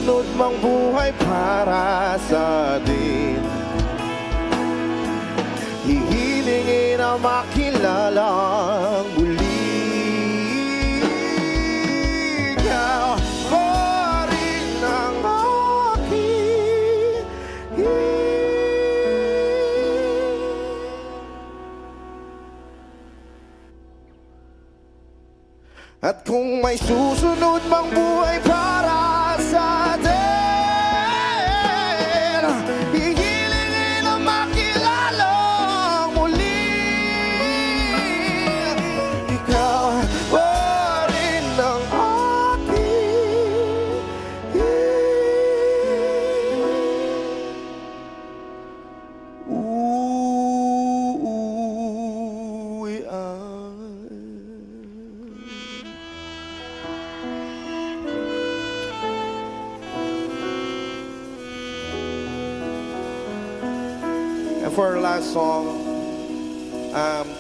susunod mang buhay para sa atin. Hihilingin na makilala ang muli. Ikaw pa rin ang aking at kung may susunod mang buhay para sa atin, hihilingin na makilala ang muli. Ikaw pa rin ang aking And for our last song,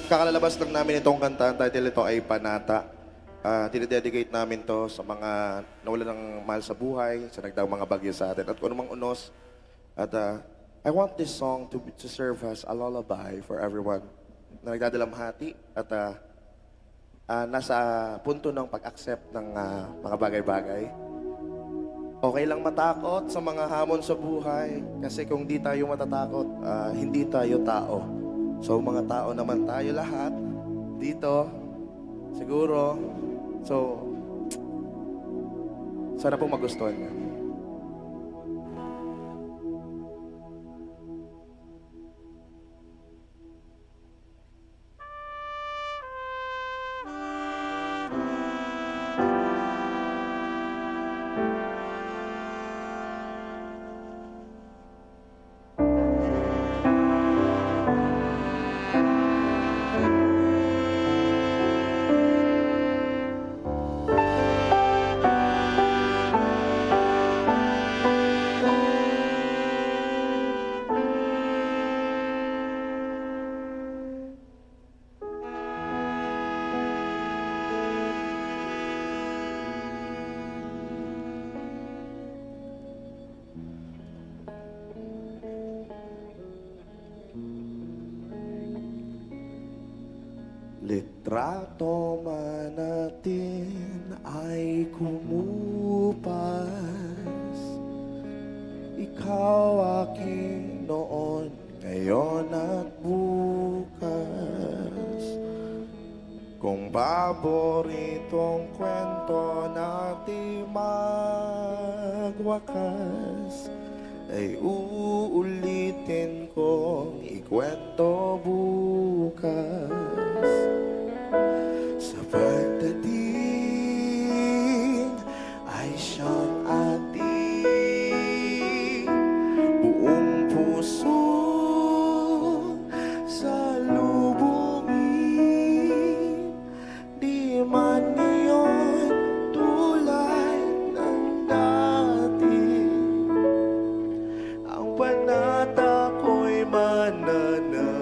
kakalalabas lang namin itong kanta. Ang title ito ay Panata. Dinededicate namin to sa mga nawalan ng mahal sa buhay, sa nagdaang mga bagyo sa atin, at kung anumang unos. At I want this song to serve as a lullaby for everyone na nagdadalamhati at nasa punto ng pag-accept ng mga bagay-bagay. Okay lang matakot sa mga hamon sa buhay kasi kung di tayo matatakot, hindi tayo tao. So mga tao naman tayo lahat dito, siguro. So, sana po magustuhan niyo. Litrato man natin ay kumupas. Ikaw aking noon, ngayon at bukas. Kung paboritong kwento natin magwakas, ay uulitin kong ikwento bukas. Sa pagdating ay siyang ating buong puso sa lubungin. Di man ngayon tulad ng dati, ang panata ko'y mananatili.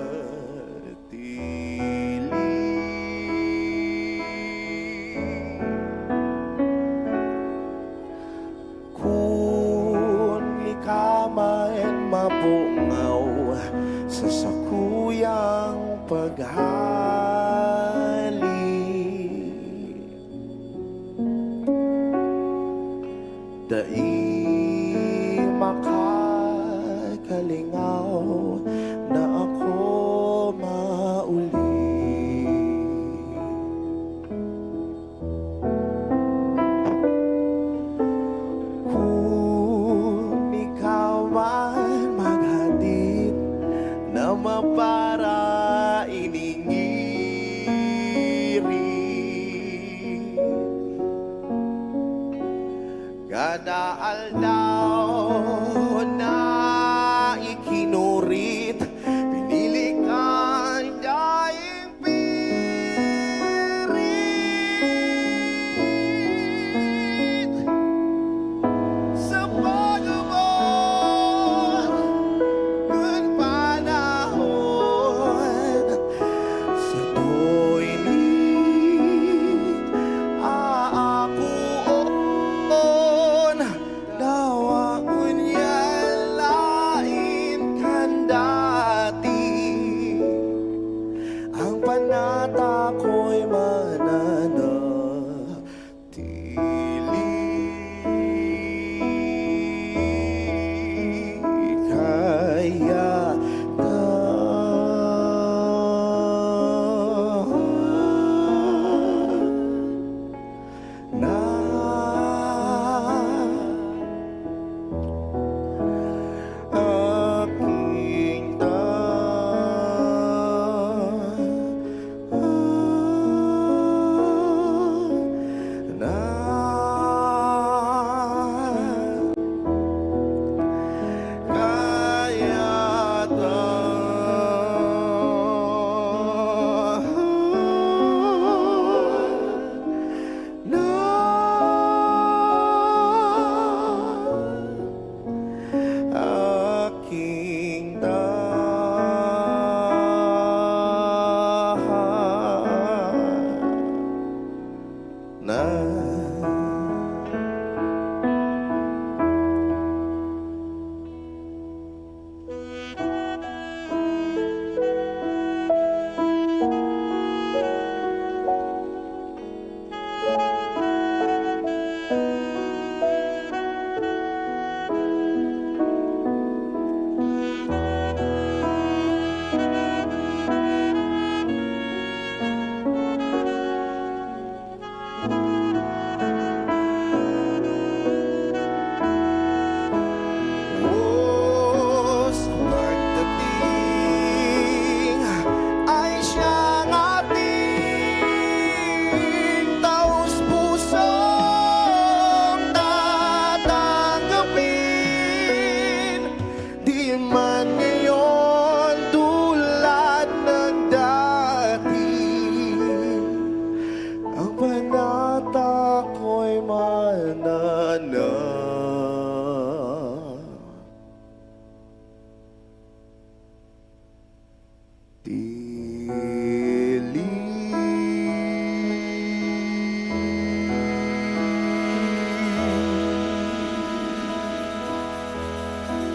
Mabungaw sa sakuyang paghali, dai makakalingaw na ako mauli. Kung ikaw man para iningiri, ganaaldaw na ikinurit, pinili kang daing pirit sa pagabot ng panahon. Sa tuwing aakuon, daw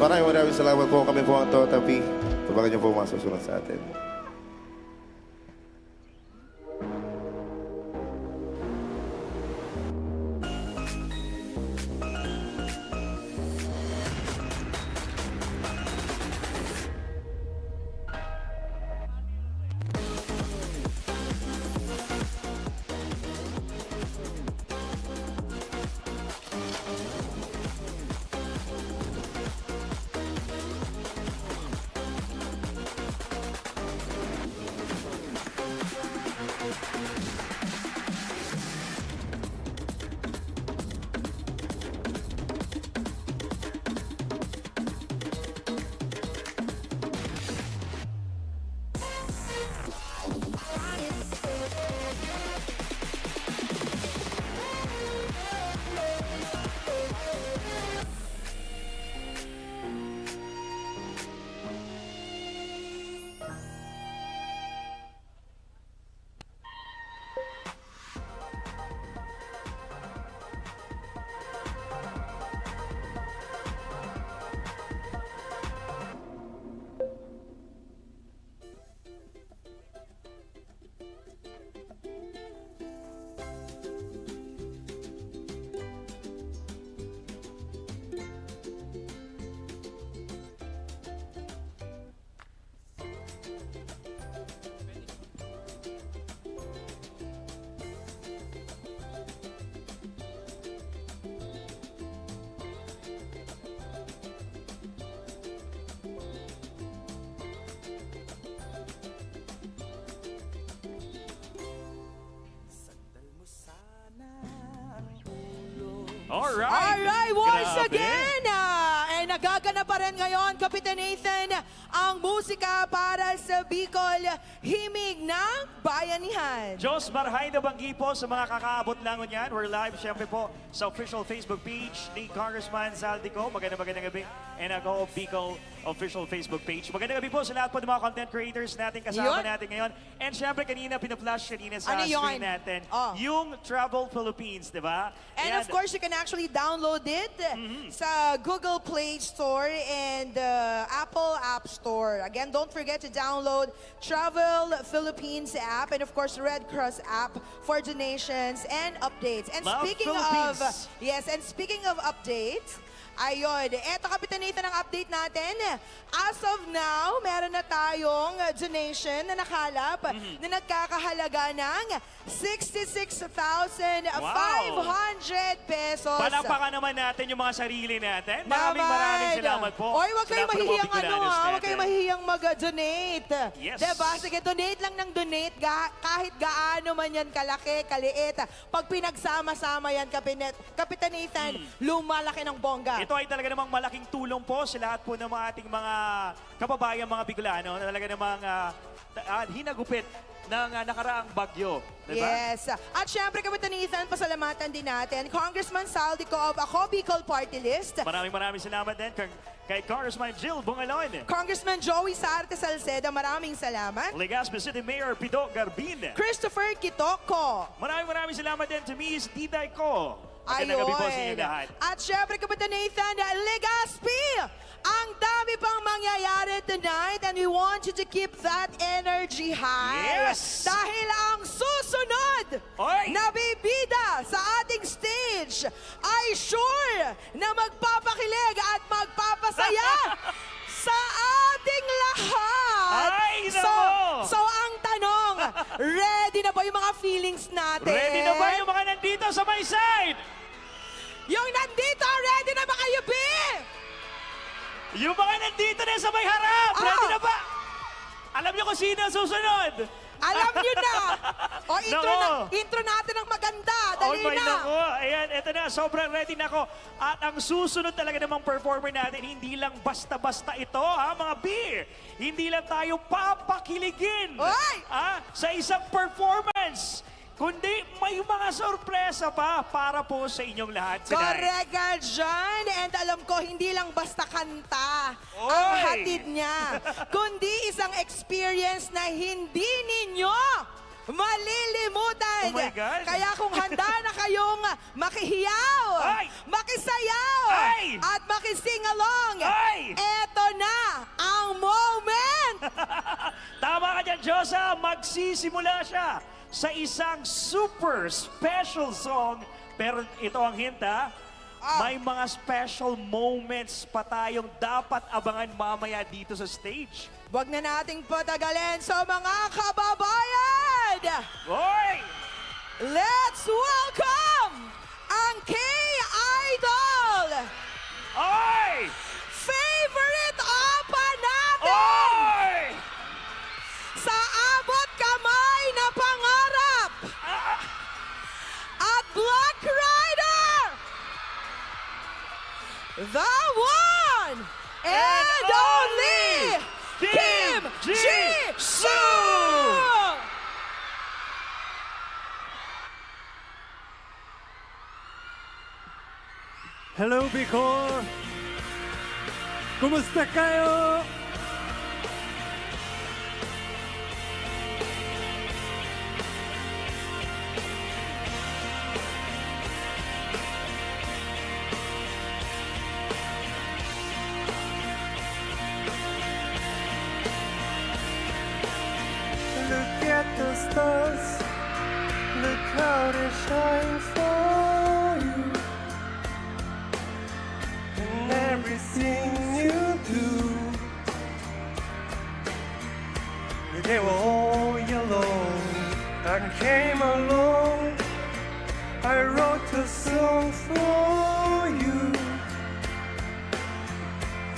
Maraming salamat po. Kami po ang Tothapi. Tabagan niyo po mga susunod sa atin. Alright, once again, nagaganap pa rin ngayon, Kapitan Nathan, ang musika para sa Bicol, Himig ng Bayanihan. Diyos, marhay na banggi po sa mga kakaabot langon yan. We're live, syempre po, sa official Facebook page ni Congressman Zaldico. Magandang gabi. And ako, Bicol official Facebook page. Magandang gabi po sa lahat po ng mga content creators natin kasama natin ngayon. And syempre, kanina, pinaflash kanina sa screen natin, yung Travel Philippines, di ba? And of course, you can actually download it sa Google Play Store and Apple App Store. Again, don't forget to download Travel Philippines app and of course, Red Cross app for donations and updates. And speaking of updates, ayun, eto Kapitan Nathan ang update natin. As of now, meron na tayong donation na nakalap na nagkakahalaga ng 66,500 pesos. Palapakan naman natin yung mga sarili natin. Maraming salamat po. Oy, huwag kayong mahihiyang huwag kayong mahihiyang mag-donate. Yes. Diba? Sige, donate lang ng donate kahit gaano man yan kalaki, kaliit. Pag pinagsama-sama yan, Kapitan Nathan, lumalaki ng bongga. Ito ay talaga namang malaking tulong po sa lahat po ng mga ating mga kababayang mga Bicolano. Talaga namang hinagupit ng nakaraang bagyo. Diba? Yes. At syempre, Kapitan Nathan, pasalamatan din natin Congressman Zaldico of Ako Bicol Party List. Maraming salamat din kay Congressman Jill Bungalon. Congressman Joey Sarte Salceda, maraming salamat. Legazpi City Mayor Pido Garbin. Christopher Kitoko. Maraming salamat din to Miss Diday ko. Magandang gabi po sa inyo lahat. At syempre, Kapitan Nathan, Legazpi! Ang dami pang mangyayari tonight and we want you to keep that energy high. Yes! Dahil ang susunod na bibida sa ating stage ay sure na magpapakilig at magpapasaya sa ating lahat. Ay, so ang tanong, ready na ba yung mga feelings natin? Ready na ba yung mga nandito sa my side? Yung nandito, ready na ba kayo, B? Yung mga nandito na sa may harap, ready na ba? Alam niyo kung sino ang susunod? Alam niyo na! O, intro natin ang maganda. Dali na! Nako. Ayan, eto na. Sobrang ready na ako. At ang susunod talaga namang performer natin, hindi lang basta-basta ito, ha, mga beer. Hindi lang tayo papakiligin sa isang performance, kundi may mga sorpresa pa para po sa inyong lahat tonight. Correct ka dyan. And alam ko, hindi lang basta kanta ang hatid niya, kundi isang experience na hindi ninyo malilimutan. Oh my God. Kaya kung handa na kayong makihiyaw, makisayaw, at makising along, Kanya Diyosa, magsisimula siya sa isang super special song. Pero ito ang hint, ha? May mga special moments pa tayong dapat abangan mamaya dito sa stage. Wag na nating patagalin sa mga kababayan! Hoy! Let's welcome ang K-Idol! Oy! Favorite apa natin! Oy! Sa abot kamay na pangarap! At Black Rider! The one and only Kim Ji-Soo! Hello, Bicol! Kumusta kayo? Look at the stars, look how they shine for you. And everything you do, they were all yellow. I came along, I wrote a song for you.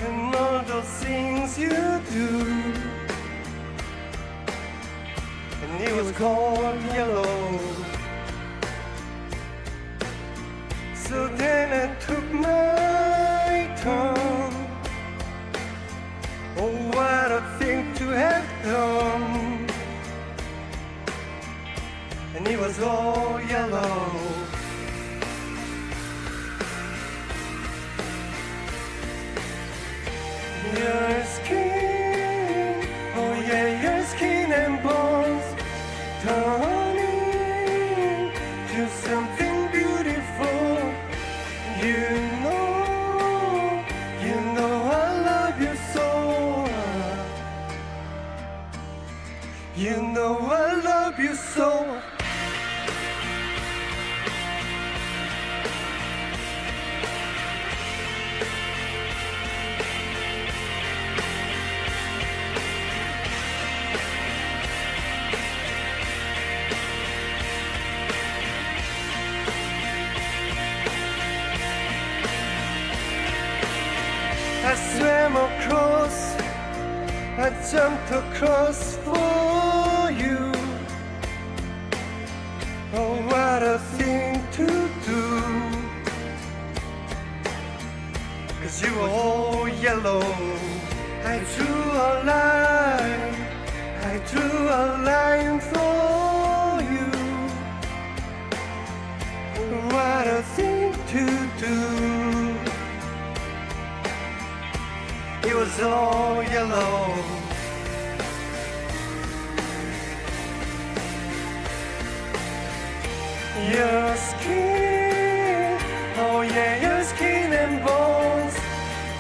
And all those things you do, and it was called yellow. So then I took my turn. Oh, what a thing to have done. And it was all yellow. Your skin, oh yeah, your skin and bones turning to something beautiful. You know I love you so. You know I love you so. I swam across, I jumped across for you. Oh, what a thing to do. 'Cause you were all yellow. I drew a line for you. What a thing to do. It was all yellow. Your skin, oh yeah, your skin and bones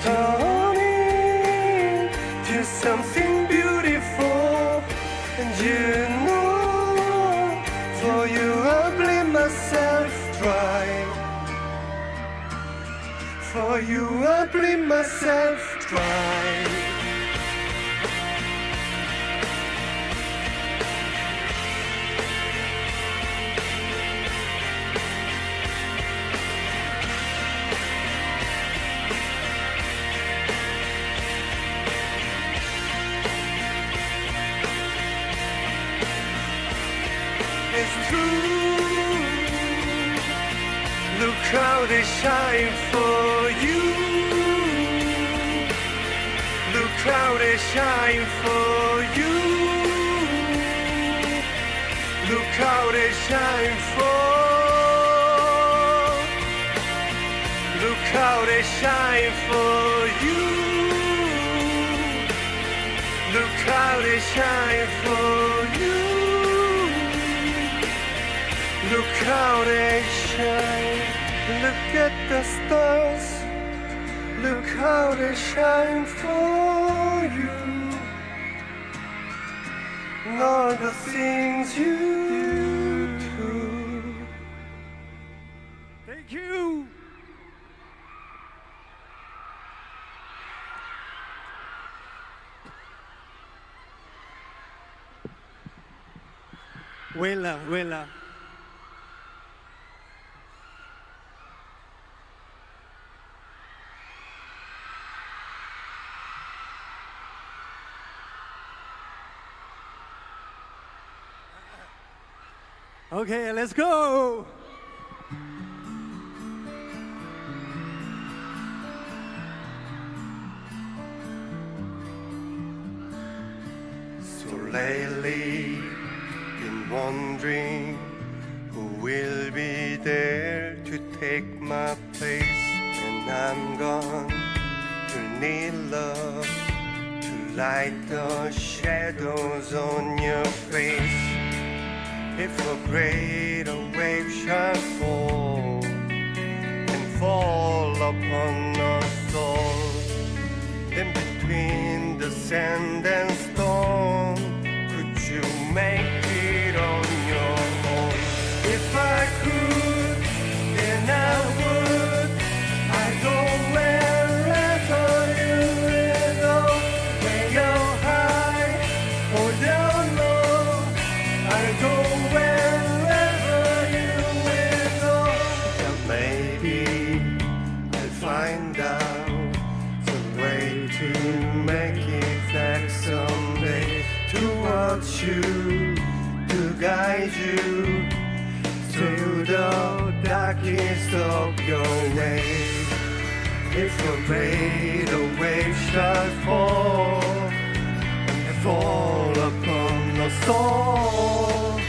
turning to something beautiful. And you know, for you I bleed myself dry. For you I bleed myself dry. It's true. Look how they shine for you. Look how they shine for you. Look how they shine for. Look how they shine for you. Look how they shine for you. Look how they shine. Look at the stars. Look how they shine for you. and all the things you do. Thank you! Wait lang, wait lang. Okay, let's go! So lately, been wondering who will be there to take my place when I'm gone. You need love to light the shadows on your face. If a greater wave shall fall and fall upon us all, in between the sand and stone, could you make it on your own? If I could, then I would. I'd go wherever you will go, way up high or down low. I'd go wherever you will go. And maybe I'll find out some way to make it back someday, to watch you, to guide you through the darkest of your way. If a greater wave shall fall upon us all,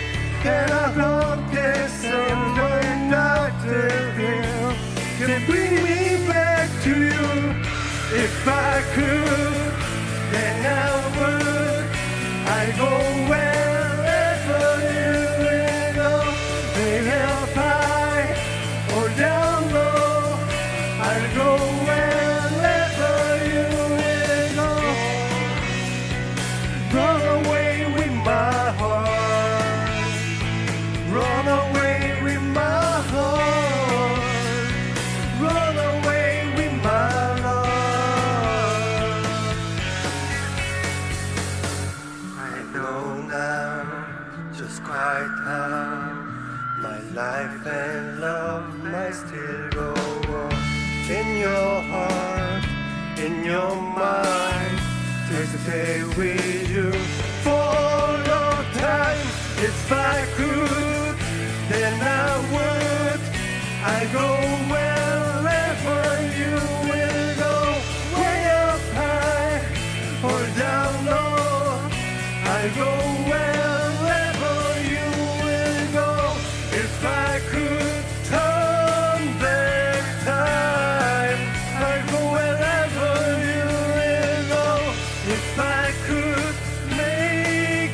then I hope this and hill can bring me back to you. If I could, then I would. I'd go wherever you will go, way up high or down low. I'd go wherever you will go. Run away with my heart. Run away with my heart. Run away with my love. I know now just quite how my life and love might still go on. In your heart, in your mind, to stay with you for all time. If I could, then I would. I go wherever you will go, way up high or down low. I go wherever you will go. If I could turn back time, I'd go wherever you will go. If I could make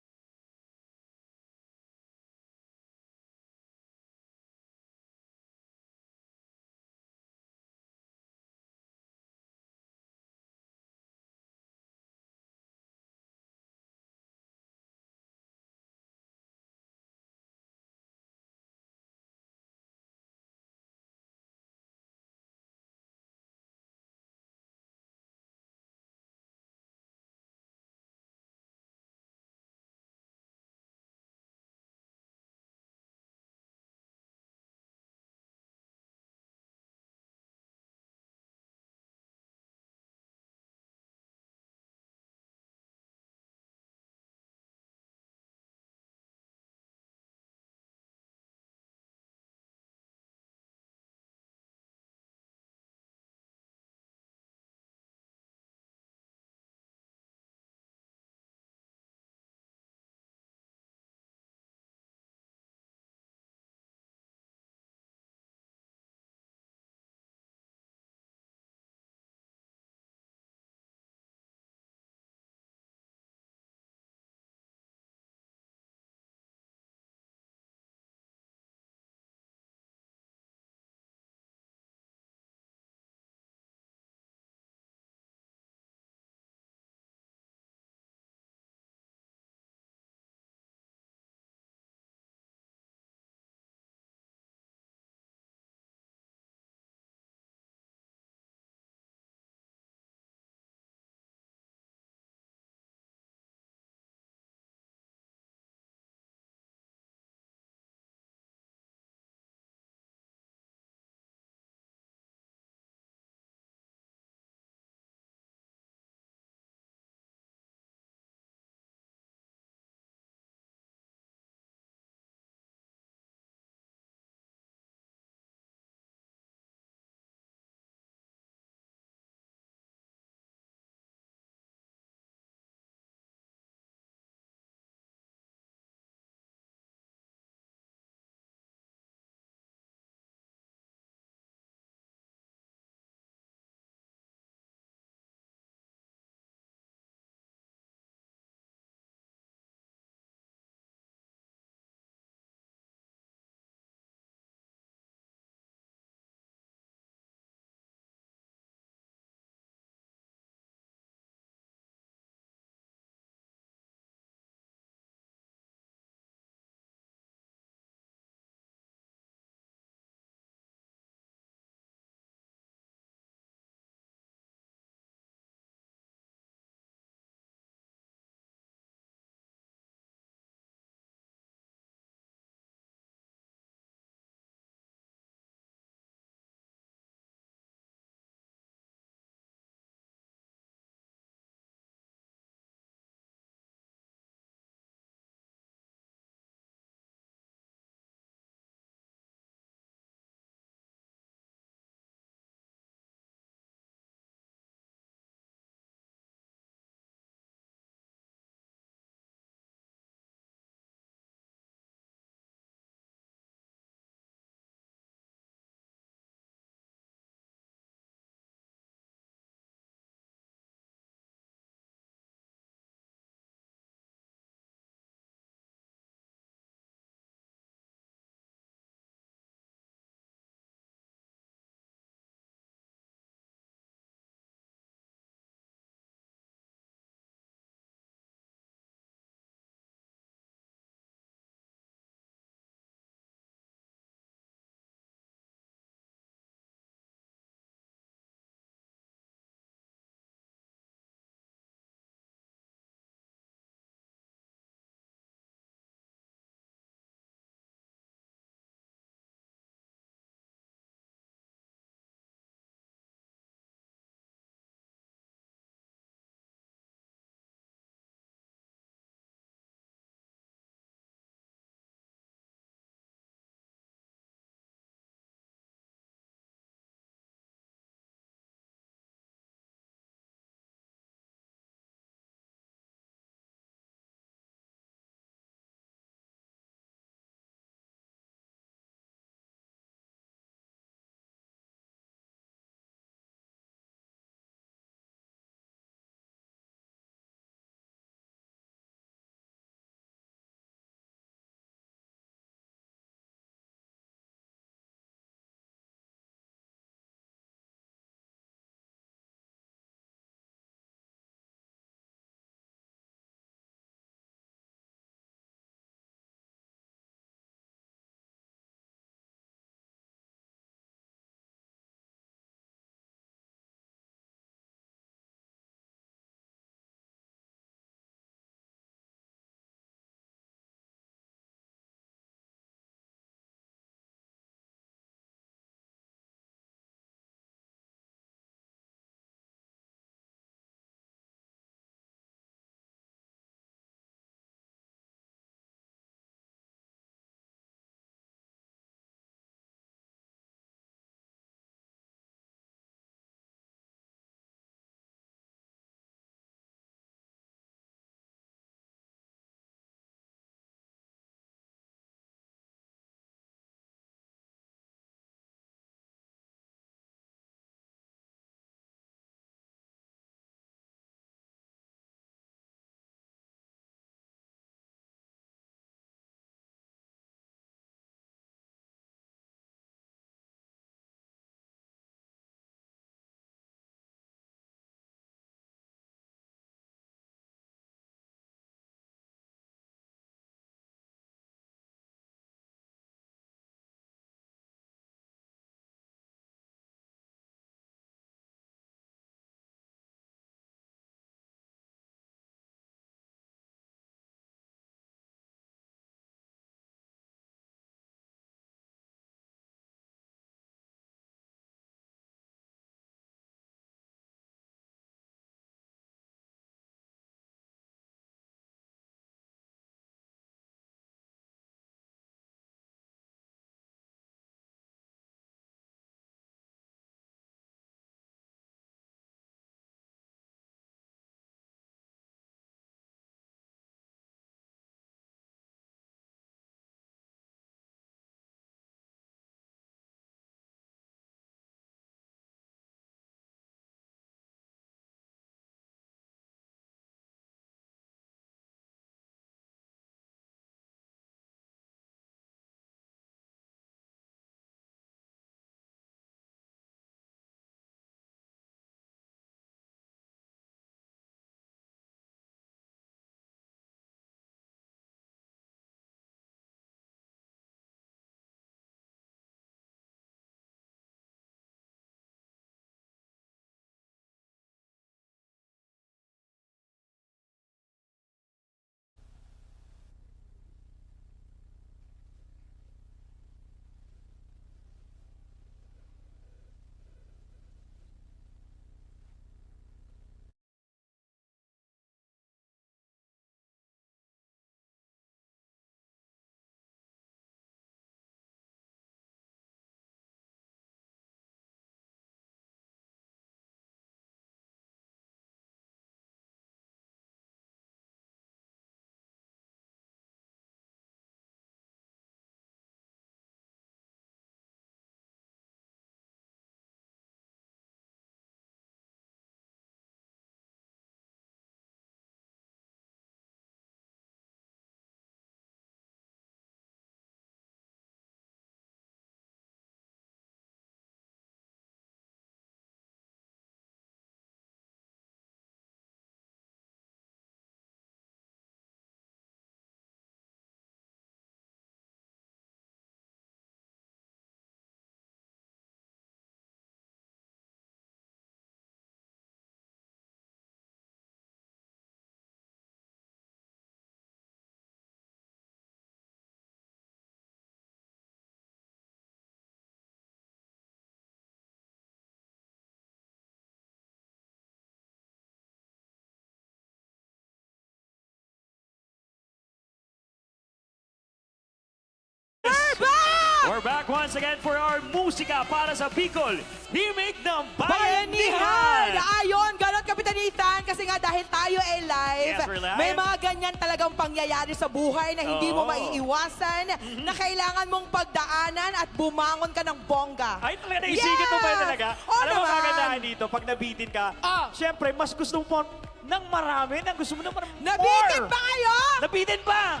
We're back once again for our musika para sa Bicol. Himig ng Bayanihan! Bayanihan! Ayon, ganun Kapitan Ethan, kasi nga dahil tayo ay live, Yes, we're live. may mga ganyan talagang pangyayari sa buhay na hindi mo Oo. maiiwasan, na kailangan mong pagdaanan at bumangon ka ng bongga. Ay, talaga naisingit mo ba Yes! talaga? Oo Alam mo naman. kagandahan dito, pag nabitin ka, syempre, mas gusto mo ng marami, gusto mo ng Nabitin more. ba kayo? Nabitin ba?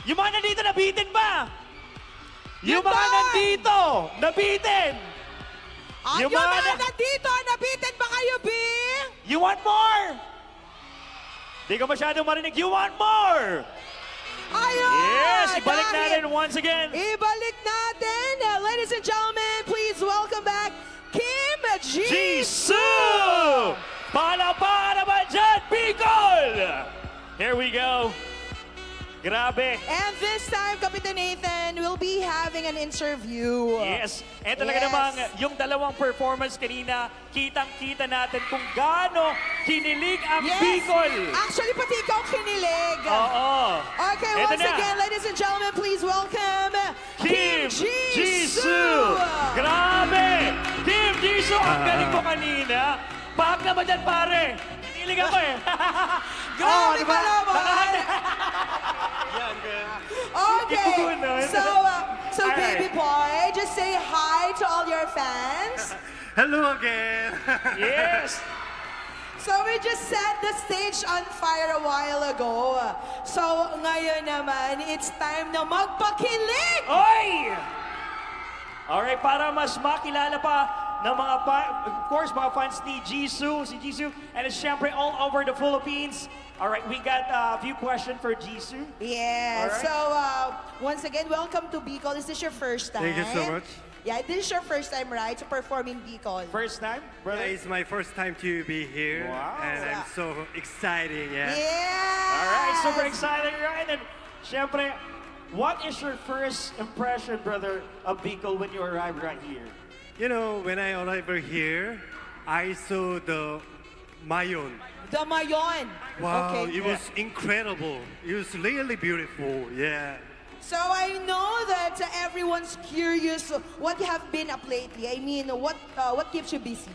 Yung mga nandito, nabitin ba? Yung Yun mga doon! nandito, nabitin! Ayun Yung mga na, na- nandito, nabitin ba kayo, Bing? You want more? Di ko masyadong marinig. You want more? Ayun! Yes, ibalik Dahil- natin once again. Ibalik natin. Ladies and gentlemen, please welcome back Kim Ji-Soo! Palapara ba dyan, Bicol? Here we go. Grabe. And this time, Kapitan Nathan will be having an interview. Yes. And talaga Yes. namang yung dalawang performance kanina, kitang-kita natin kung gaano kinilig ang Yes. Bicol. Actually, pati ikaw kinilig. Oo. Okay, Eto once na. again, ladies and gentlemen, please welcome Kim Ji-Soo. Ji-Soo! Grabe! Kim Ji-Soo, ang galing mo kanina. Pag naman dyan, pare. Kinilig ako eh. Grabe diba? ka naman. Okay, Ikukuha naman. so Alright. baby boy, just say hi to all your fans. Hello again. Yes! So we just set the stage on fire a while ago. So ngayon naman, it's time na magpakilig! Oy! Alright, para mas makilala pa ng mga, of course, mga fans ni Ji-Soo, si Ji-Soo, and it's syempre all over the Philippines. Alright, we got a few questions for Ji-Soo. Yeah, Alright. so once again, welcome to Bicol. Is this your first time? Thank you so much. Yeah, this is your first time, right, to perform in Bicol? First time, brother? It's my first time to be here, Wow. and I'm so excited. Yeah. Yeah! Alright, super exciting, right? And syempre, what is your first impression, brother, of Bicol when you arrived right here? You know, when I arrived here, I saw the Mayon. The Mayon. Wow, Okay. it was incredible. It was really beautiful. Yeah. So I know that everyone's curious what you have been up lately. I mean, what keeps you busy?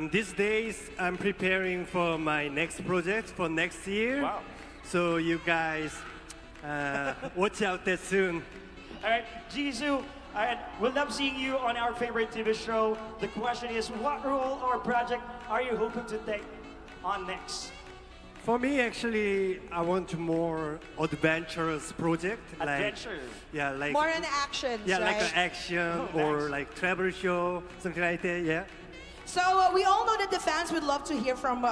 These days, I'm preparing for my next project for next year. Wow. So you guys, watch out there soon. Alright, Ji-Soo, we'll love seeing you on our favorite TV show. The question is, what role or project are you hoping to take on next? For me, actually, I want more adventurous project. Adventure. Yeah, like More on actions, yeah, like right? an action Oh, or nice. like travel show, something like that. Yeah. So we all know that the fans would love to hear from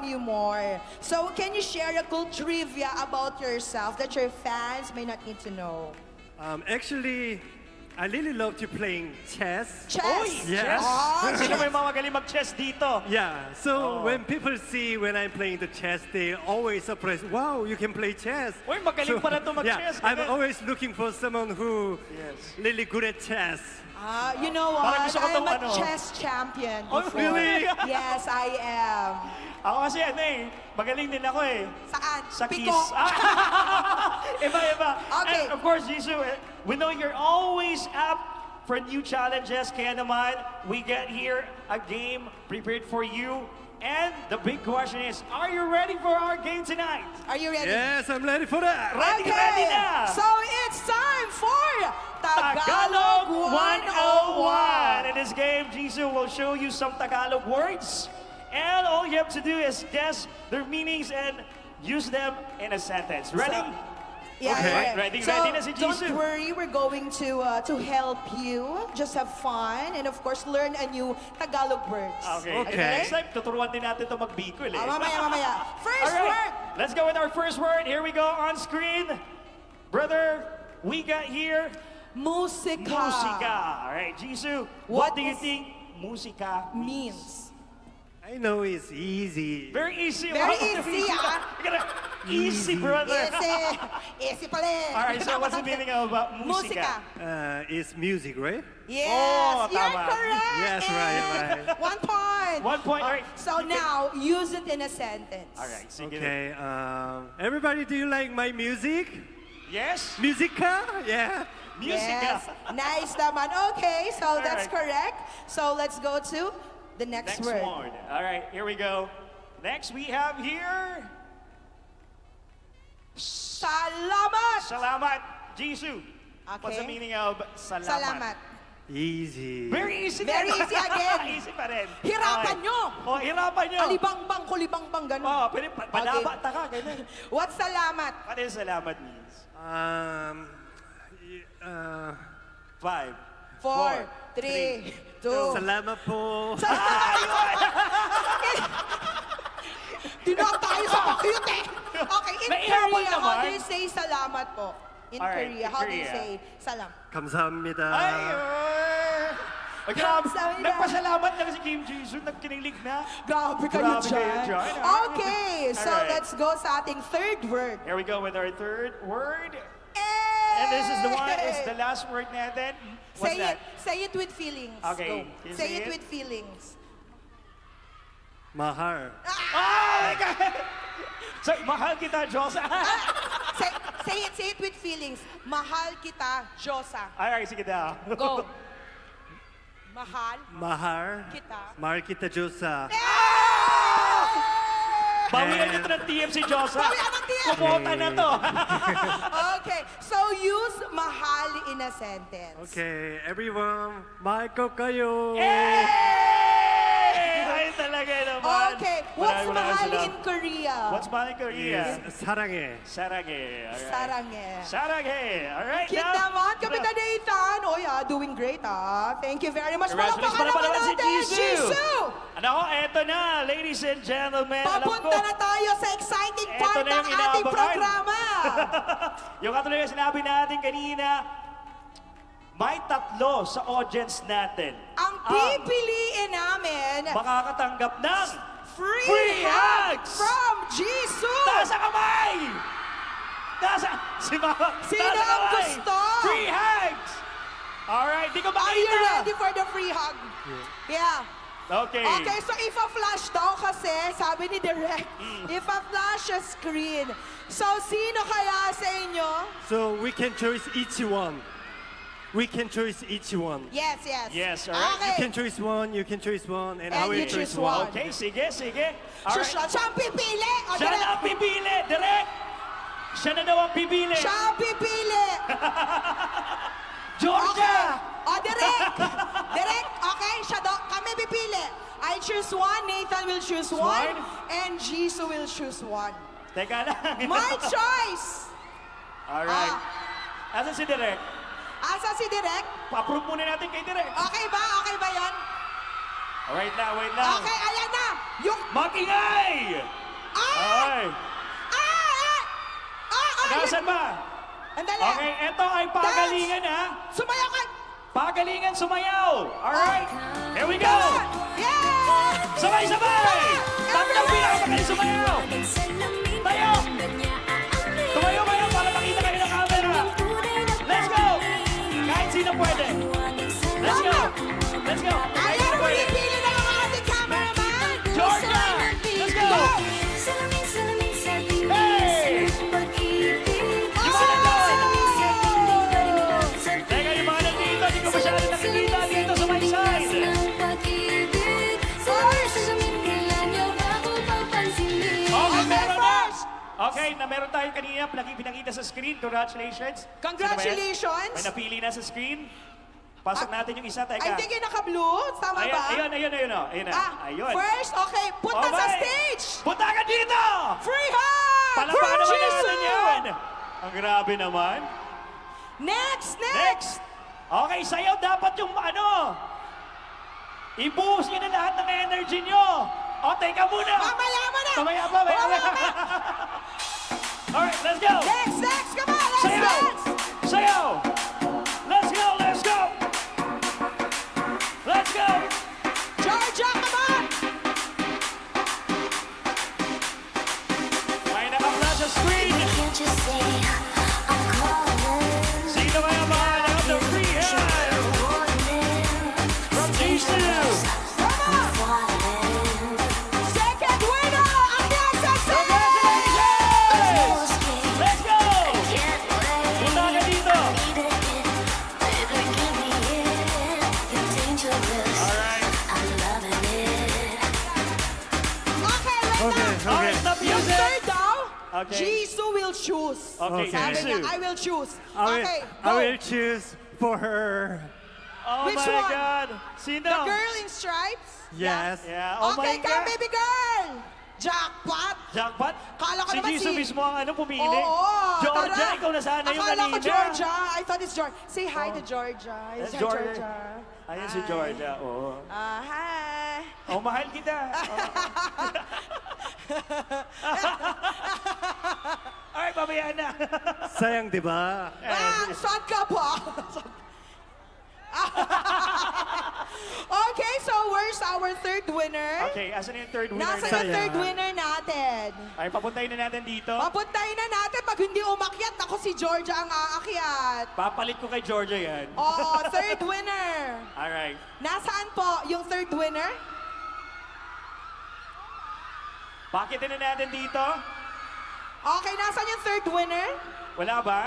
you more. So can you share a cool trivia about yourself that your fans may not need to know? Actually, I really love to playing chess. Chess. Oy, Yes. Oh, Sino may mga magaling mag-chess dito? Yeah. So Oh. when people see when I'm playing the chess, they always surprised. Wow, you can play chess. Uy, magaling pala to mag-chess. Yeah, I'm Ganun. always looking for someone who Yes. really good at chess. you know Parang what? gusto ko I'm tong a ano. chess champion Oh, before. really? Yes, I am. Ako kasi magaling din ako eh. Saan? Sa Piko. kiss. Iba. Okay. And of course, Ji-Soo, we know you're always up for new challenges. Kaya naman, we get here a game prepared for you. And the big question is, are you ready for our game tonight? Are you ready? Yes, I'm ready for that. Ready na! So it's time for Tagalog 101! 101. In this game, Ji-Soo will show you some Tagalog words. And all you have to do is guess their meanings and use them in a sentence. Ready? Yeah, Okay. yeah. Ready So, na si Ji-Soo. don't worry, we're going to help you. Just have fun and of course learn a new Tagalog words. Okay. Okay. And next time, tuturuan din natin ito mag-Bicol eh. Mamaya. First All right. word. Let's go with our first word. Here we go on screen. Brother, we got here Musika. Musika. All right, Ji-Soo, What what do you is- think Musika means? Means. I know it's easy. Very easy. Very wow. easy, Easy, brother. Easy pala eh. All right, so what's the meaning of Musika? Musika. It's music, right? Yes, Oh, you're tama. correct. Yes, right. 1 point. 1 point. All right. So now, use it in a sentence. All right, sige. Okay. Everybody, do you like my music? Yes? Musika? Yeah. Musika. Yes. Nice naman. Okay, so that's right. correct. So let's go to the next word. one. All right, here we go. Next we have here... Salamat! Salamat. Ji-Soo. What's the Okay. meaning of salamat? Salamat. Easy. Very easy. Very din. easy again. Easy pa rin. Hirapan Okay. nyo. Oh, hirapan nyo. Alibangbang, kulibangbang, ganun. Oh, pero palabata ka, ganun. What's salamat? What is salamat means? y- uh, 5, 4, 3, 2. Salamat po. Tinawag tayo sa pakyut eh. Okay, in Nahihirapan Korea, how naman. do you say salamat po? In Alright, Korea, in how do you Korea. say salam? 감사합니다. Ay, grabe. Kamsahamnida. Nagpasalamat na si Kim Ji-Soo. Nagkinilig na. Grabe kayo dyan, ah. Okay, so Alright. let's go sa ating third word. Here we go with our third word. And this is the one, it's the last word natin. What's Say that? it, say it with feelings. Okay, Go. you Say say it it? with feelings. mahal. Oh my God! So, mahal kita, Diyosa. Say it with feelings. Mahal kita, Diyosa. Alright, sige daw. Go. Mahal mahal. kita. mahal kita Diyosa. Bawian nyo ito ng TMC, Diyosa. Bawian ng TMC. Kumota na to. Okay, so use mahal in a sentence. Okay, everyone, mahal ko kayo. Ay, talaga naman. Okay, what's Wala mahal sila. in Korea? What's mahal in Korea? Yes, 사랑해. Saranghe. Alright. Saranghe. Saranghe. Alright, Cute naman, Kapitan Nathan. Oh yeah, doing great Thank you very much. Congratulations Palakpakan pala naman si natin, Ji-Soo. Ji-Soo. Ano ko, eto na, ladies and gentlemen. Alam ko, Papunta na tayo sa exciting Eto part na ng yung ating inaabangan. programa. yung katulad na sinabi natin kanina, may tatlo sa audience natin. Ang pipiliin namin, Makakatanggap ng free hugs from Ji-Soo. Taas ang kamay! Taas ang... Si Mama. Sino taas ang kamay. gusto? Free hugs! Alright, di ko Are you makita. ready for the free hug? Yeah. Okay. Okay, so if a flash daw kasi, sabi ni Direk, if a flash a screen. So, sino kaya sa inyo? So we can choose each one. We can choose each one. Yes, yes. Yes, alright. Okay. You can choose one, and I And will you choose choose one. Okay, sige, sige. So, Alright. siya ang pipili. O, Siya na Direk, ang pipili, direct! Siya na daw ang pipili. siya ang pipili. Georgia! Okay. O, Direk. Direk, okay, siya daw. Kami pipili. I choose one, Nathan will choose one, and Ji-Soo will choose one. Teka lang. My choice! Alright. Asan si Direk? Asa si Direk? Pa-approve muna natin kay Direk. Okay ba? Okay ba yan? Wait lang, wait lang. Okay, ayan na! Yung... Mag-ingay! Ah! Ay! Ayun! Nasaan ba? Andali! Okay, eto ay pagalingan ha. Sumayaw ka! Pagalingan sumayaw. Alright. Here we go. Come on! Yeah! Sabay-sabay! Tatlong pinakamagaling sumayaw. Tayo! Tumayo kayo para makita kayo ng camera. Let's go! Kahit sino pwede. Let's go! Let's go! Kahit Ayan, sino pwede. pinipili na ang ating cameraman! Georgia! Let's go! Hey! You wanna go? Teka, yung mga nandito, di ko masyado nakikita dito sa my side. Okay, meron na! Okay, na meron tayo kanina pinakita sa screen. Congratulations. Congratulations! May napili na sa screen. Pasok natin yung isa. Teka. I think yung naka-blue. Tama Ayun, ba? ayun, oh. Ayun na. Ayun. First, okay, punta sa Okay. stage! Punta ka dito! Free hug! Palakpakan from naman natin Ji-Soo! yan! Ang grabe naman. Next! Next! Okay, sayaw dapat yung ano, ibuhos nyo na lahat ng energy nyo. O, teka muna. Mamaya mo na! Mamaya pa. Alright, let's go. Next! Come on, let's Sayaw! dance! Sayaw! Let's go! Let's go! Georgia, come on! May naka-flash sa screen. Sino kaya mahanap ng free hand? From Ji-Soo. Second winner! Ang SSA! Congratulations! Let's go! Punta ka dito. Okay. Ji-Soo will choose. Okay, Sabi Ji-Soo. niya, I will choose. I will, Okay, I go. will choose for her. Oh Which my one? God! Sino? The girl in stripes? Yes. Yeah, oh Okay, my come, God! baby girl! Jackpot! Jackpot? Kala ko Si naman Ji-Soo si- mismo ang pumili. Oo, Georgia, tara. ikaw na sana yung Akala kanina. ko Georgia. I thought it's Georgia. Say hi to Georgia. Hi, Georgia. Ayan si Hi. Georgia, oo. Hi. Oh, mahal kita. Alright, pabayaan na. Sayang, di ba? Saan ka pa? Okay, so where's our third winner? Okay, asan yung third winner Nasaan na? yung third winner natin? Ay, papuntahin na natin dito. Papuntahin na natin. Pag hindi umakyat, ako si Georgia ang aakyat. Papalit ko kay Georgia yan. Oo, third winner. Alright. Nasaan po yung third winner? Pakitin na natin dito. Okay, nasaan yung third winner? Wala ba?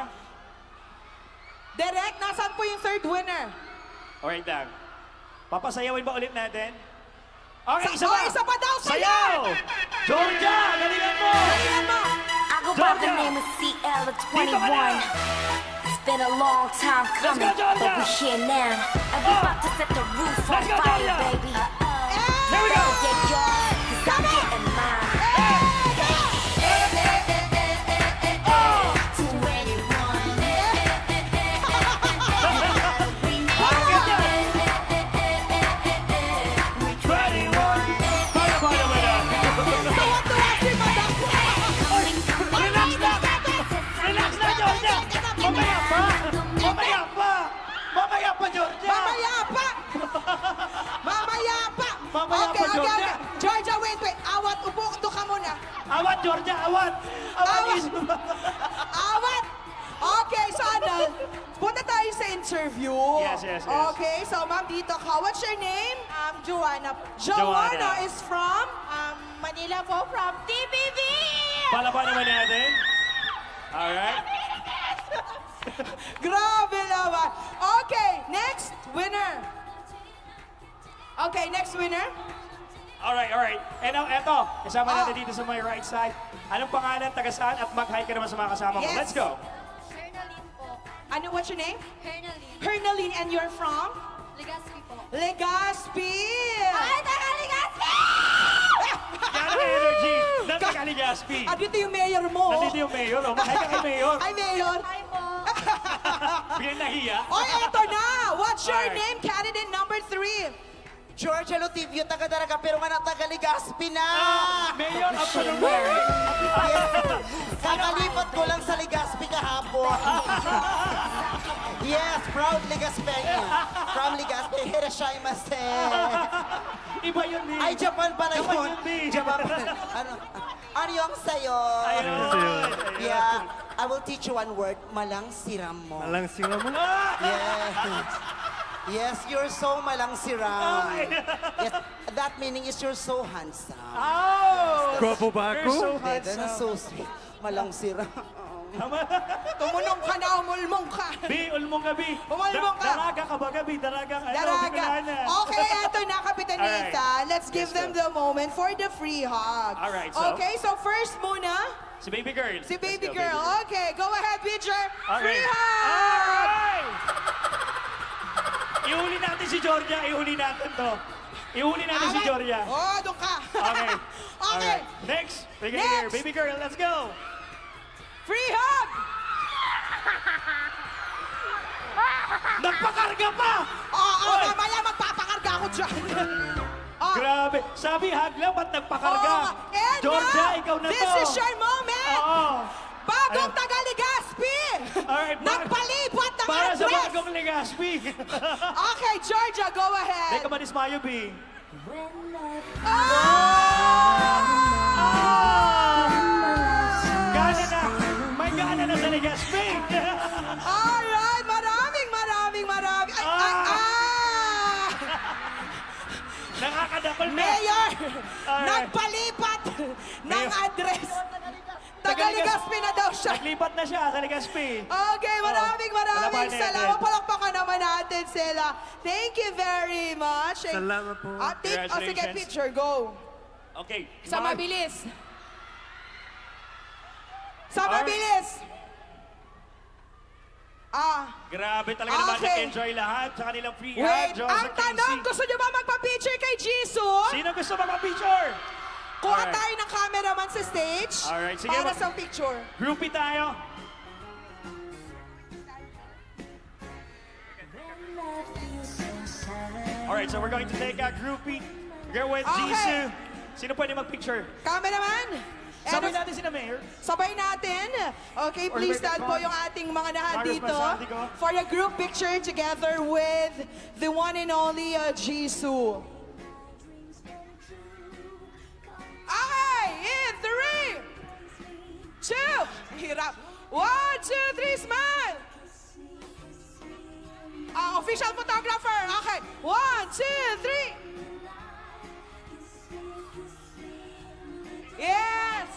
Direct, nasaan po yung third winner? Alright lang. Papasayawin ba ulit natin? Okay, isa Oh, ba? isa pa daw, sayaw! Sayaw! Georgia, galingan mo! Galingan mo! I go by the Georgia! name of CL of Dito ka na! 21. It's been a long time coming, go, Georgia! but we're here now. And we're about to set the roof on Let's go, fire, Georgia! baby. Here we go! Better get yours, 'cause I'm getting mine. To anyone. Paano naman na? Relax na! Relax na, Georgia! Mamaya pa! Mamaya pa! Mamaya pa, Georgia! Mamaya pa! Mamaya pa! Mamaya Okay, pa, Georgia. Georgia, wait. Awat, upo ka muna. Awat, Georgia! Awat! Awat! Awat! Awat! Okay, so ano, punta tayo sa interview. Yes. Okay, so ma'am, dito ka. What's your name? Joanna. Joanna is from? Manila po from TVV! Palaban naman natin. Alright. Grabe naman. Okay, next winner. Okay, next winner. Alright. And now, eto, kasama Oh. natin dito sa my right side. Anong pangalan, taga saan, at mag-hi ka naman sa mga kasama mo. Yes. Let's go. Hernaline po. Ano, what's your name? Hernaline. Hernaline, and you're from? Legazpi po. Legazpi! Ay, taga Legazpi! Gano'ng energy ng Taga-Ligaspi. Ah, dito yung mayor mo. Nandito yung mayor, oh. Mag-hi ka kay mayor. Ay, mayor. Hi po. Bigyan nahiya. Oy, eto na! What's your Alright. name, candidate number 3? Georgia Lotivio, taga-daraga, pero nga na taga-Ligaspi na! Mayor of Sunbury. Yes, kakalipat ko lang sa Ligaspi kahapon. Yes, proud Ligaspeña. From Ligaspi, Hirashimase. Iba yun, Lee. Ay, Japan pala Japan yun. yun, Lee. Japan pala. Ano yung sayo? Ayun. Yeah, I will teach you one word, malang siram mo. Malang sila mo. Yes. Yes, you're so malang siram. Yes, that meaning is you're so handsome. Oh! Gwapo ba You're so ako? Then, handsome. so sweet. Malang siram. Tumunong ka na, umulmong ka. Bi, ulmong ka, Bi. Umulmong ka. Daraga ka ba, Bi? Daraga. Daraga. Bicolana. Okay, eto na, Kapitanita. Let's give Let's them go. the moment for the free hug. Alright, so? Okay, so first muna, Si baby girl. si Let's baby go, girl. Okay, go ahead, Beecher. Okay. Free hug! Alright! Ihuli natin si Georgia. Ihuli natin to. Ihuli natin si Georgia. Oh, doon ka. Okay. Okay. Alright. Next. Baby Next. girl. Baby girl, let's go. Free hug! Nagpakarga pa! Oo, Oy. mamaya magpapakarga ako dyan. Oh. Grabe. Sabi, hagla, ba't nagpakarga? Oo. And Georgia, now, ikaw na this to. is your moment. Oo. Bagong Ayun. taga-Ligaspi. Alright, Nagpalipat ng Para sa address. bagong Legaspi. Okay, Georgia, go ahead. Teka ba dismayo, B? Gana na! May gana na sa Legaspi! Alright, maraming. Nakakadakol na! Mayor, Alright. nagpalipat ng Mayor. address. Taga-Ligaspi na daw siya. Naglipat na siya sa Legaspi. Okay, maraming Palabanin salamat. natin. Palakpakan naman natin sila. Thank you very much. Salamat po. Sige, Congratulations. picture, go. Okay. Sa mga- mabilis. So, mabilis. Grabe talaga naman Okay. nag-enjoy lahat sa kanilang free Wait, hand. Joseph ang tanong, Casey. gusto nyo ba magpa-picture kay Ji-Soo? Sino gusto magpa-picture? Kuha Alright. tayo ng cameraman sa stage Alright, sige, para mag- sa picture. Groupie tayo. Alright, so we're going to take a groupie. Go with Okay. Ji-Soo. Sino pwede mag-picture? Cameraman! Sabay And- natin sina Mayor. Sabay natin. Okay, Or please make it stand po fun. yung ating mga nahand Marcos dito Masaldico. for a group picture together with the one and only Ji-Soo. Okay, in 3, 2, hirap. 1, 2, 3, smile! Official photographer. Okay, 1, 2, 3. Yes!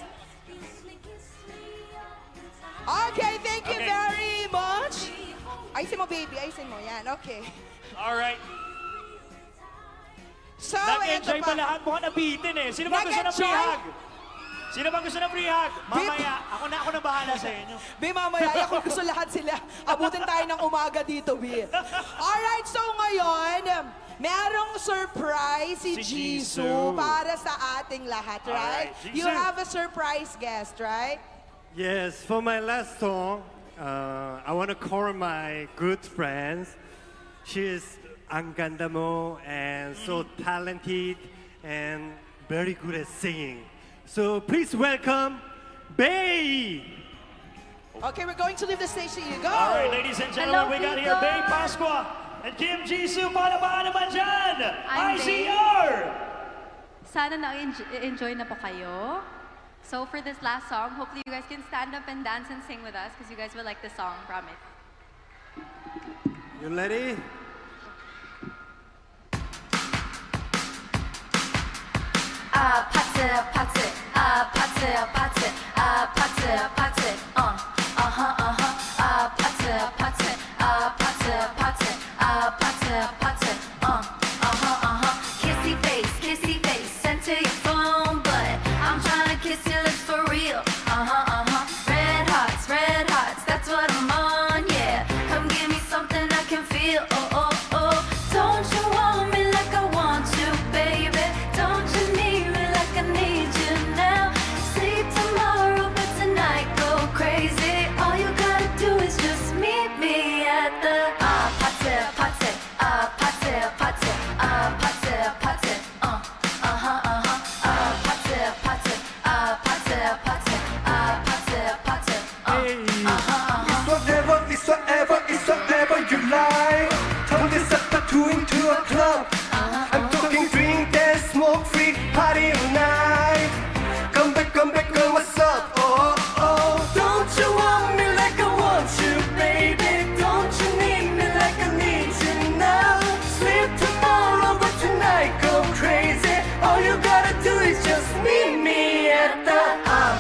Okay, thank you Okay. very much. Ayusin mo, baby. Ayusin mo. Yan, okay. Alright. So, eto Nag-enjoy ba pa. lahat? Mukhang nabitin eh. Sino ba gusto ng free Nag-enjoy? hug? Sino ba gusto ng free hug? Mamaya, ako na bahala sa inyo. Bi, mamaya, kung gusto lahat sila, abutin tayo ng umaga dito, Bi. Alright, so ngayon, merong surprise si Si Ji-Soo Ji-Soo. para sa ating lahat, right? Alright, You Ji-Soo. have a surprise guest, right? Yes, for my last song, I want to call my good friends. She is ang ganda mo and so talented and very good at singing. So please welcome Bay. Okay, we're going to leave the stage to you. Go! Alright, ladies and gentlemen, Hello, we got here people. Bay Pasqua and Kim Ji-Soo. Paano ba naman dyan? I'm ICR! Sana na-enjoy na po kayo. So for this last song, hopefully you guys can stand up and dance and sing with us because you guys will like the song, promise. You ready? 파트 파트 파트 파트 파트 파트 파트 파트 파트 파트 kissy face sent to your phone but I'm trying to kiss your lips for real red hearts that's what I'm on yeah come give me something I can feel oh don't you want me like I want you baby don't you need me like I need you now sleep tomorrow but tonight go crazy all you gotta do is just meet me at the party party party party party party party party party party It's whatever you like. Turn this up into a club. I'm talking drink, dance, smoke, free party tonight. Come back, girl, what's up? Oh, don't you want me like I want you, baby? Don't you need me like I need you now? Sleep tomorrow, but tonight go crazy. All you gotta do is just meet me at the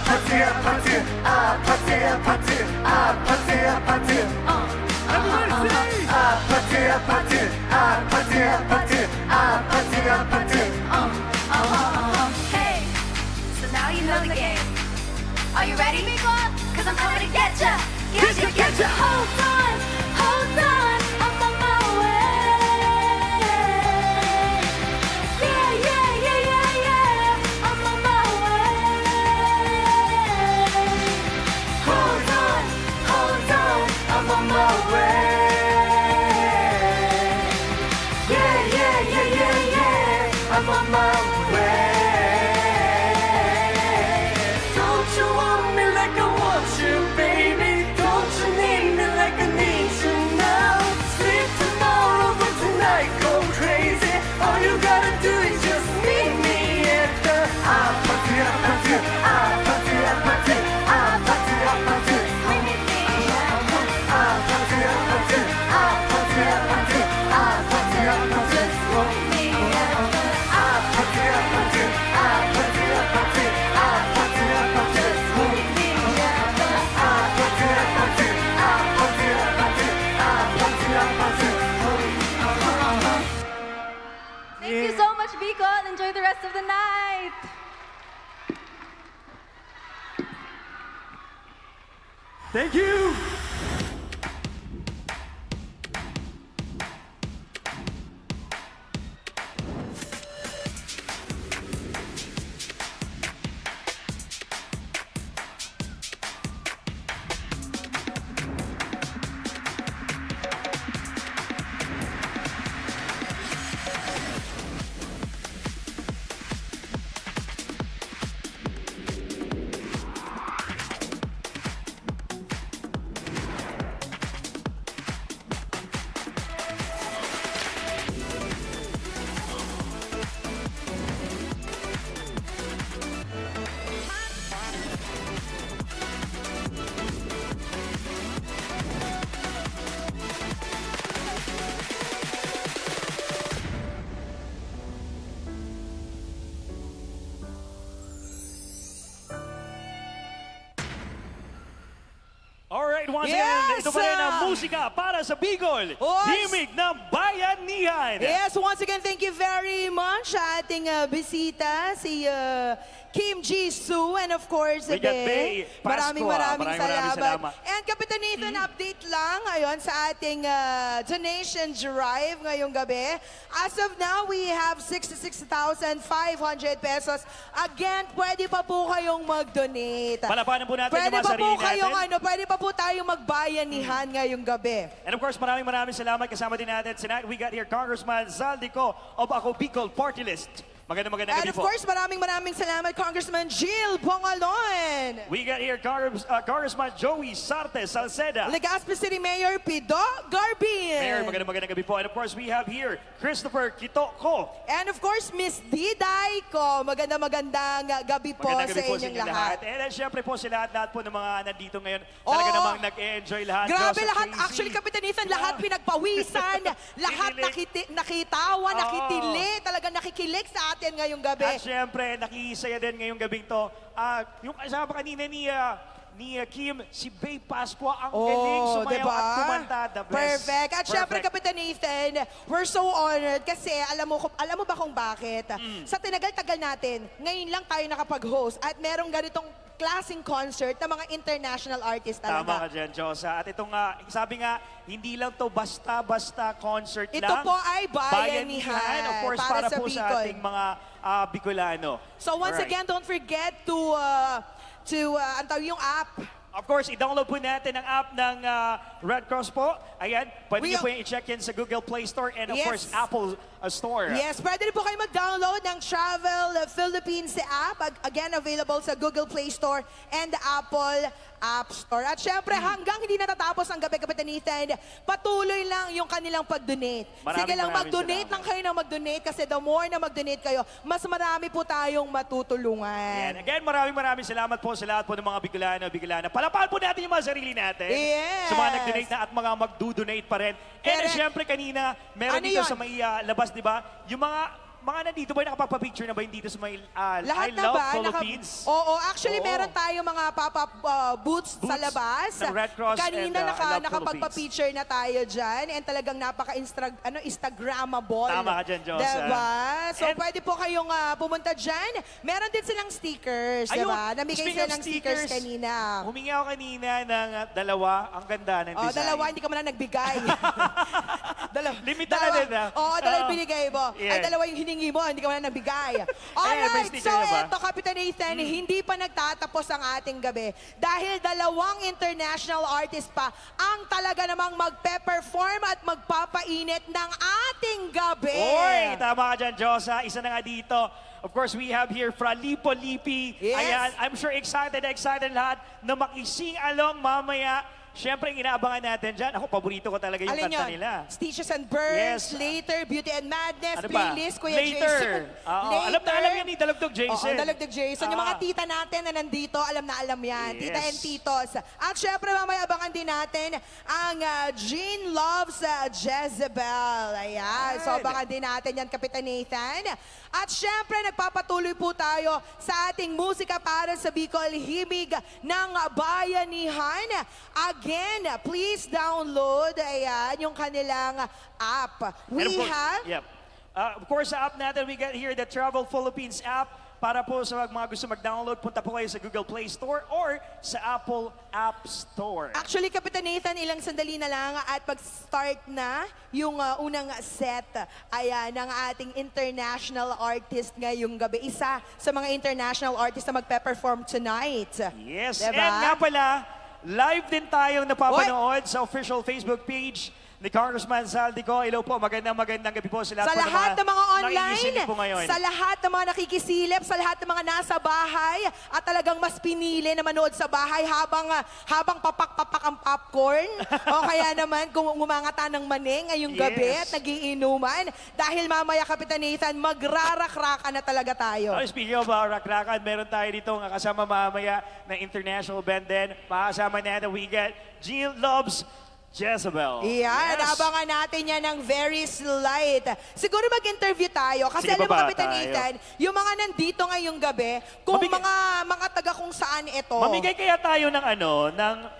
party, party, party, party, party, party. Everybody sing! Party, party, party, party, party, party. Hey, so now you know the game. Are you ready, Bicol? Cause I'm coming to get ya. Get ya. Hold on, I'm on my way. Yeah, I'm on my way. Hold on, I'm on my way. Yeah, I'm on my way. Don't you want me like I want you, baby? Don't you need me like I need you now? Sleep tomorrow, but tonight go crazy. All you gotta do is just meet me at the party, party, party, party, party, party. Thank you so much, Bicol. Enjoy the rest of the night. Thank you! Alright, once Yes, again, ito pa rin ang ah. musika para sa Bicol. Oy. Himig ng Bayanihan. Yes, once again, thank you very much sa ating bisita, si Ji-Soo, and of course, We got Bay Pascua. maraming Maraming salamat. salamat. And Kapitan Nathan, update lang ngayon sa ating donation drive ngayong gabi. As of now, we have 66,500 pesos. Again, pwede pa po kayong mag-donate. Palapanan po natin Pwede yung mga pa po sarili kayong natin. pwede pa po tayong magbayanihan ngayong gabi. And of course, maraming salamat. Kasama din natin tonight. We got here Congressman Zaldico of Ako Bicol Party List. Magandang And gabi of po. course, maraming salamat, Congressman Jill Bongalon. We got here Congressman Joey Sarte Salceda. Legazpi City Mayor Pido Garbin. Mayor, magandang gabi po. And of course, we have here Christopher Kitoko. And of course, Miss Diday ko. Magandang gabi po Magandang sa gabi po inyong inyong lahat. And then, syempre po sila lahat po ng mga nandito ngayon. Talaga namang nag-enjoy lahat. Grabe Joseph lahat. Casey. Actually, Kapitan Nathan, lahat pinagpawisan. lahat nakitawa, nakitili. Talaga nakikilig sa atin ngayong gabi. At syempre, nakisaya din ngayong gabing to. Yung kasama kanina ni Kim, si Bay Pascua, ang galing sumayaw at kumanta. The best. Perfect. At syempre, Perfect. Kapitan Nathan, we're so honored kasi alam mo ba kung bakit? Sa tinagal-tagal natin, ngayon lang tayo nakapag-host at merong ganitong klaseng concert ng mga international artists Tama talaga. ka dyan, Josa. At ito nga, sabi nga, hindi lang to basta-basta concert Ito lang. po ay bayanihan Of course, para para sa po Bicol. sa ating mga Bicolano. So once Alright. again, don't forget to yung app. Of course, i-download po natin ang app ng Red Cross po. Ayan, pwede We- niyo po yung i-check in sa Google Play Store and of Yes. course, Apple Store. Yes, pwede rin po kayo mag-download ng Travel Philippines app. Again, available sa Google Play Store and Apple App Store. At syempre, hanggang hindi natatapos ang gabi, Kapitan Nathan, patuloy lang yung kanilang pag-donate. Sige lang, Maraming mag-donate salamat. lang kayo ng mag-donate kasi the more na mag-donate kayo, mas marami po tayong matutulungan. And again, maraming salamat po sa lahat po ng mga Bicolana. Palapahan po natin yung mga sarili natin. Yes. Sa mga nag-donate na at mga mag-do-donate pa rin. And Correct. syempre kanina, meron Ano dito yun? sa may labas, di ba? Yung mga nandito ba, nakapapapicture na ba yung dito sa may Lahat I na Love ba? Philippines? Oo, actually Oo. meron tayong mga pop-up booths sa Booths labas. ng Red Cross Kanina and, I Love nakapagpa-picture na tayo dyan and talagang Instagrammable. Tama ka dyan, Josa. Diba? So And- pwede po kayong pumunta dyan. Meron din silang stickers, Ayun, diba? Namigay speaking sila of ng stickers kanina. Humingi ako kanina ng dalawa. Ang ganda ng Oh, design. dalawa, hindi ka man lang nagbigay. Limited na din, ha? Oo, dalawa Oo. yung binigay mo. Ay, Yeah. dalawa yung hiningi mo, hindi ka man lang nagbigay. may Alright, sticker so na ba? eto, Kapitan Nathan, hindi pa nagtatapos ang ating gabi. Dahil dalawang international artist pa ang talaga namang magpe-perform at magpapainit ng ating gabi. Oy, tama ka dyan, Josa. Isa na nga dito. Of course, we have here Fra Lippo Lippi. Yes. Ayan, I'm sure excited lahat na makising along mamaya. Siyempre, inaabangan natin dyan. Ako, paborito ko talaga yung Alin kanta yun? nila. Stitches and Burns, Yes. Later, Beauty and Madness, Ano ba? Playlist, Kuya Later. Jason. Oo, alam yan ni Dalagdog Jason. Oo, Dalagdag Jason. Yung mga Ah. tita natin na nandito, alam na alam yan. Yes. Tita and titos. At syempre, mamaya abangan din natin ang Gene Loves Jezebel. Ayan. So, Right. abangan din natin yan, Kapitan Nathan. At syempre, nagpapatuloy po tayo sa ating musika para sa Bicol, Himig ng Bayanihan. Again, please download yung kanilang app. And of We course, have... Yep. Of course, sa app natin, we got here the Travel Philippines app. Para po sa mga gusto mag-download, punta po kayo sa Google Play Store or sa Apple App Store. Actually, Kapitan Nathan, ilang sandali na lang at pag-start na yung unang set ng ating international artist ngayong gabi. Isa sa mga international artist na magpe-perform tonight. Yes, Diba? and nga pala, live din tayong napapanood sa official Facebook page ni Congressman Zaldico. Hello po, magandang gabi po sa Sa lahat ng mga online, nakikisilip po ngayon. sa lahat ng mga nakikisilip, sa lahat ng mga nasa bahay at talagang mas pinili na manood sa bahay habang papak-papak ang popcorn o kaya naman kung umangata ng maning ngayong gabi at nagiinuman dahil mamaya, Kapitan Nathan, magrarakraka na talaga tayo. Oh, speaking of rakrakan, meron tayo dito ang kasama mamaya na international band din. Makasama natin, we get Gene Loves Jezebel. Iyan, abangan natin yan ng very slight. Siguro mag-interview tayo kasi Sige, alam mo, baba Kapitan tayo. Nathan, yung mga nandito ngayong gabi, kung mga taga kung saan ito. Mamigay kaya tayo ng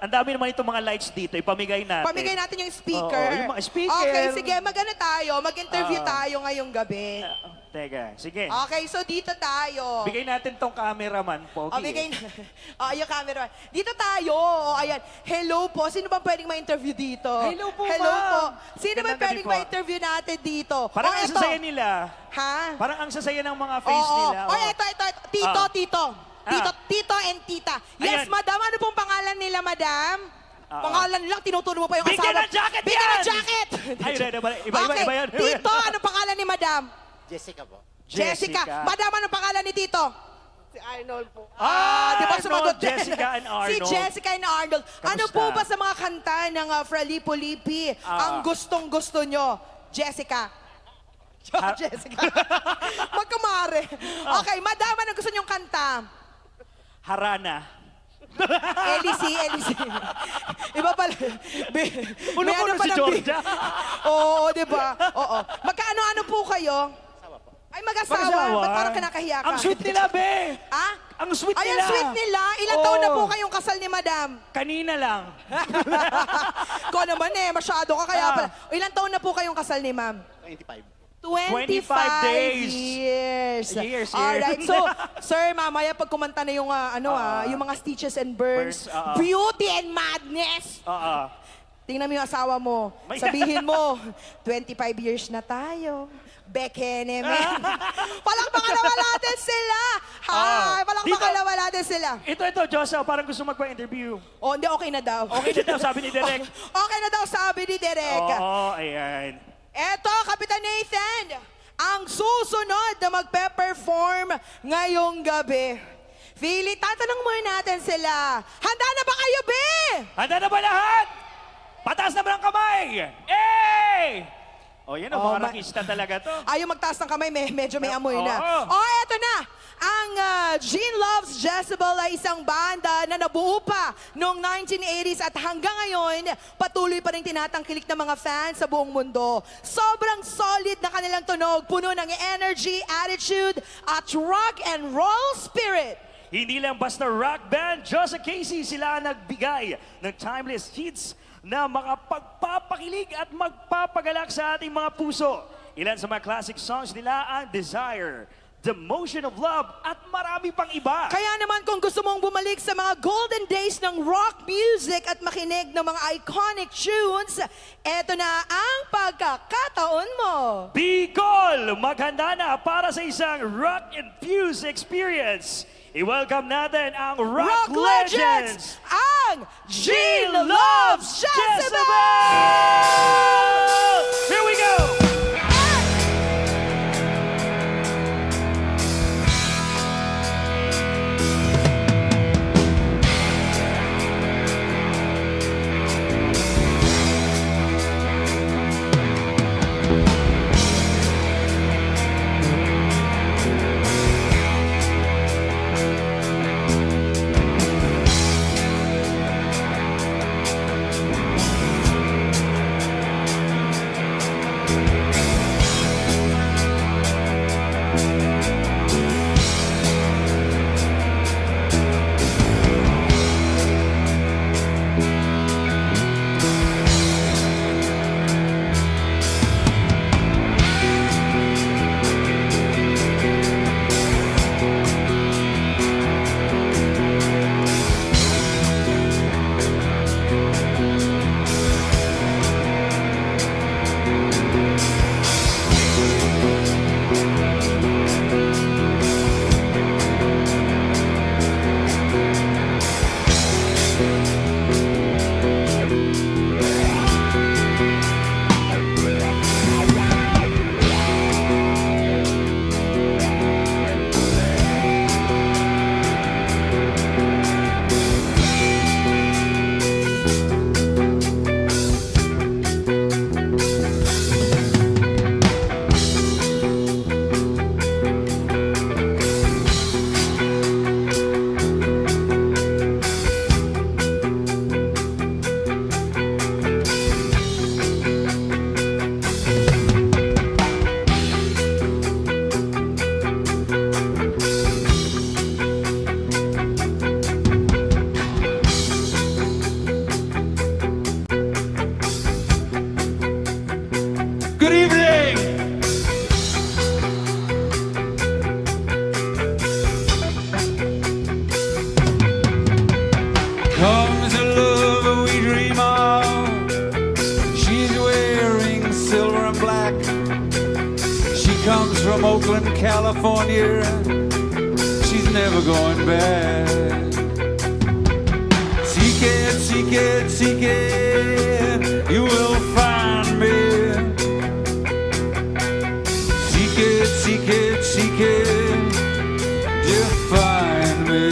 ang dami naman itong mga lights dito, ipamigay natin. Pamigay natin yung speaker. Oo, yung mga speaker. Okay, sige, mag-interview tayo ngayong gabi. Teka, sige. Okay, so dito tayo. Bigay natin tong cameraman, Pogi. Bigay na. Yung camera. Dito tayo. Ayan. Hello po. Sino ba pwedeng ma-interview dito? Hello po, Hello ma'am. po. Sino ba Gandang pwedeng gabi po. ma-interview natin dito? Parang ang eto. sasaya nila. Ha? Parang ang sasaya ng mga face nila. Oh, ito. Tito, Ah. tito. Tito and tita. Yes, Ayan. madam. Ano pong pangalan nila, madam? Pangalan lang, tinuturo mo pa yung Bigyan asawa. ng jacket Bigyan yan! ng jacket! Ay, iba Okay, yan. Tito, anong pangalan ni madam? Jessica po. Jessica. Madam, anong pangalan ni Tito? Si Arnold po. Di ba sumagot din? Jessica and Arnold. Si Jessica and Arnold. Ano Kamusta? po ba sa mga kanta ng Fra Lippo Lippi ang gustong-gusto nyo? Jessica. Jessica. Magkamare. Okay, madam, anong gusto nyong kanta? Harana. Elise. Iba pala. Ulo ko si Georgia. Oo, di ba? Oo. Magkaano-ano po kayo? Ay, mag-asawa. Ba't parang kinakahiya ka? Ang sweet nila, be. Ha? Ang sweet Ay, nila. ang sweet nila. Ilang taon na po kayong kasal ni madam? Kanina lang. Ko naman masyado ka kaya pala. Ilang taon na po kayong kasal ni ma'am? 25. 25 days. Years. Alright, so, sir, mamaya pag kumanta na yung, yung mga Stitches and Burns, Beauty and Madness, tingnan mo yung asawa mo, sabihin mo, 25 years na tayo. Bekene, men. Palakpakan naman natin sila. Hi, palakpakan naman natin sila. Ito, Joseph, parang gusto magpa-interview. Oh, hindi, okay na daw. Okay na daw, sabi ni Derek. Okay na daw, sabi ni Derek. Oo, ayan. Eto, Kapitan Nathan, ang susunod na magpe-perform ngayong gabi. Tatanong muna natin sila. Handa na ba kayo, be? Handa na ba lahat? Pataas na ba ang kamay? Eh! O, yan o, mga rakista talaga to. Ayaw magtaas ng kamay, medyo may amoy na. Oo. Eto na. Ang Gene Loves Jezebel ay isang banda na nabuo pa noong 1980s at hanggang ngayon, patuloy pa rin tinatangkilik ng mga fans sa buong mundo. Sobrang solid na kanilang tunog, puno ng energy, attitude, at rock and roll spirit. Hindi lang basta rock band, Joseph Casey sila ang nagbigay ng timeless hits na makapagpapakilig at magpapagalak sa ating mga puso. Ilan sa mga classic songs nila ang Desire, The Motion of Love, at marami pang iba. Kaya naman kung gusto mong bumalik sa mga golden days ng rock music at makinig ng mga iconic tunes, eto na ang pagkakataon mo. Bicol, maghanda na para sa isang rock-infused experience. I-welcome natin ang rock, legends, ang Gene Loves Jezebel! Here we go! from Oakland, California. She's never going back. Seek it, seek it, seek it, you will find me. Seek it, seek it, seek it, you find me.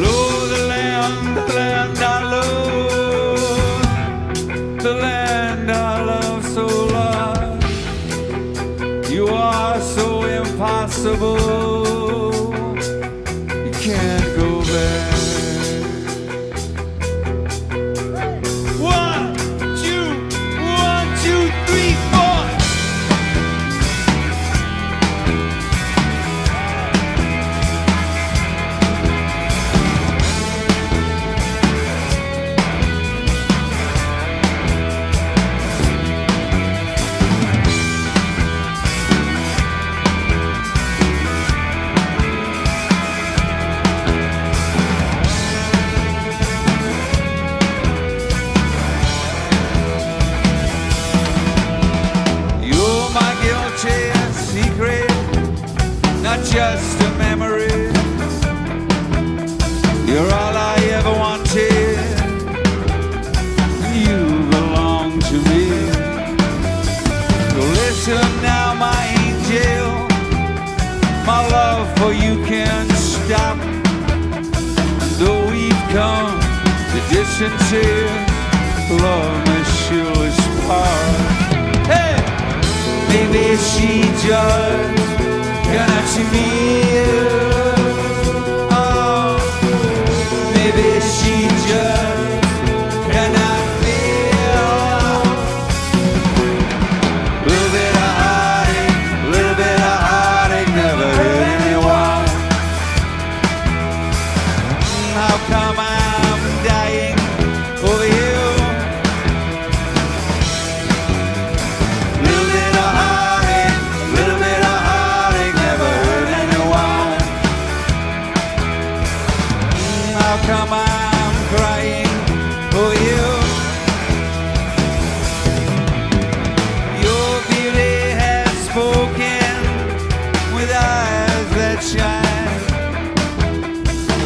Lo, the land I love, the land I love so long. You are so impossible, you can't go back. 1, 2, 1, 2, 3, 4. You're my guilty secret, not just a memory. You're all I ever wanted. You belong to me. So listen now, my angel. My love for you can't stop. Though we've come the distance here, love may sure is part. Hey! Maybe she just cannot see me. Oh, maybe she just cannot feel. Little bit of heartache, little bit of heartache, never hurt anyone. How come I'm dying over you? Little bit of heartache, little bit of heartache, never hurt anyone. How come I'm crying for you? Your beauty has spoken with eyes that shine.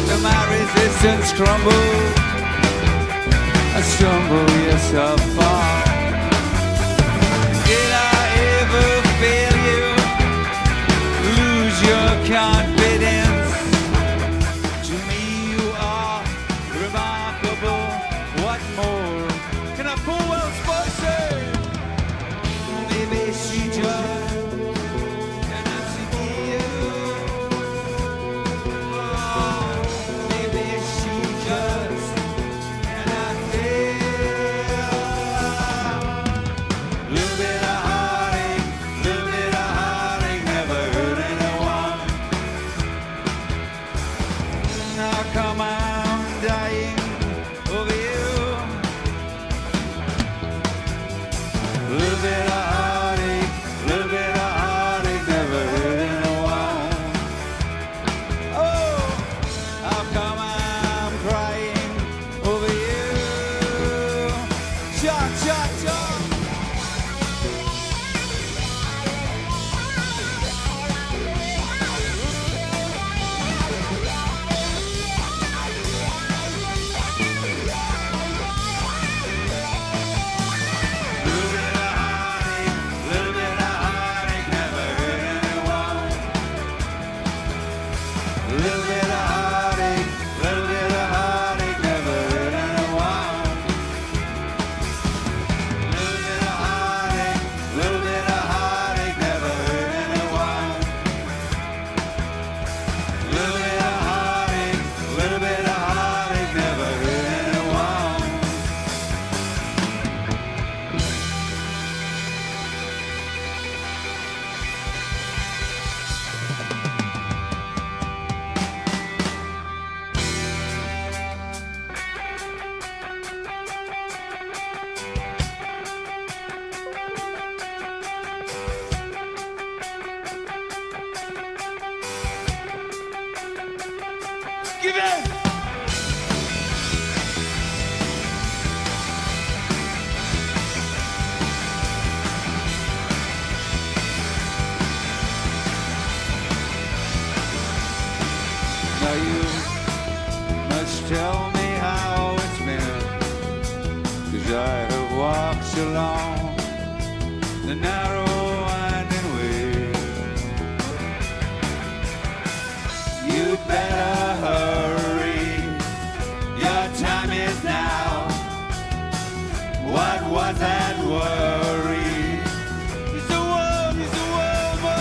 Till my resistance crumbles, I stumble, yes I fall. Did I ever fail you? Lose your confidence? To me you are remarkable. What more can a poor Welsh boy say? Maybe she just cannot see you. Oh, maybe she just cannot feel. Little bit of heartache, little bit of heartache, never hurt anyone. How come I'm dying over you? Little bit of heartache, little bit of heartache, never hurt anyone. Oh, how come I'm crying over you? Cha, cha, cha. Little bit of heartache, little bit of heartache, never hurt anyone. Little bit of heartache, little bit of heartache, never hurt anyone. Little bit of heartache, little bit of heartache, never hurt anyone. Little bit of heartache, little bit of heartache, never hurt anyone. Give it! Now you must tell me how it's been, 'cause I have walked along the narrow winding way. You'd better hurry, your time is now. What was that worry? It's a world, oh.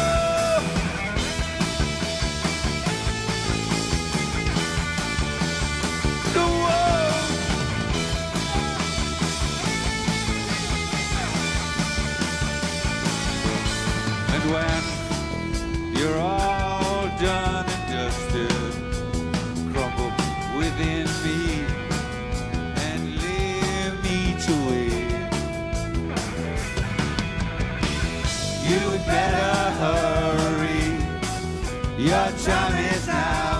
The world. And when you're all done and dusted, crumble within me and leave me to wait. You'd better hurry, your time is now.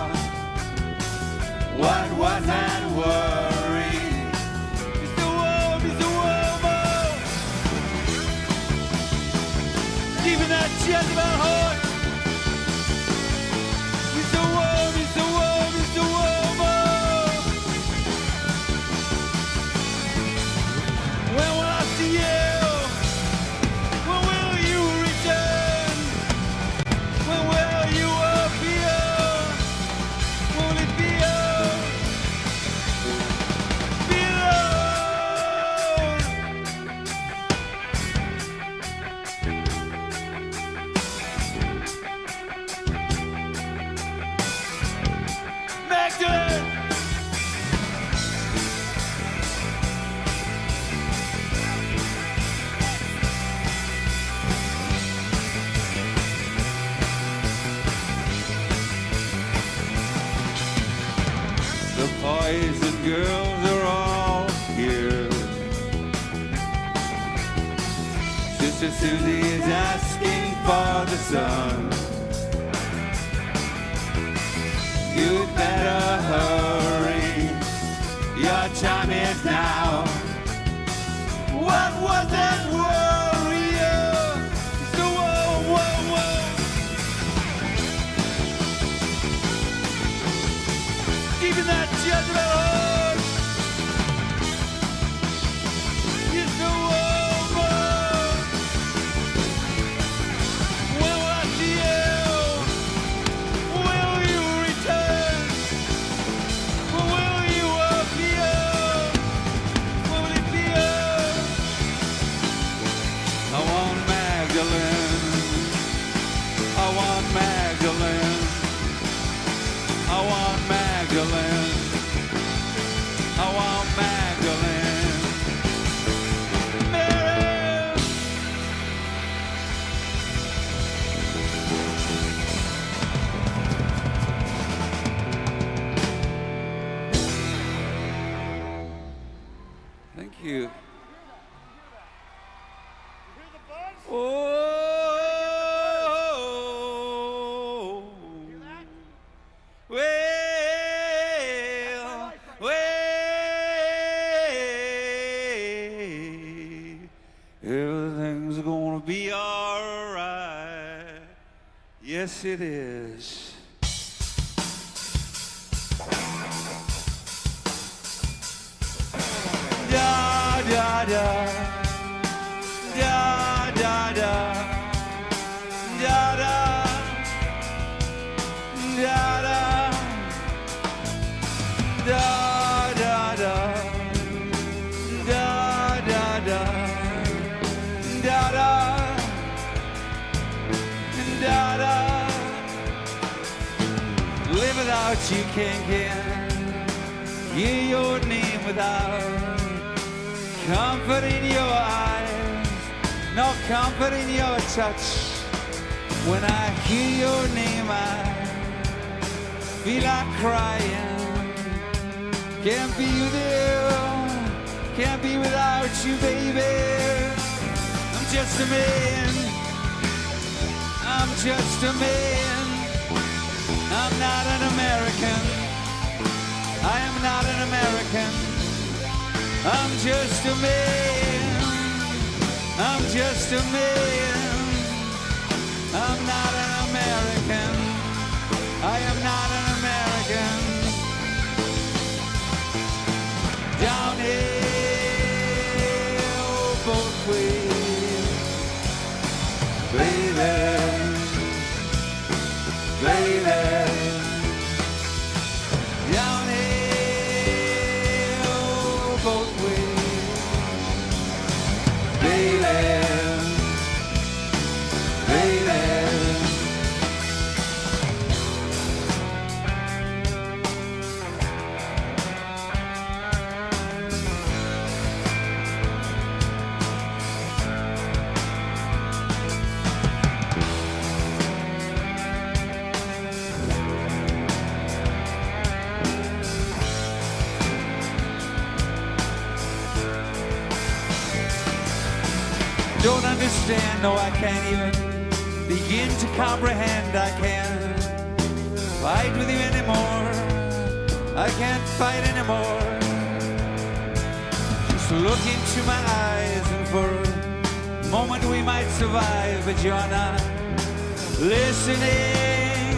What was that worry? It's the world, oh. Even that Jezebel heart. It's the world, oh. When will I see you? When will you return? When will you appear? Will it be alone? Magdalene! The boys and girls are all here. Sister Susie is asking for the sun. You'd better hurry, your time is now. What was that warrior? So whoa. Even that Jezebel heart. You're so over. When will I see you? Will you return? Will you appear? Will it be I want Magdalene. I want Magdalene. I want Magdalene. I want Magdalene. Mary. Thank you. Oh, everything's gonna be all right. Yes, it is. Da da da. Da da da. Da da. Da da. Da da da. Da da da. Da da. Da da. Live without you, can't hear your name without comfort in your eyes, no comfort in your touch. When I hear your name, I feel like crying. Can't be there, can't be without you, baby. I'm just a man, I'm just a man. I'm not an American, I am not an American. I'm just a man, I'm just a man. I'm not an American, I am not an American. baby. Downhill both ways, baby, baby. Don't understand, no, I can't even begin to comprehend. I can't fight with you anymore. I can't fight anymore. Just look into my eyes, and for a moment we might survive, but you're not listening.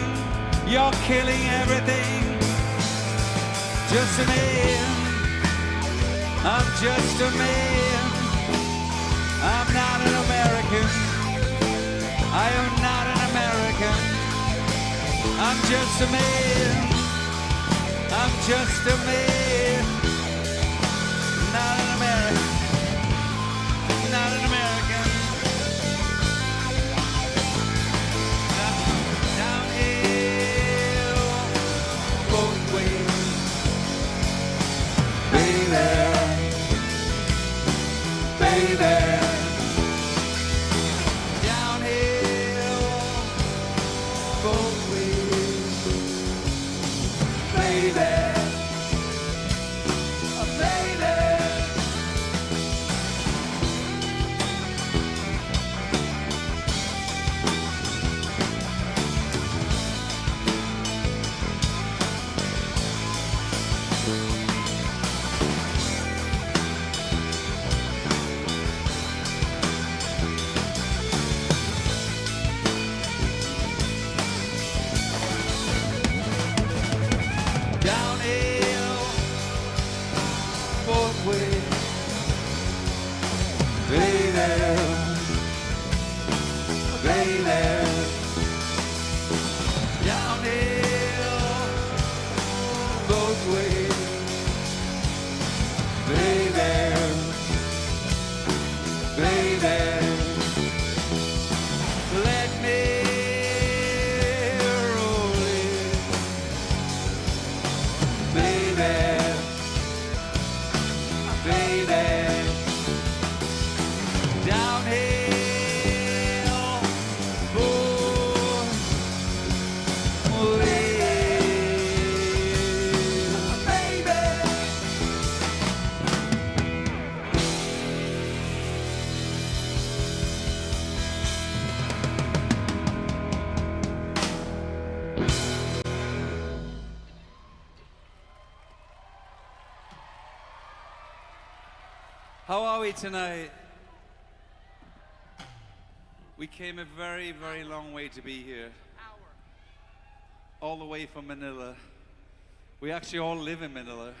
You're killing everything. Just a man. I'm just a man. I'm not an American. I am not an American. I'm just a man. I'm just a man. Not an American. Not an American. Downhill both ways, baby, baby. How are we tonight? We came a very, very long way to be here. All the way from Manila. We actually all live in Manila.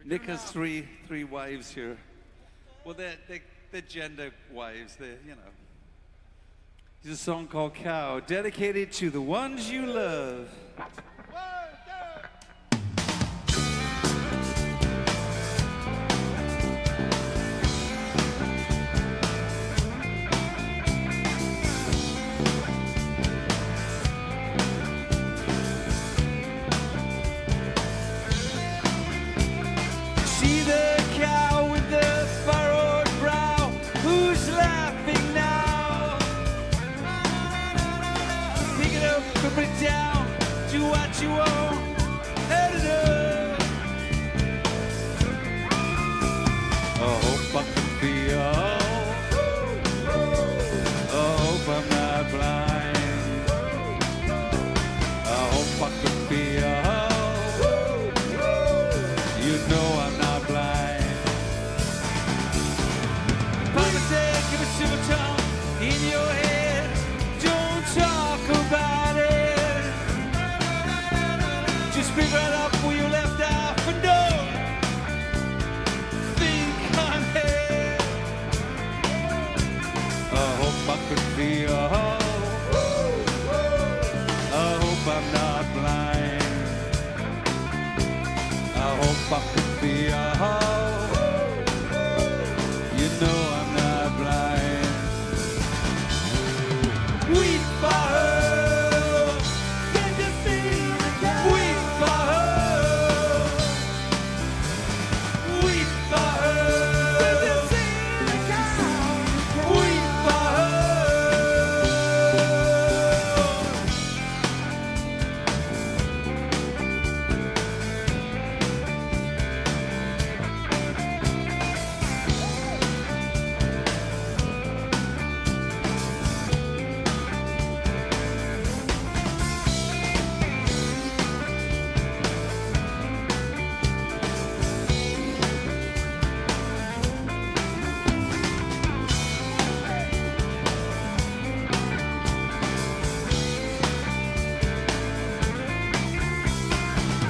Nick has three wives here. Well, they're gender wives. They're, you know. There's a song called Cow, dedicated to the ones you love. could be a hoe. I hope I'm not blind. I hope I could be a hoe. You know I'm not blind. Weep for her. Can you see the guy? Weep for her. Weep for her. Can you see the guy? Weep for her.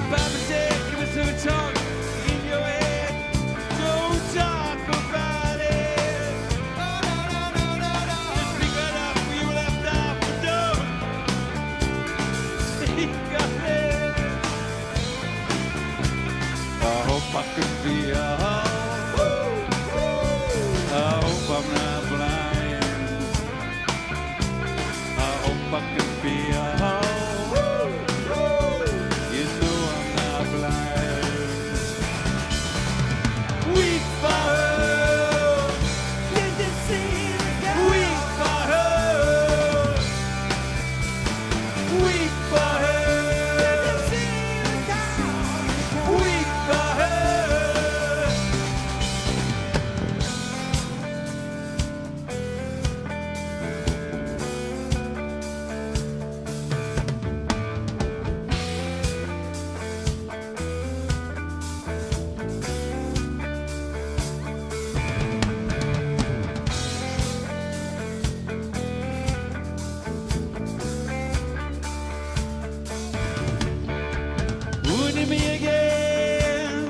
Papa said, give us some talk in your head. Don't talk about it. No, no, no, no, no, no. Just pick it up where you left off, but don't think of it. I hope I could be a hoe. I hope I'm not blind. I hope I could be a hoe. You know I'm not blind. Weep for her. Did you see the guy? Weep for her. Weep for her. Did you see the guy? Weep for her. Wounded me again,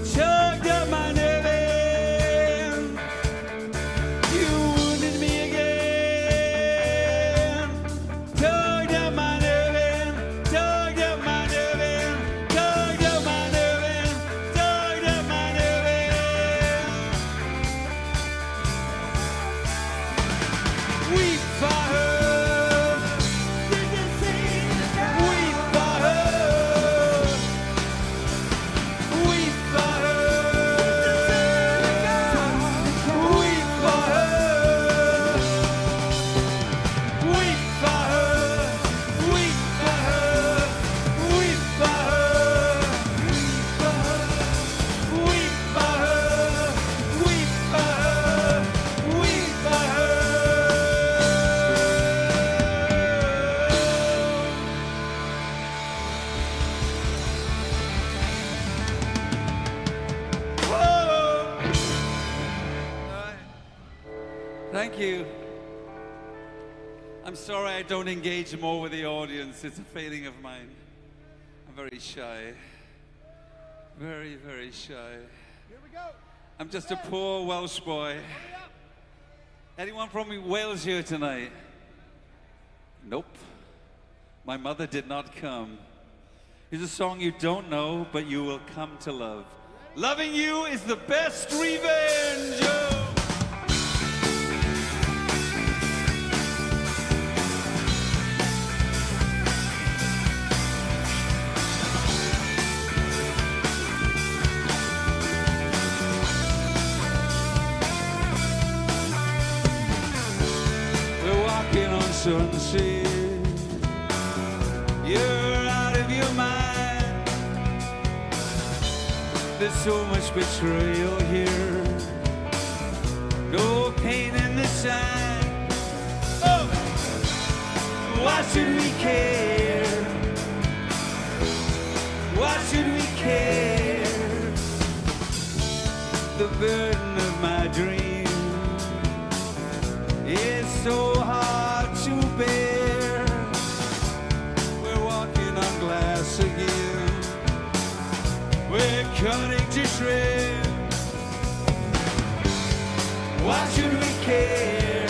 choked up my nerve. You wounded me again, tugged up my nerve, tugged up my nerve, tugged up my nerve, tugged up my nerve. Weep for her. Did you see the guy? Weep for her. Weep for her. Weep for her. Weep for her. Weep for her. Weep for her. Weep for her. Weep for her. Weep for her. Thank you. I'm sorry I don't engage more with the audience. It's a failing of mine. I'm very shy. Very, very shy. Here we go. I'm just a poor Welsh boy. Anyone from Wales here tonight? Nope. My mother did not come. Here's a song you don't know, but you will come to love. Loving you is the best revenge. Oh. We're walking on sunset. You're out of your mind. There's so much betrayal here. No pain in the sign. Oh! Why should we care? Why should we care? The burden of my dream is so hard to bear. We're walking on glass again. We're cutting to shreds. Why should we care?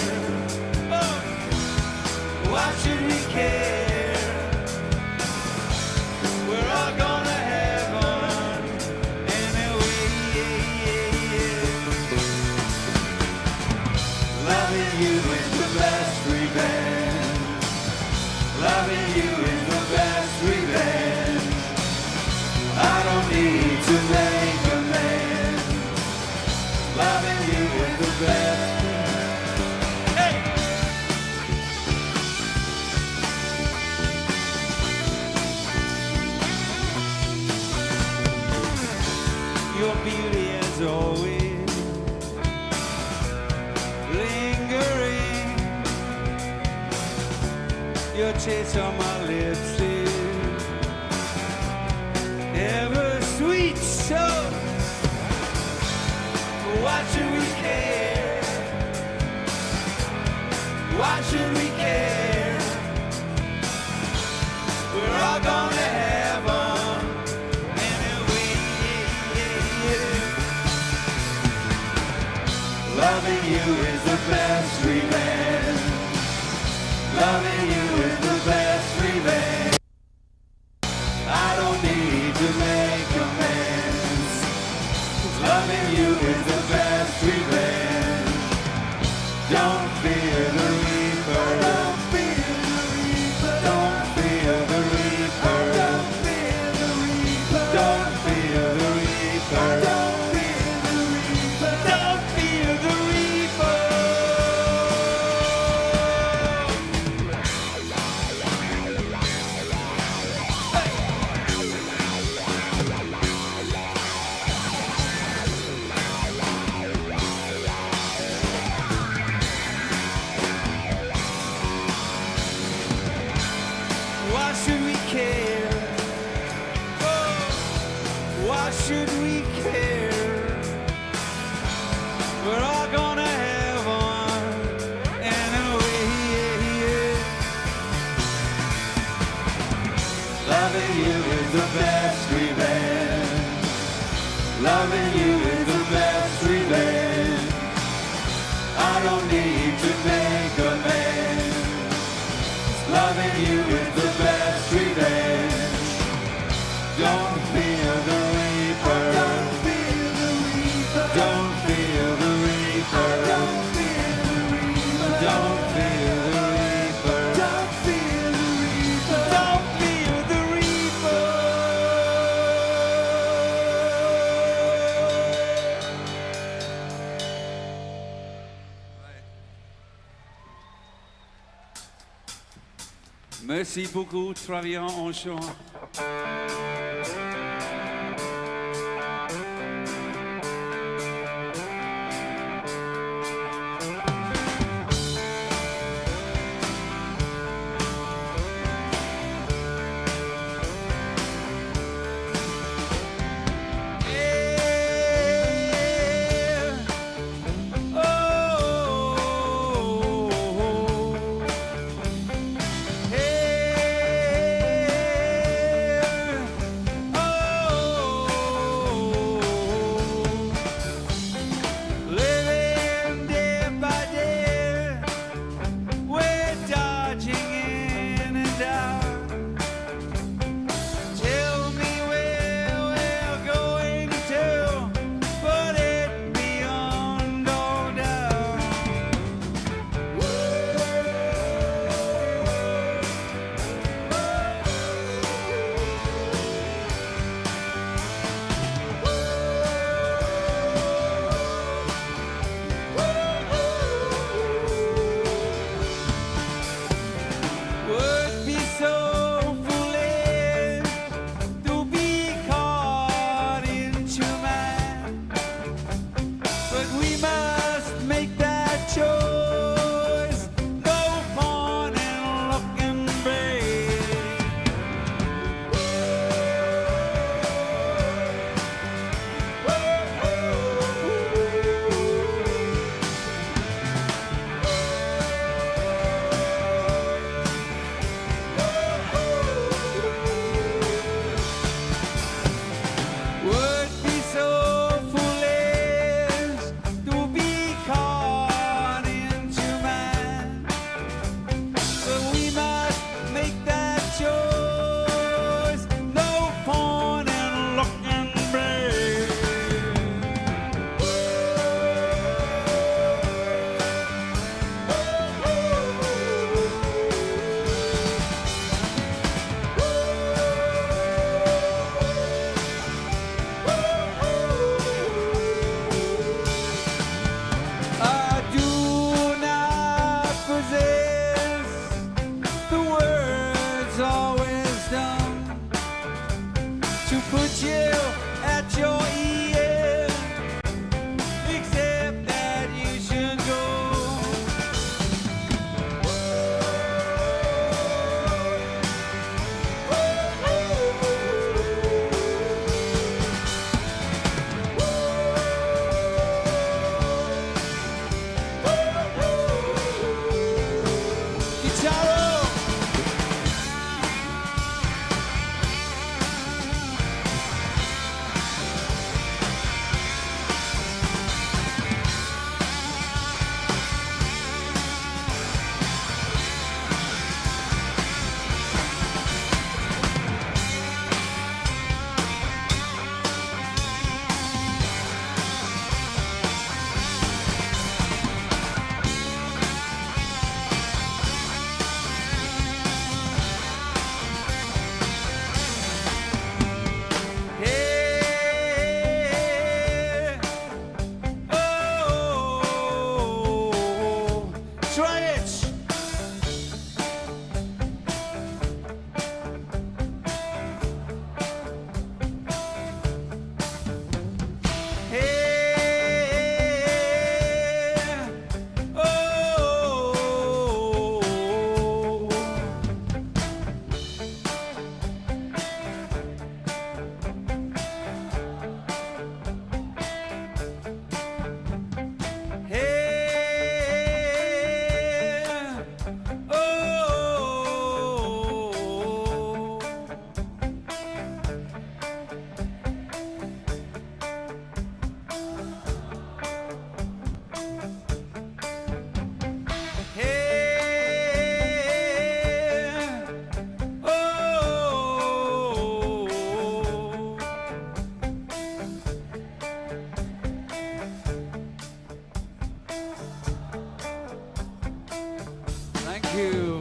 your taste on my lips is ever sweet. So why should we care? Why should we care? We're all gonna heaven anyway. Loving you is the best revenge. Loving you is the best revenge. I don't need to make amends. Loving you is the best revenge. Don't fear the reaper. Don't fear the reaper. Don't fear the reaper. Don't fear the reaper. Don't fear the reaper. Don't fear the reaper. Don't fear the reaper. Why should we care? Oh, why should we care? We're all gonna have one anyway. Loving you is the best revenge. Loving you is the best revenge. I don't need to make amends. Loving you is the best revenge. Don't fear the reaper. Don't fear the reaper. Don't fear the reaper. Don't fear the reaper. Don't fear the reaper. Don't fear the reaper. Don't fear the reaper. Merci beaucoup, travaillant en chant. riots. Thank you.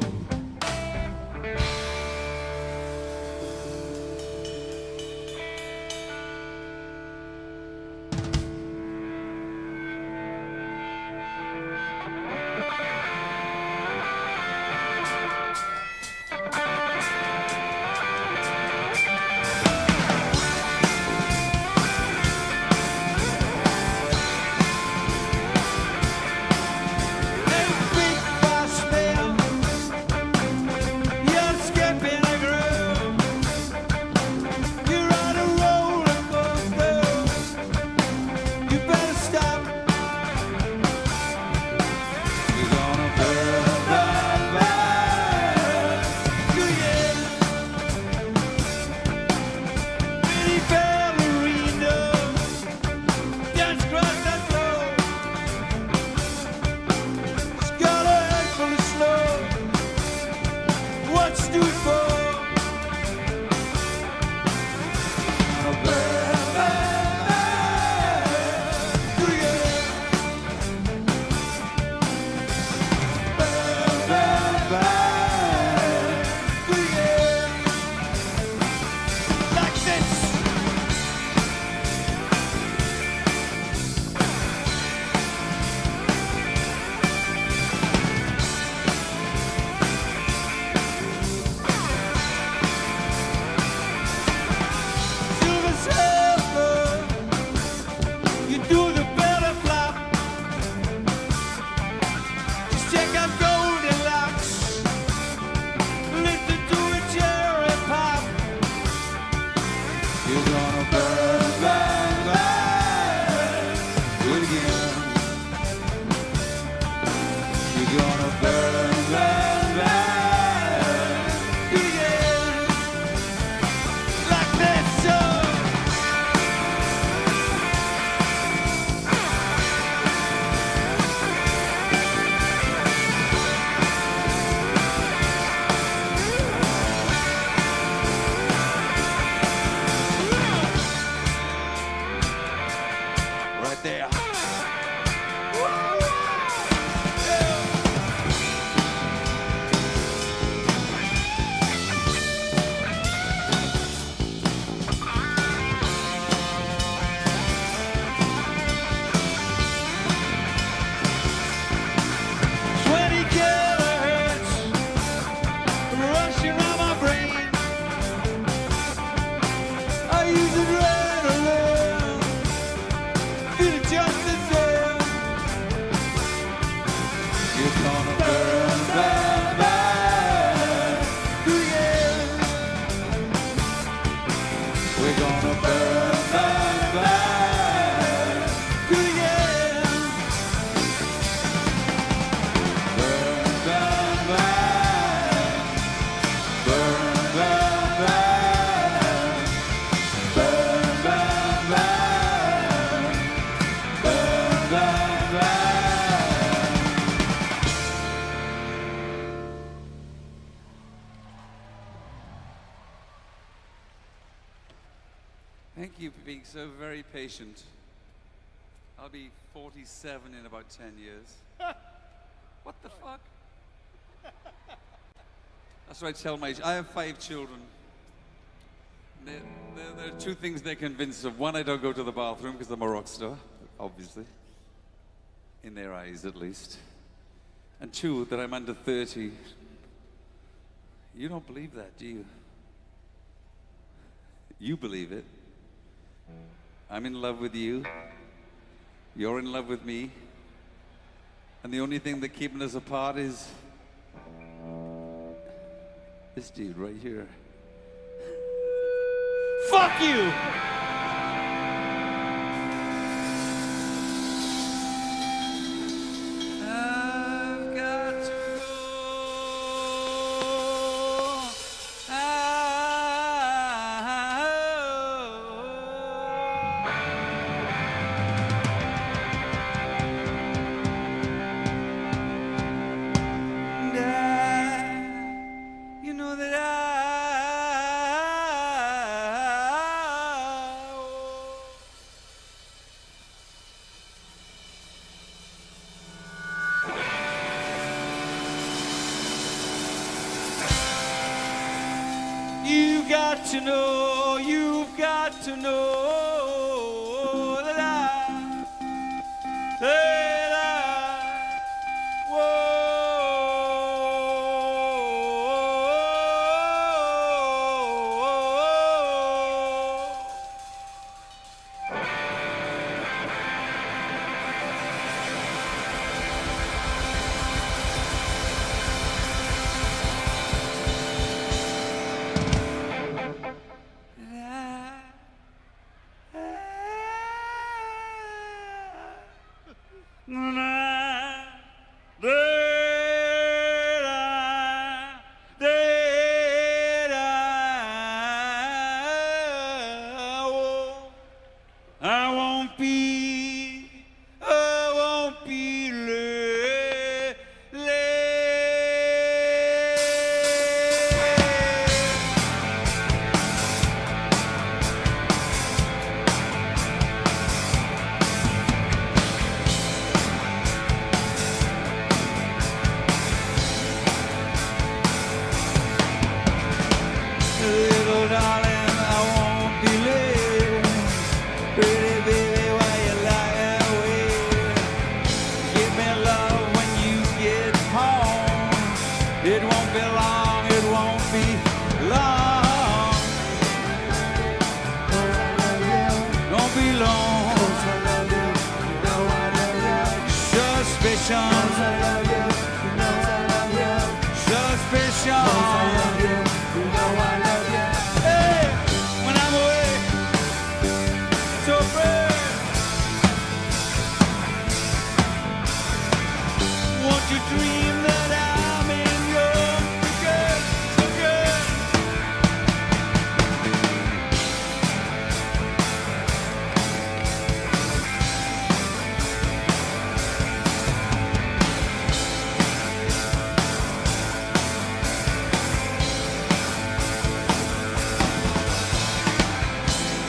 Thank you for being so very patient. I'll be 47 in about 10 years. What the fuck? That's what I tell my... I have 5 children. There are 2 things they're convinced of. One, I don't go to the bathroom because I'm a rock star, obviously. In their eyes, at least. And 2, that I'm under 30. You don't believe that, do you? You believe it. I'm in love with you. You're in love with me. And the only thing that keeping us apart is this dude right here. Fuck you! I've got to go. You know that you've got to know that I won't be little darling, I won't be late. Pretty baby, why you lie that way? Give me love when you get home. It won't be long, it won't be long. Don't be long. Suspicion. Suspicion. Hey, when I'm away, so brave. Won't you dream that I'm in your good?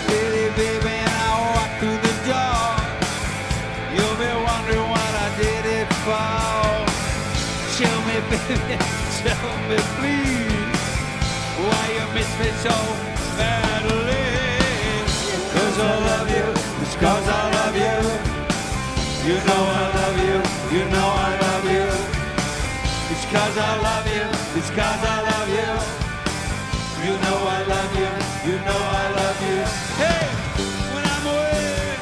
Pretty baby, and I walk through the door. You'll be wondering what I did it for. Tell me, baby, tell me, please, why you miss me so badly. 'Cause I love you, it's 'cause I love you. You know I love you, you know I love you. It's 'cause I love you, it's 'cause I love you. You know I love you, you know I love you. Hey, when I'm away,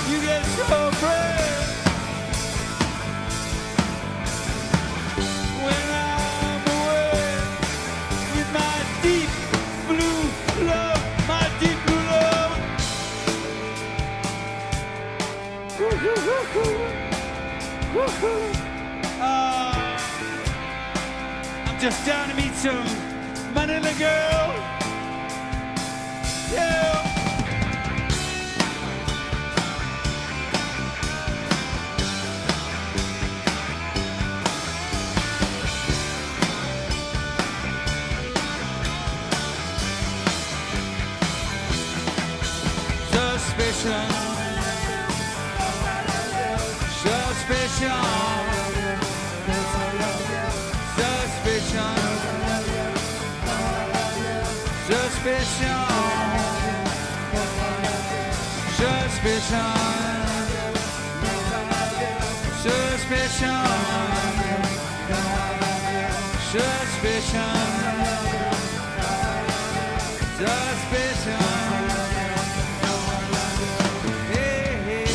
you get so brave. When I'm away with my deep blue love, my deep blue love. I'm just down to meet some Manila girl. Yeah. Suspicion. Suspicion. Suspicion. Suspicion. Suspicion. Suspicion, suspicion, suspicion. Hey, hey.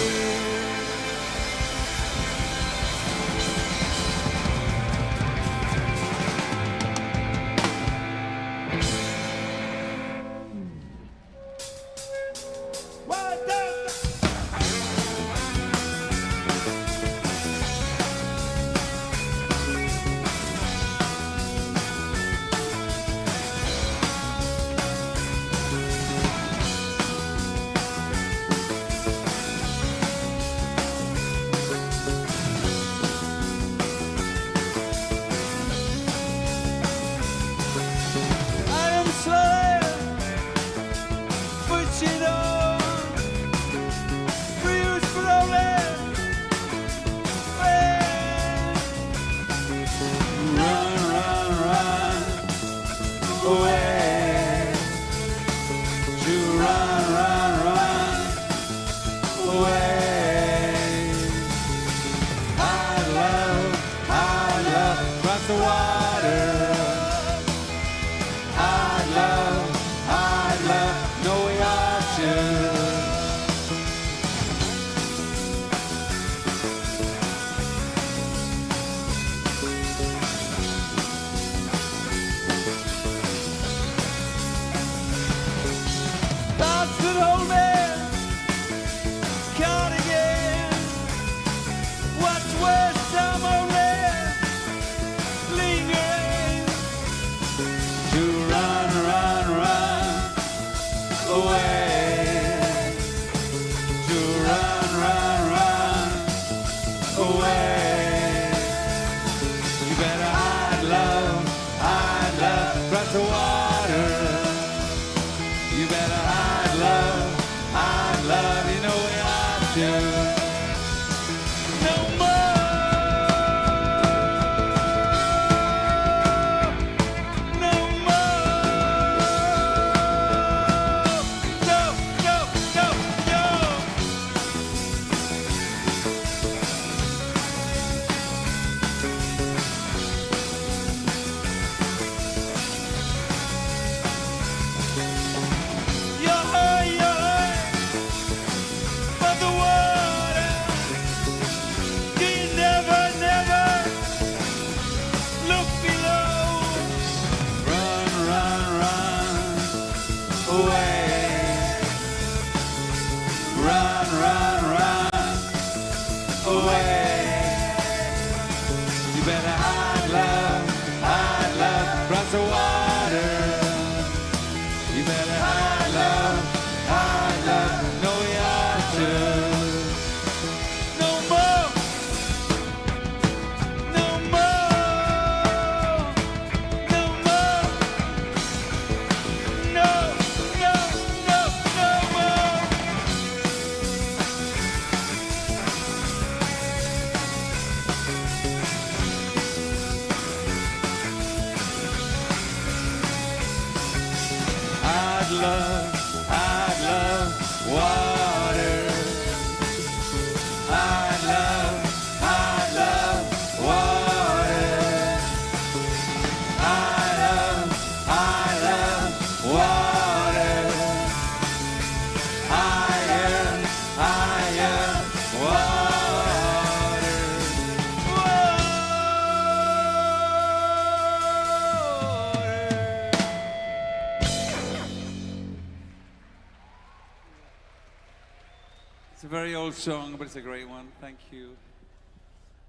It's a very old song, but it's a great one. Thank you.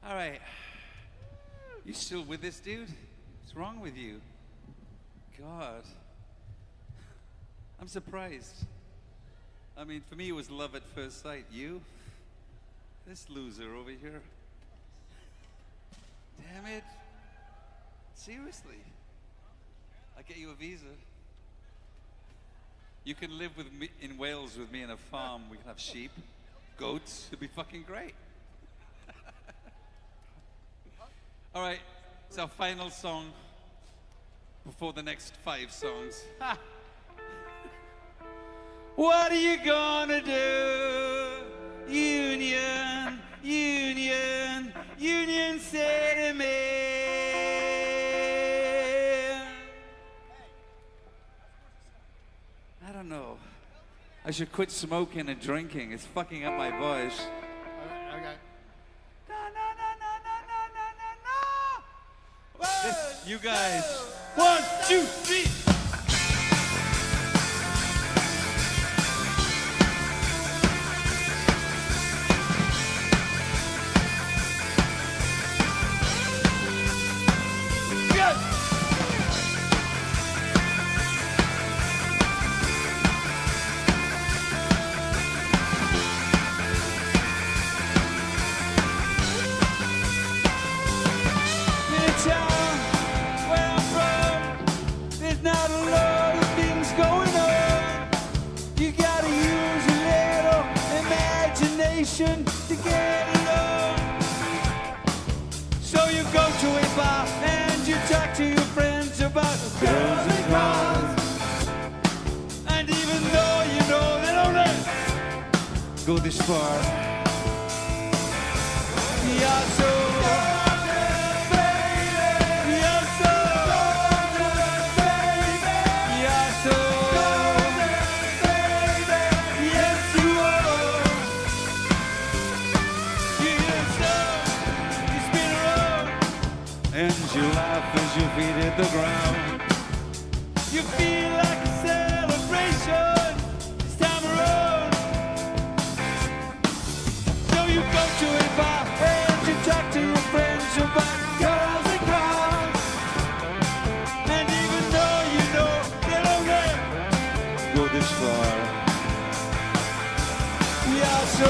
All right. You still with this, dude? What's wrong with you? God. I'm surprised. I mean, for me, it was love at first sight. You? This loser over here. Damn it. Seriously. I'll get you a visa. You can live with me in Wales with me in a farm. We can have sheep, goats. It'd be fucking great. All right, it's our final song before the next 5 songs. Ha! What are you gonna do? Union, union, Union City man. I don't know. I should quit smoking and drinking. It's fucking up my voice. Okay. You guys. 1, 2, 3. To get along. So you go to a bar and you talk to your friends about girls and cars. And even though you know they don't go this far, you're so gorgeous, baby. You're so gorgeous, baby. You're so gorgeous, baby. Yes, you are. And you laugh as your feet hit the ground. You feel like a celebration this time around. So you go to a bar and you talk to your friends about girls and cars. And even though you know they don't go this far, we are so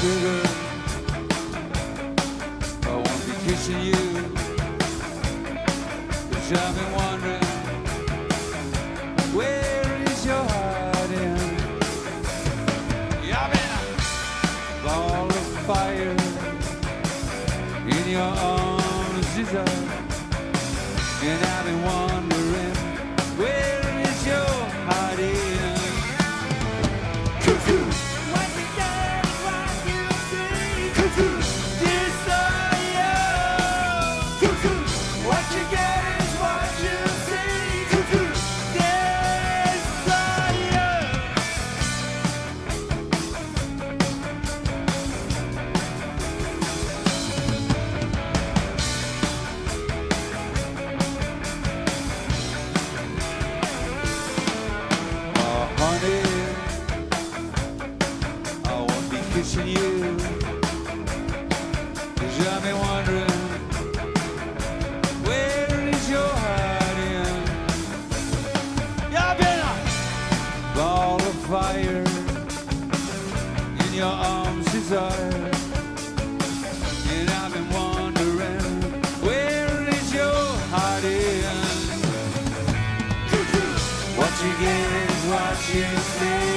sugar. I won't be kissing you, 'cause I've been wondering, where is your heart in? I've been a ball of fire in your arms, Jesus. And I've been wondering, where is your kissing you. 'Cause I've been wondering, where is your hiding? You've been a ball of fire in your arms, desire. And I've been wondering, where is your hiding? What you get is what you see.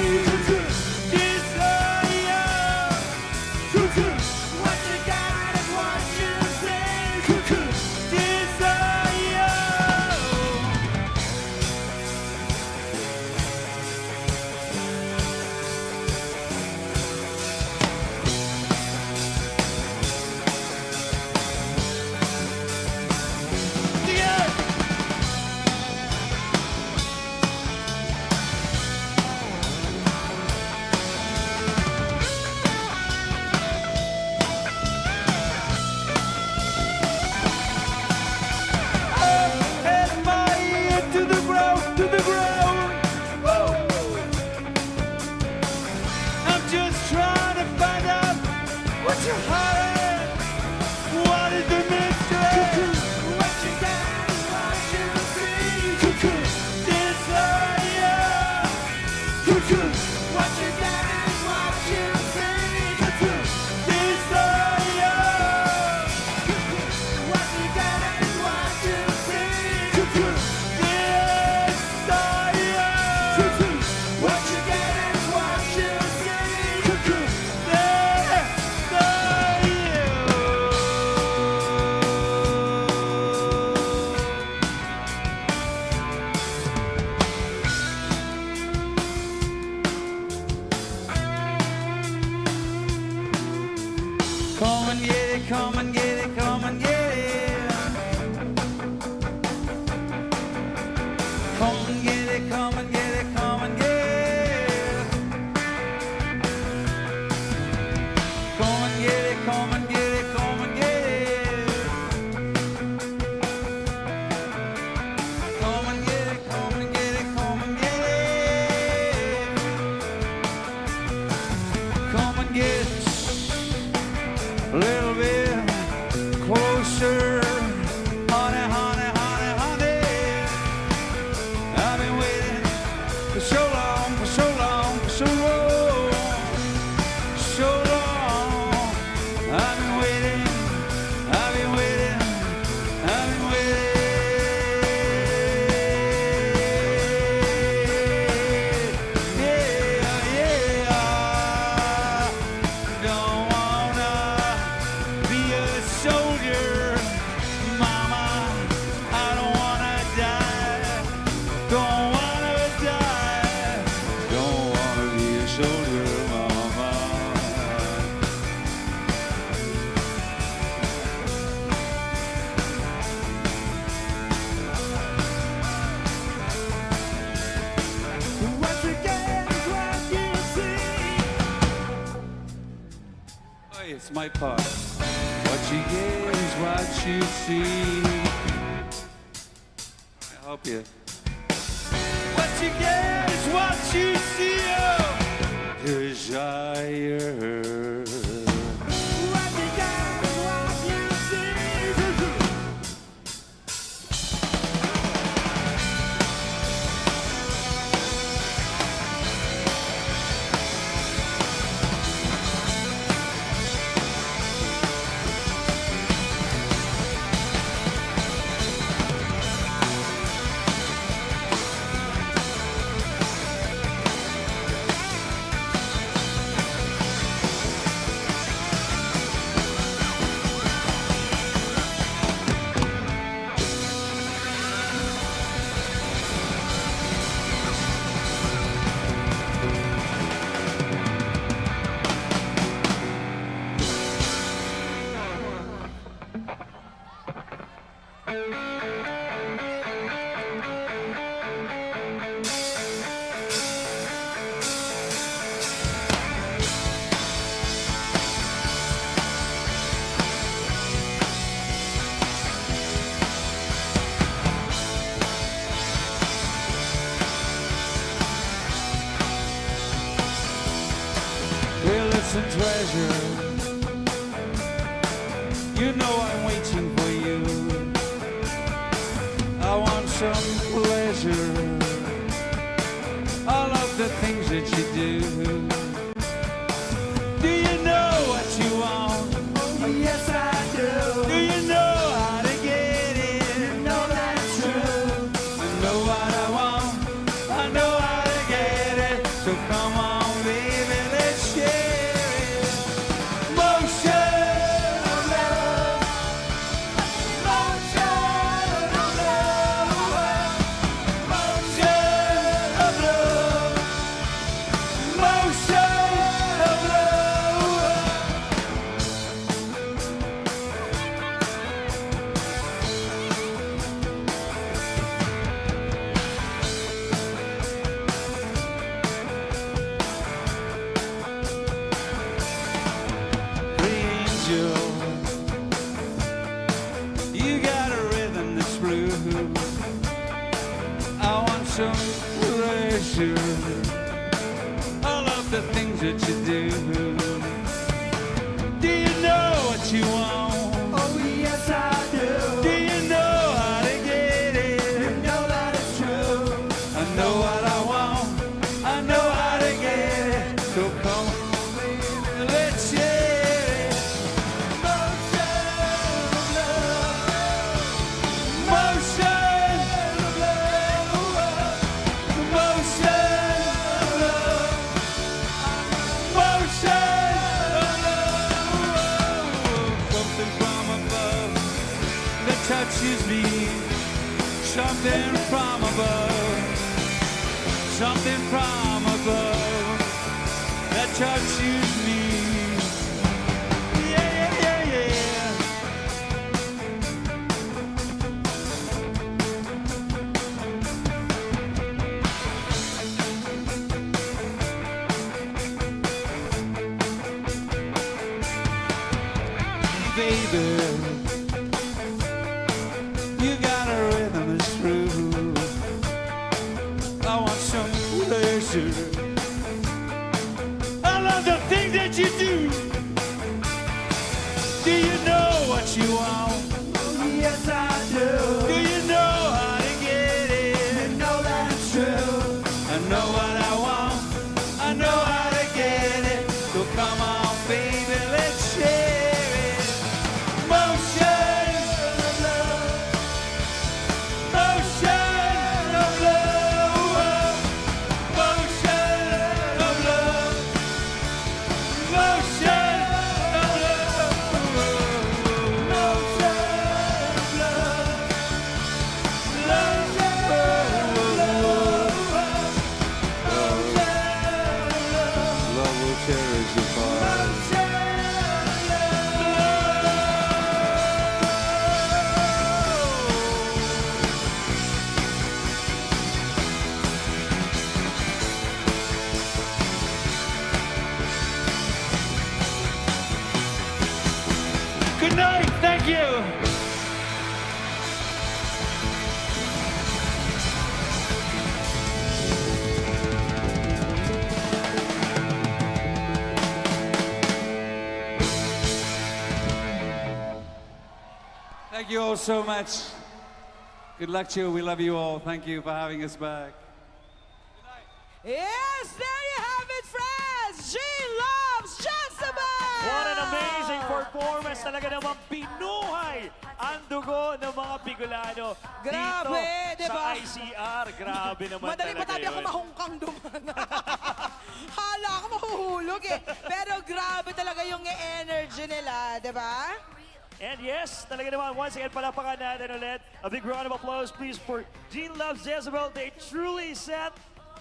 What you got is what you say. It's my part. What you get is what you see. I hope you. What you get is what you see. Oh, desire. What you got is what you see. some treasure. You know I'm waiting for you. I want some pleasure. All of the things that you do. Do you know what you want? Oh, yes, I do. Do you know how to get it? You know that's true. I know what I want. I know how to get it. So come on, baby, let's share it. Motion of love. Motion of love. Motion of love. Motion of love. Angel, you got a rhythm that's blue. I want some pleasure. All of the things that you do. Do you know what you want? Oh, yes, I do. Do you know how to get it? You know that it's true. I know what I want. I know how to get it. So come on, baby, let's share it. Motion of love. Motion of love. Motion of love. Motion of love. Something from above that touches me. Something from above. Something from above that touches me. Yeah, yeah, yeah, yeah. Baby, you got a rhythm that's true. I want some pleasure. I love the things that you do. Do you know what you want? Oh, yes, I do. Do you know how to get it? You know that it's true. I know what I want. I know how to get it. So come on, baby, let's share it. Motion of love. Motion of love. Motion of love. Motion of love. Motion of love. Love will cherish you forever. Good night. Thank you. Thank you all so much. Good luck to you. We love you all. Thank you for having us back. Yes, there you have it, friends! Gene Loves Jezebel! What an amazing performance! Talaga namang pinuhay ang dugo ng mga Bicolano Grabe, dito diba? sa ICR. Grabe naman Madaling talaga patabi ako yun. mahungkang duman. Hala ako mahuhulog eh. Pero grabe talaga yung energy nila, di ba? And yes, talaga naman, once again, palapakan natin ulit. A big round of applause, please, for Gene Loves Jezebel. They truly set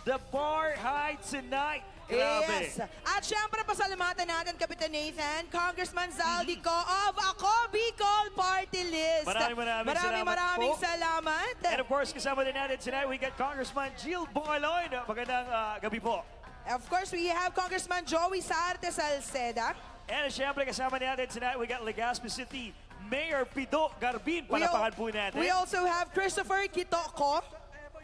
the bar high tonight. Grabe. Yes. At syempre, pasalamatan natin, Kapitan Nathan, Congressman Zaldico of Ako Bicol Party List. Maraming salamat. And of course, kasama din natin tonight, we got Congressman Jill Bongaloy. Magandang gabi po. Of course, we have Congressman Joey Sarte Salceda. And syempre, kasama natin tonight, we got Legazpi City Mayor Pido Garbin. Palapakan po natin. We also have Christopher Kitoko.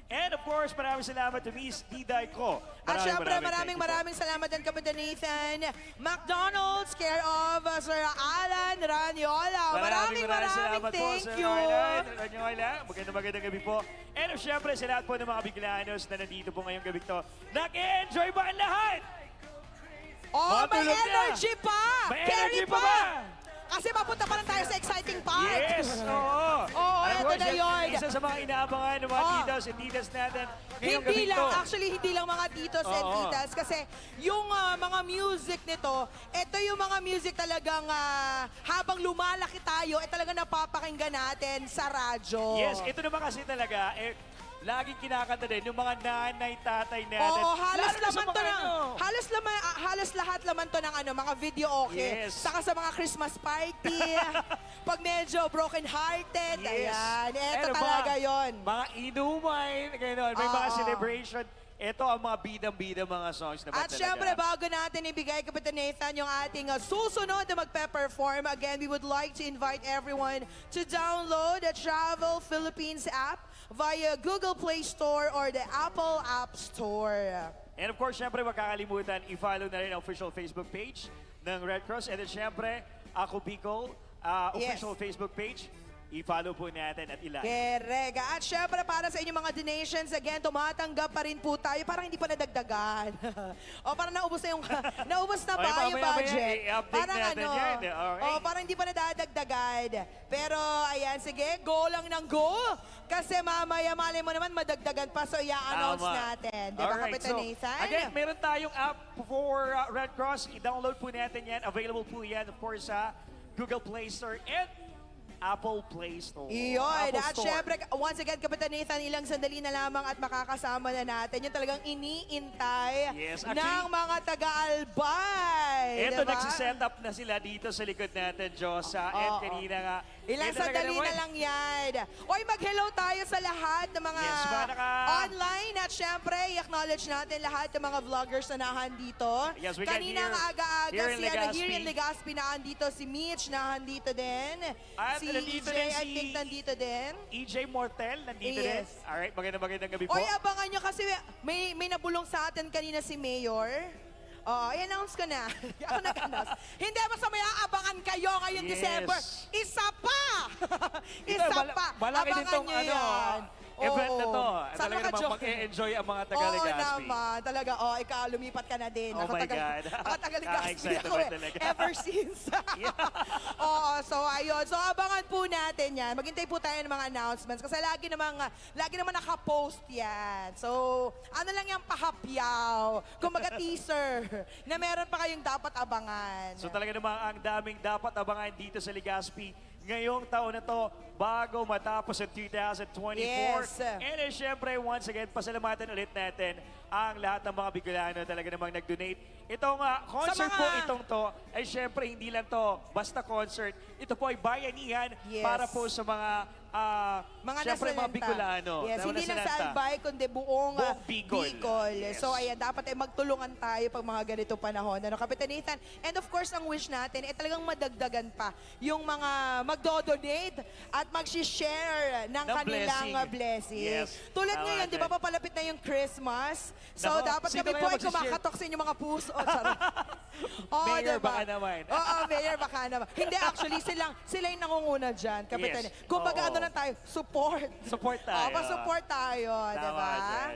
And of course, maraming salamat to Miss Diday ko. At syempre, thank you po. maraming salamat din Kapitan Nathan McDonald's, care of Sir Alan Raniola. Maraming salamat po, thank Sir you. Alan Raniola. Magandang gabi po. And syempre, sa lahat po ng mga Bicolanos na nandito po ngayong gabi to, nag-enjoy ba ang lahat? Oh, may Matulog na. energy pa! May Carry energy pa ba? Kasi mapunta pa lang tayo sa exciting part. Yes, oo. Oo, Alam eto ko, na yun. Isa sa mga inaabangan ng mga Oh. titos and titas natin ngayong Hindi gabi lang, to. actually hindi lang mga titos and Oo. titas kasi yung mga music nito, ito yung mga music talagang habang lumalaki tayo, talagang napapakinggan natin sa radyo. Yes, ito naman kasi talaga, laging kinakanta din yung mga nanay, tatay natin. Oo, halos Lalo na sa laman to mga ng, halos lahat laman to ng mga video okay. Yes. Saka sa mga Christmas party, pag medyo broken-hearted, Yes. ayan, ito Ano ba? talaga yon. Mga inuman, gano'n, may mga Oo. celebration. Ito ang mga bidang-bida mga songs naman At syempre, bago natin ibigay, Kapitan Nathan, yung ating susunod na magpe-perform, again, we would like to invite everyone to download the Travel Philippines app via Google Play Store or the Apple App Store. And of course, syempre, magkakalimutan, i-follow na rin ang official Facebook page ng Red Cross. And then syempre, ako Bicol, official Facebook page. I-follow po natin at ilike. Kerega. At syempre, para sa inyong mga donations, again, tumatanggap pa rin po tayo. Parang hindi pa nadagdagan. O parang naubos na naubos na ba yung budget? I-update Parang natin yan. Okay. O parang hindi pa nadadagdagan. Pero ayan, sige, go lang ng go. Kasi mamaya, malay mo naman, madagdagan pa. So, i-announce natin. Di ba, Alright, Kapitan Nathan? Again, meron tayong app for Red Cross. I-download po natin yan. Available po yan, of course, sa Google Play Store and Apple Play Store. Iyon. Apple At Store. syempre, once again, Kapitan Nathan, ilang sandali na lamang at makakasama na natin yung talagang iniintay Yes, ng actually, mga taga-Albay. Eto, diba? nagsiset up na sila dito sa likod natin, Josa. And kanina nga. Ilang ito talaga sandali naman. na lang yan. Oy, mag-hello tayo sa lahat ng mga Yes, mga online. At syempre, i-acknowledge natin lahat ng mga vloggers na nahandito. Yes, we got Kanina here- ang aga-aga, here in si Legazpi. here in Legazpi nahandito. Si Mitch nahandito din. At Si nandito EJ, din I si- think nandito din. EJ Mortel, nandito din. Yes. Alright, magandang gabi po. Oy, abangan nyo kasi may nabulong sa atin kanina si Mayor. Oh, i-announce ko na. Ako nag-announce. Hindi, basta may aabangan kayo ngayong Yes. December. Isa pa! Ito, Isa pa! malaki din Abangan tong nyo yan. event na to. Saan Talaga namang naka-joke? mag-e-enjoy ang mga Oo taga-Legazpi. naman, talaga. Oh, ikaw, lumipat ka na din. Oh Ako my God. Ako taga-Legazpi Kaka-excited ako naman talaga. Ever since. Oo, so ayun. So abangan po natin yan. Maghintay po tayo ng mga announcements kasi lagi naman nakapost yan. So, ano lang yung pahapyaw. Kumbaga teaser na meron pa kayong dapat abangan. So talaga namang ang daming dapat abangan dito sa Legazpi ngayong taon na to bago matapos ang 2024. Yes. And then syempre, once again, pasalamatan ulit natin ang lahat ng mga Bicolano talaga namang nag-donate. Itong concert po itong to ay syempre hindi lang to basta concert. Ito po ay bayanihan Yes. para po sa mga syempre mga nasalanta. Bicolano. Yes, na hindi lang sa nasalanta. Albay, kundi buong Bicol. Yes. So ayan, dapat ay magtulungan tayo pag mga ganito panahon. Ano, Kapitan Nathan? And of course, ang wish natin ay talagang madagdagan pa yung mga magdo-donate at mag-share ng kanilang blessing. Yes. Tulad Tama ngayon, natin. di ba papalapit na yung Christmas? So Nako, dapat sino kami kaya po ay mag-share? kumakatok sa inyong mga puso. Oh, charot. Oh, Mayor, diba? baka naman. Oo, Mayor, baka naman. Hindi, actually, sila yung nangunguna dyan, Kapitan. Yes. Kumbaga, Oo. ano lang tayo, support. Support tayo. Pa-support tayo, Tama diba? dyan.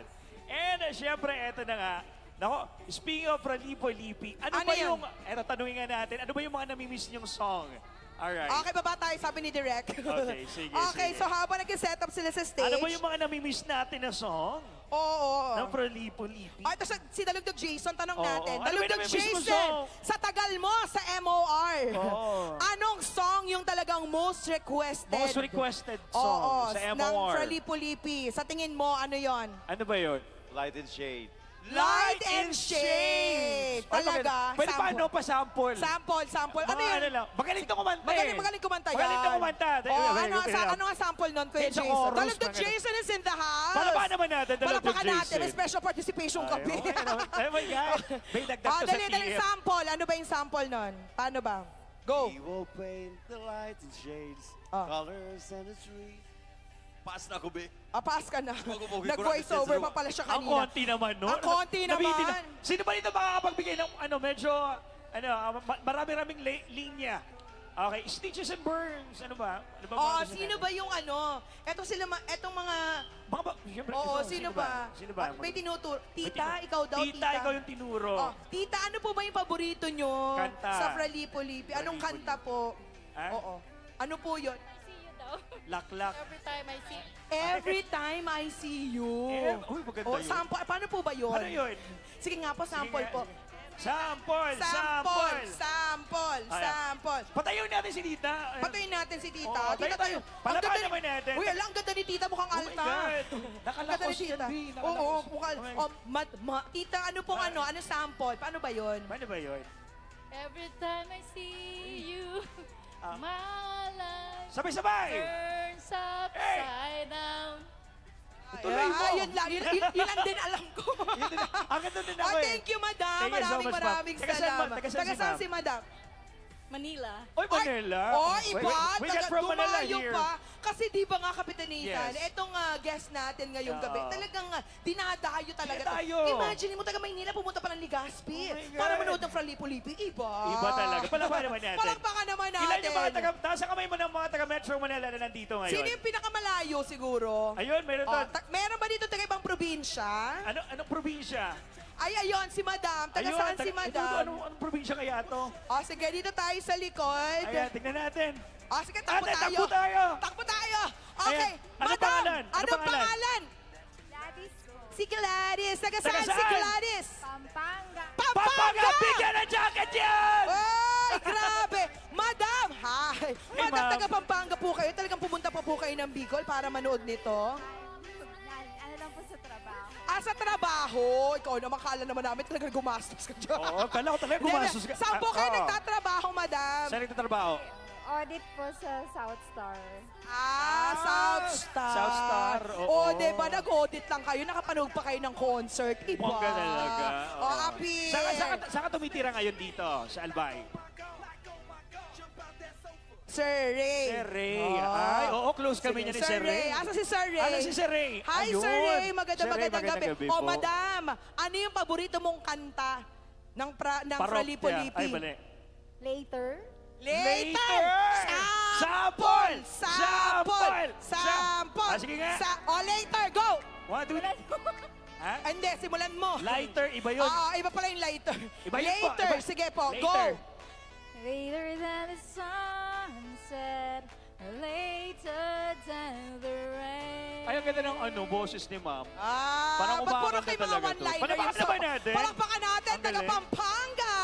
And syempre, eto na nga. Nako, speaking of Fra Lippo Lippi, ano Ano ba yan? yung, eto, tanungin nga natin, ano ba yung mga namimiss niyong song? Alright. Okay, baba tayo, sabi ni Direk. Okay, sige, Okay, sige. so habang nag-set up sila sa stage. Ano ba yung mga namimiss natin na song? Oo. Ng Fra Lippo Lippi? Ay, tapos si Dalugdog Jason, tanong Oo. natin. Ano ba Dalugdog yung namimiss mo Jason, song? sa tagal mo sa MOR, Oo. anong song yung talagang most requested? Most requested Oo, song sa ng MOR. Fra Lippo Lippi. Sa tingin mo, ano yon? Ano ba yun? Light and shade. Light and Shade! Talaga, Pwede sample. paano pa-sample? Sample. Ano Mga yan? ano lang. Magaling to kumanta eh. Magaling kumanta yan. Magaling to kumanta. Oh, ano nga sample nun, Kuya Sa Jason? chorus, Dalugdog mga ganun. Jason is in the house. Palaban naman natin, Dalugdog Palapakan natin. Jason. May special participation kami. Oh my God. May dagdag to sa Dali, TF. sample. Ano ba yung sample nun? Paano ba? Go. We will paint the lights and shades, Oh. colors and the trees. Pass na ako, be. Pass ka na. Pogi ko Nag-voice na, over Sensei. pa pala siya Ang kanina. konti naman, no? Ang konti Nabitin naman. Sino ba dito makakapagbigay ng medyo, marami-raming linya? Okay, Stitches and Burns. Ano ba? Ano ba mga gusto Sino natin? ba yung etong mga... Siyempre, Oo, ito, sino ba? Sino ba? May tinuturo. Tita, ikaw daw, Tita, ikaw yung tinuro. Tita, ano po ba yung paborito nyo Kanta. sa Fra Lippo Lippi? Anong Fra Lippo kanta po? Ah? Oo. Ano po yun? See you daw. Laklak. Every time I see. Every time I see you. Uy, maganda yun. Sample. Paano po ba yun? Ano yun? Sige nga po, sample Sige po. nga. Sample! Sample. Patayin natin si Tita. Patayin natin si Tita. Oo, Tita tayo. Palaban naman natin. Uy, ang ganda ni Tita, mukhang Oh my alta. God. Ang ganda Nakalakos ni Tita. yan, B. Oo, Nakalakos. mukhang... Tita, ano pong ano sample? Paano ba yun? Paano ba yun? Every time I see you, my life Sabay-sabay! turns upside down. Tuloy mo. Yun lang. Yun lang din alam ko. Ang ganda din ako eh. Thank you, madam. Thank you so much, ma'am. Maraming Taga saan, salamat. ma'am? Taga saan Taga si saan ma'am? si madam? Manila. Oy, Manila. Iba. We got from Manila Dumayo here. pa. Kasi di ba nga, Kapitanitan, Yes. etong guest natin ngayong Oo. gabi, talagang dinadayo talaga. Dinadayo. Imagine mo, taga Maynila, pumunta pa ng Legazpi. Oh my God. Para manood ng Fra Lippo Lippi. Iba. Iba talaga. Palakpakan naman natin. Palakpakan naman natin. Ilan yung mga nasa kamay mo ng mga taga Metro Manila na nandito ngayon? Sino yung pinakamalayo siguro? Ayun, meron doon. Meron ba dito taga ibang probinsya? Anong probinsya? Ay, ayun, si madam. Taga Ayun, saan si madam? Anong probinsya kaya to? Sige, dito tayo sa likod. Ayan, tignan natin. Sige, takbo tayo. Takbo tayo. Takbo tayo. Okay, Ayan. Ano madam. pangalan? Ano Anong pangalan? pangalan? Gladys ko. Si Gladys. Taga Taga saan si saan? Gladys? Pampanga. Pampanga! Bigyan ng jacket yan! Ay, grabe. Madam, hi. Madam, ma'am. taga Pampanga po kayo. Talagang pumunta pa po kayo ng Bicol para manood nito. Ano lang po sa trabaho. Sa trabaho. Ikaw naman, kala naman namin talagang gumastos ka dyan. Oo, kala ko talaga gumastos ka. Saan po kayo Oo. nagtatrabaho, madam? Saan nagtatrabaho? Audit po sa South Star. South Star. South Star, oo. Diba, nag-audit lang kayo, nakapanood pa kayo ng concert. Iba. Bongga talaga. Api. Saan ka tumitira ngayon dito, sa Albay? Sir Ray. Sir Ray. Ay, oo, close kami niya ni Sir Ray. Asa si Sir Ray? Ano si Sir Ray? Hi, Ayun. Sir Ray. Sir Ray, Magandang gabi. po. Madam, ano yung paborito mong kanta ng Fra Lippo Parokya. Lippi? Ay, mali. Later. Later! Sample! Sample! Sample! Sige nga. Later, go! 1, 2, 3. Ha? Hindi, simulan mo. Lighter, iba yun. Iba pala yung lighter. Iba yun po, Later, iba. sige po, Later. go! Later than the sunset. Later than the rain. Ay, ang ganda ng boses ni ma'am. Parang Parang puro umakanta kayo mga talaga to. one-liner. Palakpakan naman natin. Palakpakan natin, Ang taga galing. Pampanga!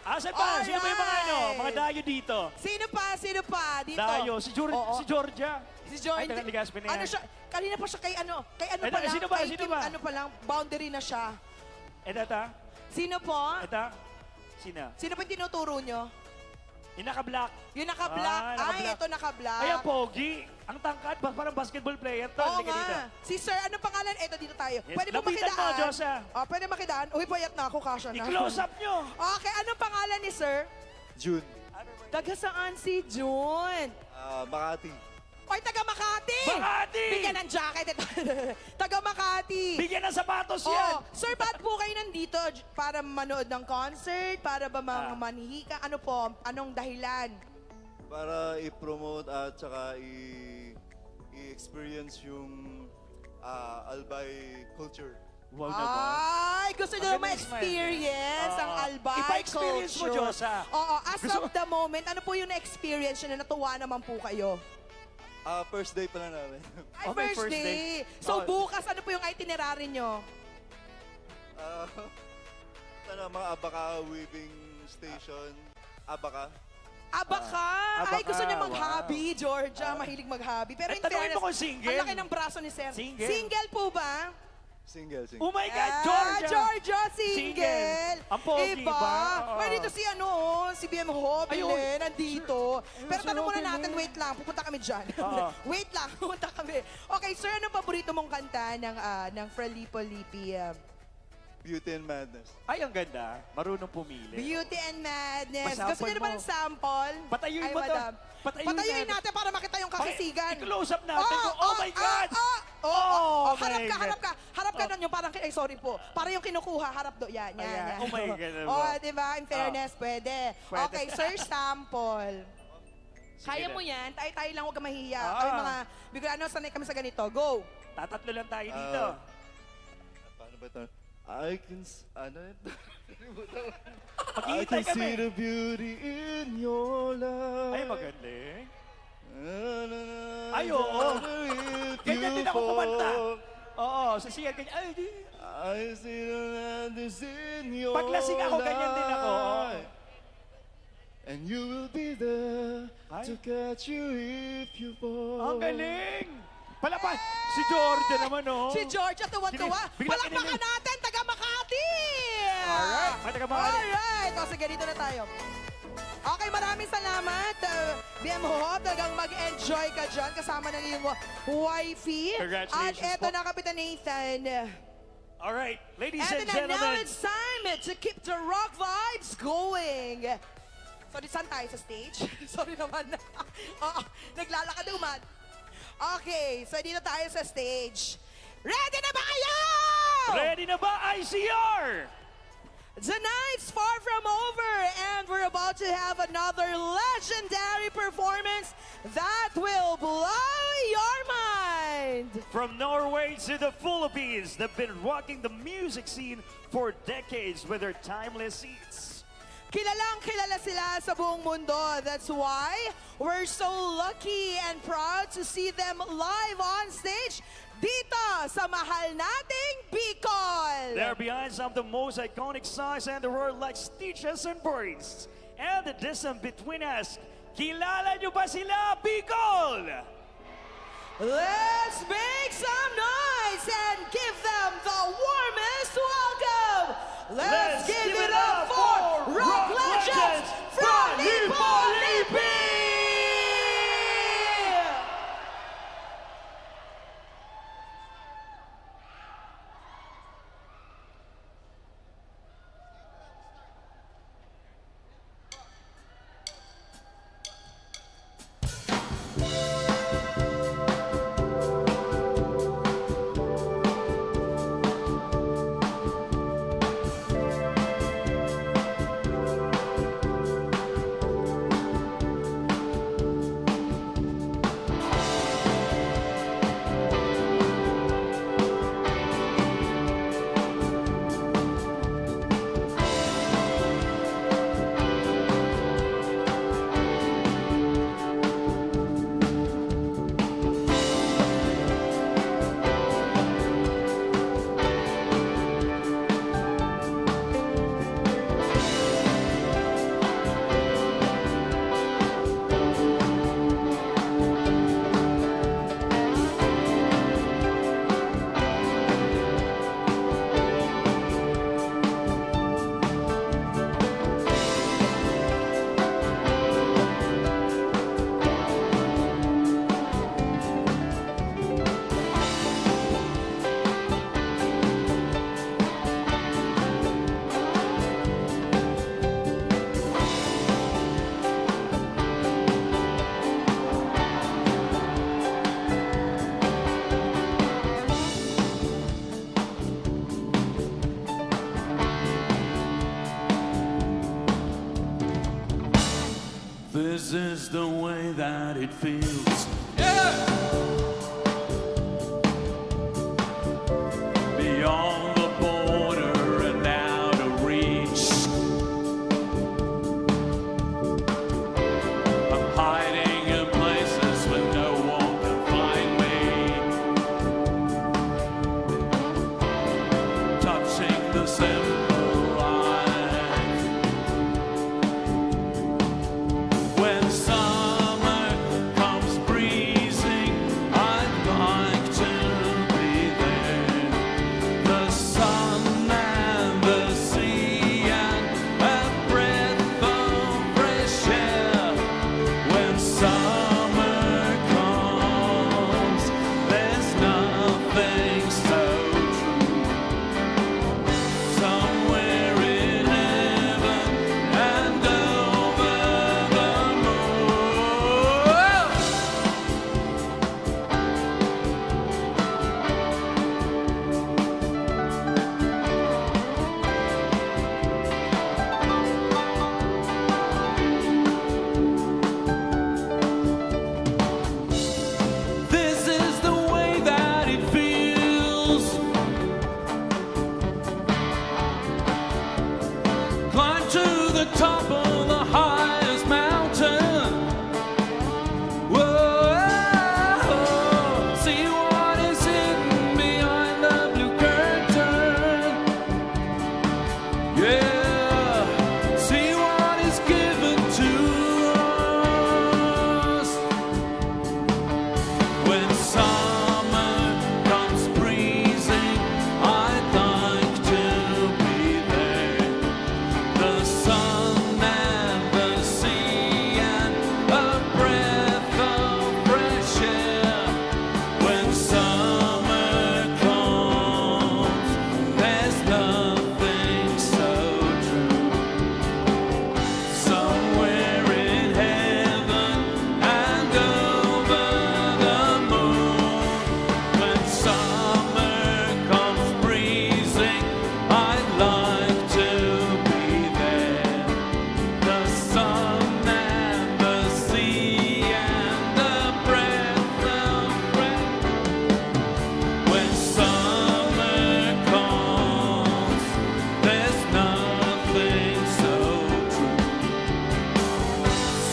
Asan pa? Sino ba yung mga mga dayo dito? Sino pa dito? Dayo. Si Oo. Georgia. Si Jordan. Ay, taga Legazpi na yan. Ano siya? Kanina pa siya kay ano Ay, pa lang. sino ba? Kay Sino Kim, ba? ano pa lang, boundary na siya. Eta? Sino po? Eta? Sina? Sino po yung tinuturo nyo? Yung naka-black. Yung naka-black. naka-black. Ito naka-black. Ay, ang pogi. Ang tangkad. Parang basketball player to. Oo Halika dito. nga. Si Sir, ano pangalan? Ito, dito tayo. Yes. Pwede po Lapitan mo, makidaan. Diyosa. Pwede makidaan. Uy, payat na ako, kasha na. I-close up nyo. Okay, anong pangalan ni Sir? June. Taga saan si June? Makati. Oy, taga Makati! Makati! Bigyan ng jacket ito. Taga Makati! Bigyan ng sapatos yan. Sir, ba't po kayo nandito? Para manood ng concert? Para ba manhika? Ano po? Anong dahilan? Para i-promote at saka i-experience yung Albay culture. Wow naman. Ay, gusto nyo Ang galing ma-experience ang Albay Ipa-experience mo, culture. Diyosa. Oo, as of the moment, ano po yung na-experience nyo na natuwa naman po kayo? First day pa lang namin. Ay, may first first day. day. So, Oh. bukas, ano po yung itinerary nyo? Mga Abaka weaving station. Abaka. Abaka! Ay, gusto niya mag-hobby, Georgia. Mahilig mag-hobby. Pero in tanungin fairness, mo kung single. ang laki ng braso ni Sir. Single. Single po ba? Single. Oh my God, Georgia! Georgia, single! Ang pogi Iba. ba? Oo. May dito si si BM Hobile, Ayun. nandito. Pero Sir tanong muna Hobile. natin, wait lang, pupunta kami dyan. Oo. Wait lang, pupunta kami. Okay, sir, anong paborito mong kanta ng Fra Lippo Lippi? Beauty and Madness. Ay, ang ganda. Marunong pumili. Beauty and Madness. Pasample Gusto niyo na ba mo. ng sample? Patayuin Ay, mo to. madam. Patayuin natin para makita yung kakasigan. I-close up natin. Oh my God! Oh, my harap ka, God. harap ka. Harap ka nun yung parang, ay sorry po. Parang yung kinukuha, harap do. Yan, yan, Ayan. yan. Oh my God, diba? Oh, di ba? In fairness, pwede. Pwede. Okay, sir, sample. Kaya na. mo yan. Tayo-tayo lang, huwag ka mahiya. Ah. Ay, mga Bicolano, sanay kami sa ganito. Go! Tatatlo lang tayo dito. Paano ba ito? I can... Ano ito? I Maghihintay can see kami. the beauty in your life. Ay, magaling. Ay, oo. Ganyan din ako kumanta. Oo, sasiyan ganyan. Ay, di. I see the madness in your Pag lasing ako, ganyan din ako. life. And you will be there to catch you if you fall. Ang galing. Palapan. Si Jordan naman, oh. Si George at tuwan-tuwa. Biglang Palakpakan kinilig. natin, taga Makati! Alright. Ay, taga Makati. Alright. O, sige, dito na tayo. Okay, maraming salamat. BM Ho, talagang mag-enjoy ka dyan kasama ng iyong wifey. Congratulations At eto po. na, Kapitan Nathan. Alright, ladies And and now gentlemen. it's time to keep the rock vibes going. Sorry, saan tayo sa stage? Sorry naman. Oo, naglalakad naman. Okay, so dito tayo sa stage. Ready na ba kayo? Ready na ba, ICR? The night's far from over and we're about to have another legendary performance that will blow your mind. From Norway to the Philippines, they've been rocking the music scene for decades with their timeless hits. Kilalang kilala sila sa buong mundo. That's why we're so lucky and proud to see them live on stage dito sa mahal nating Bicol. They're behind some of the most iconic songs in the world like Stitches and Birds. And the distance between us, kilala nyo ba sila, Bicol? Let's make some noise and give them the warmest welcome. Let's give it up for rock legends Fra Lippo Lippi! This is the way that it feels. Beyond the border and out of reach. I'm hiding in places where no one can find me. Touching the simple life. When summer comes breezing to the top of the highest mountain. Whoa, see what is hidden behind the blue curtain. Yeah, see what is given to us. When summer comes breezing, I'd like to be there. The sun and the sea and a breath of fresh air. When summer comes, there's nothing so true. Somewhere in heaven and over the moon. When summer comes breezing, I'd like to be there. The sun and the sea and the breath of breath. When summer comes, there's nothing so true.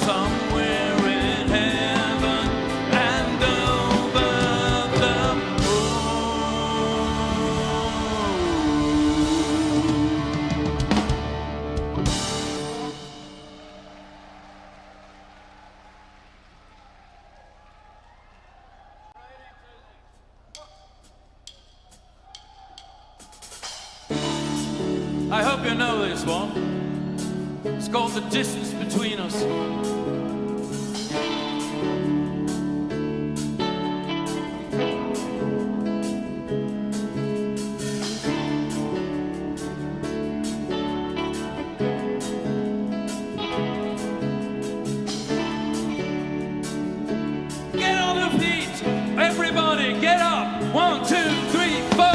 Somewhere in heaven and over the moon. I hope you know this one. It's called The Distance Between Us. Get on your feet, everybody, get up. 1, 2, 3, 4.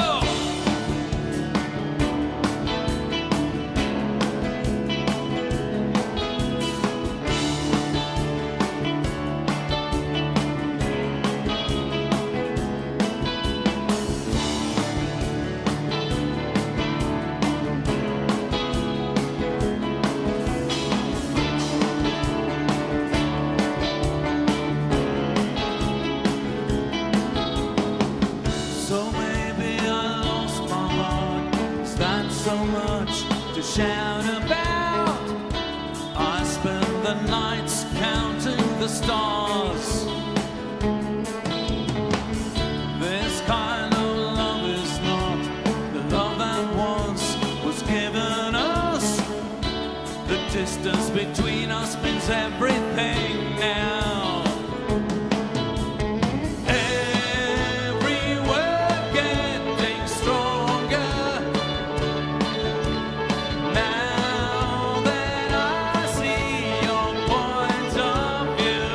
So maybe I lost my heart. Is that so much to shout about? I spend the nights counting the stars. This kind of love is not the love that once was given us. The distance between us means everything now. Every word getting stronger. Now that I see your point of view.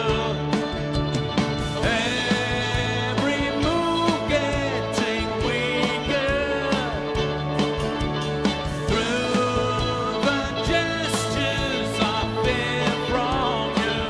Every move getting weaker. Through the gestures I fear from you.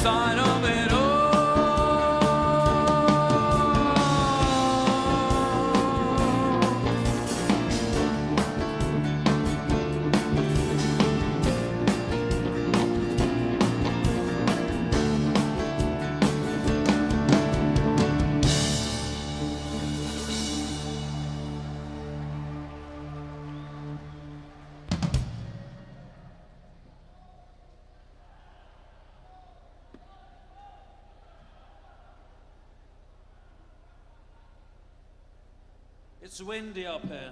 side of it all. It's windy up here.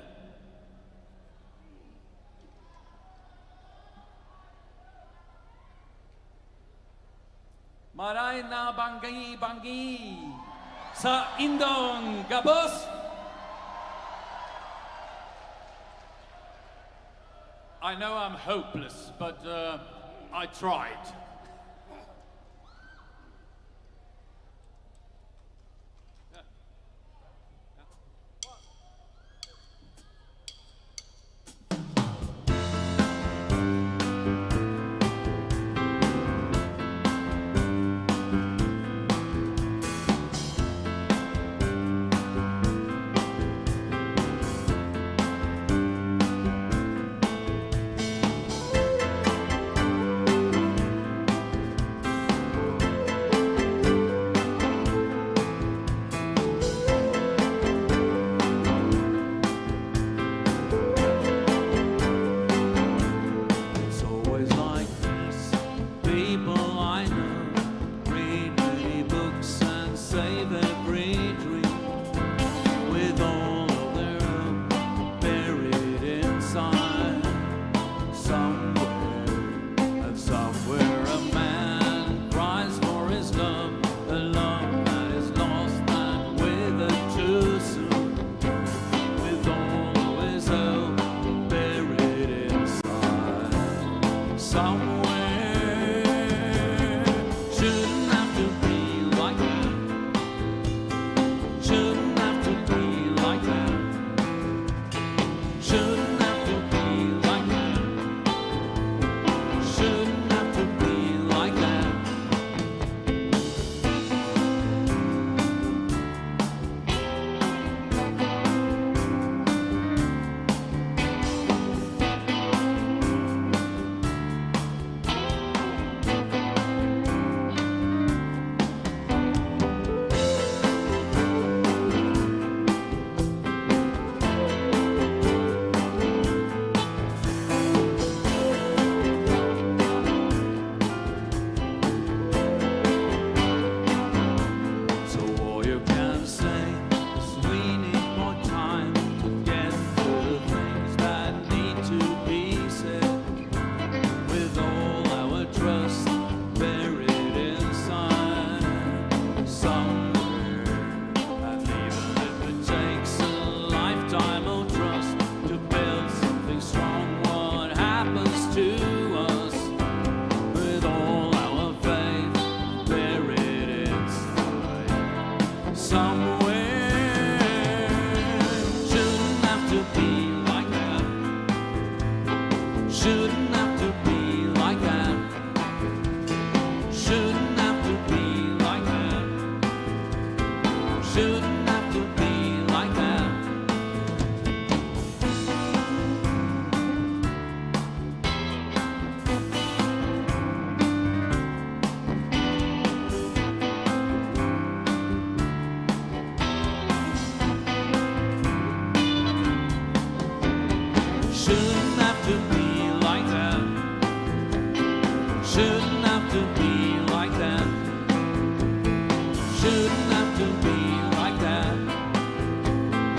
Maray na banggi sa Indong Gabos. I know I'm hopeless, but I tried.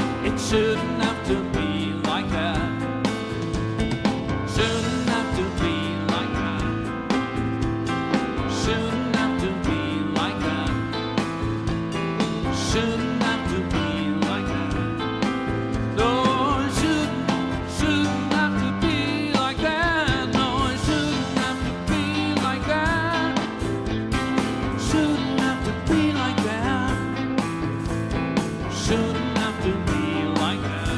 Shouldn't have to be like that.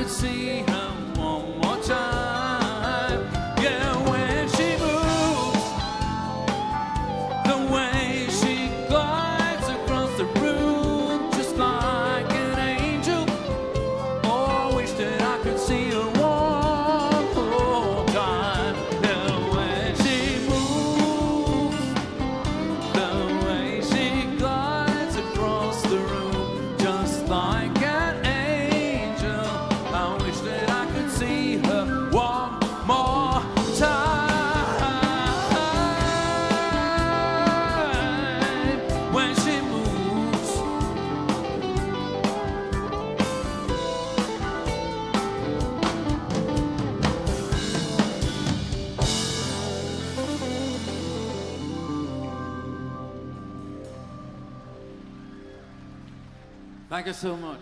could see her one more time. Yeah, when she moves, the way she glides across the room, just like an angel. Oh, I wish that I could see her one more time. Yeah, when she moves, the way she glides across the room, just like an angel. I wish that I could see her one more time. When she moves, Thank you so much.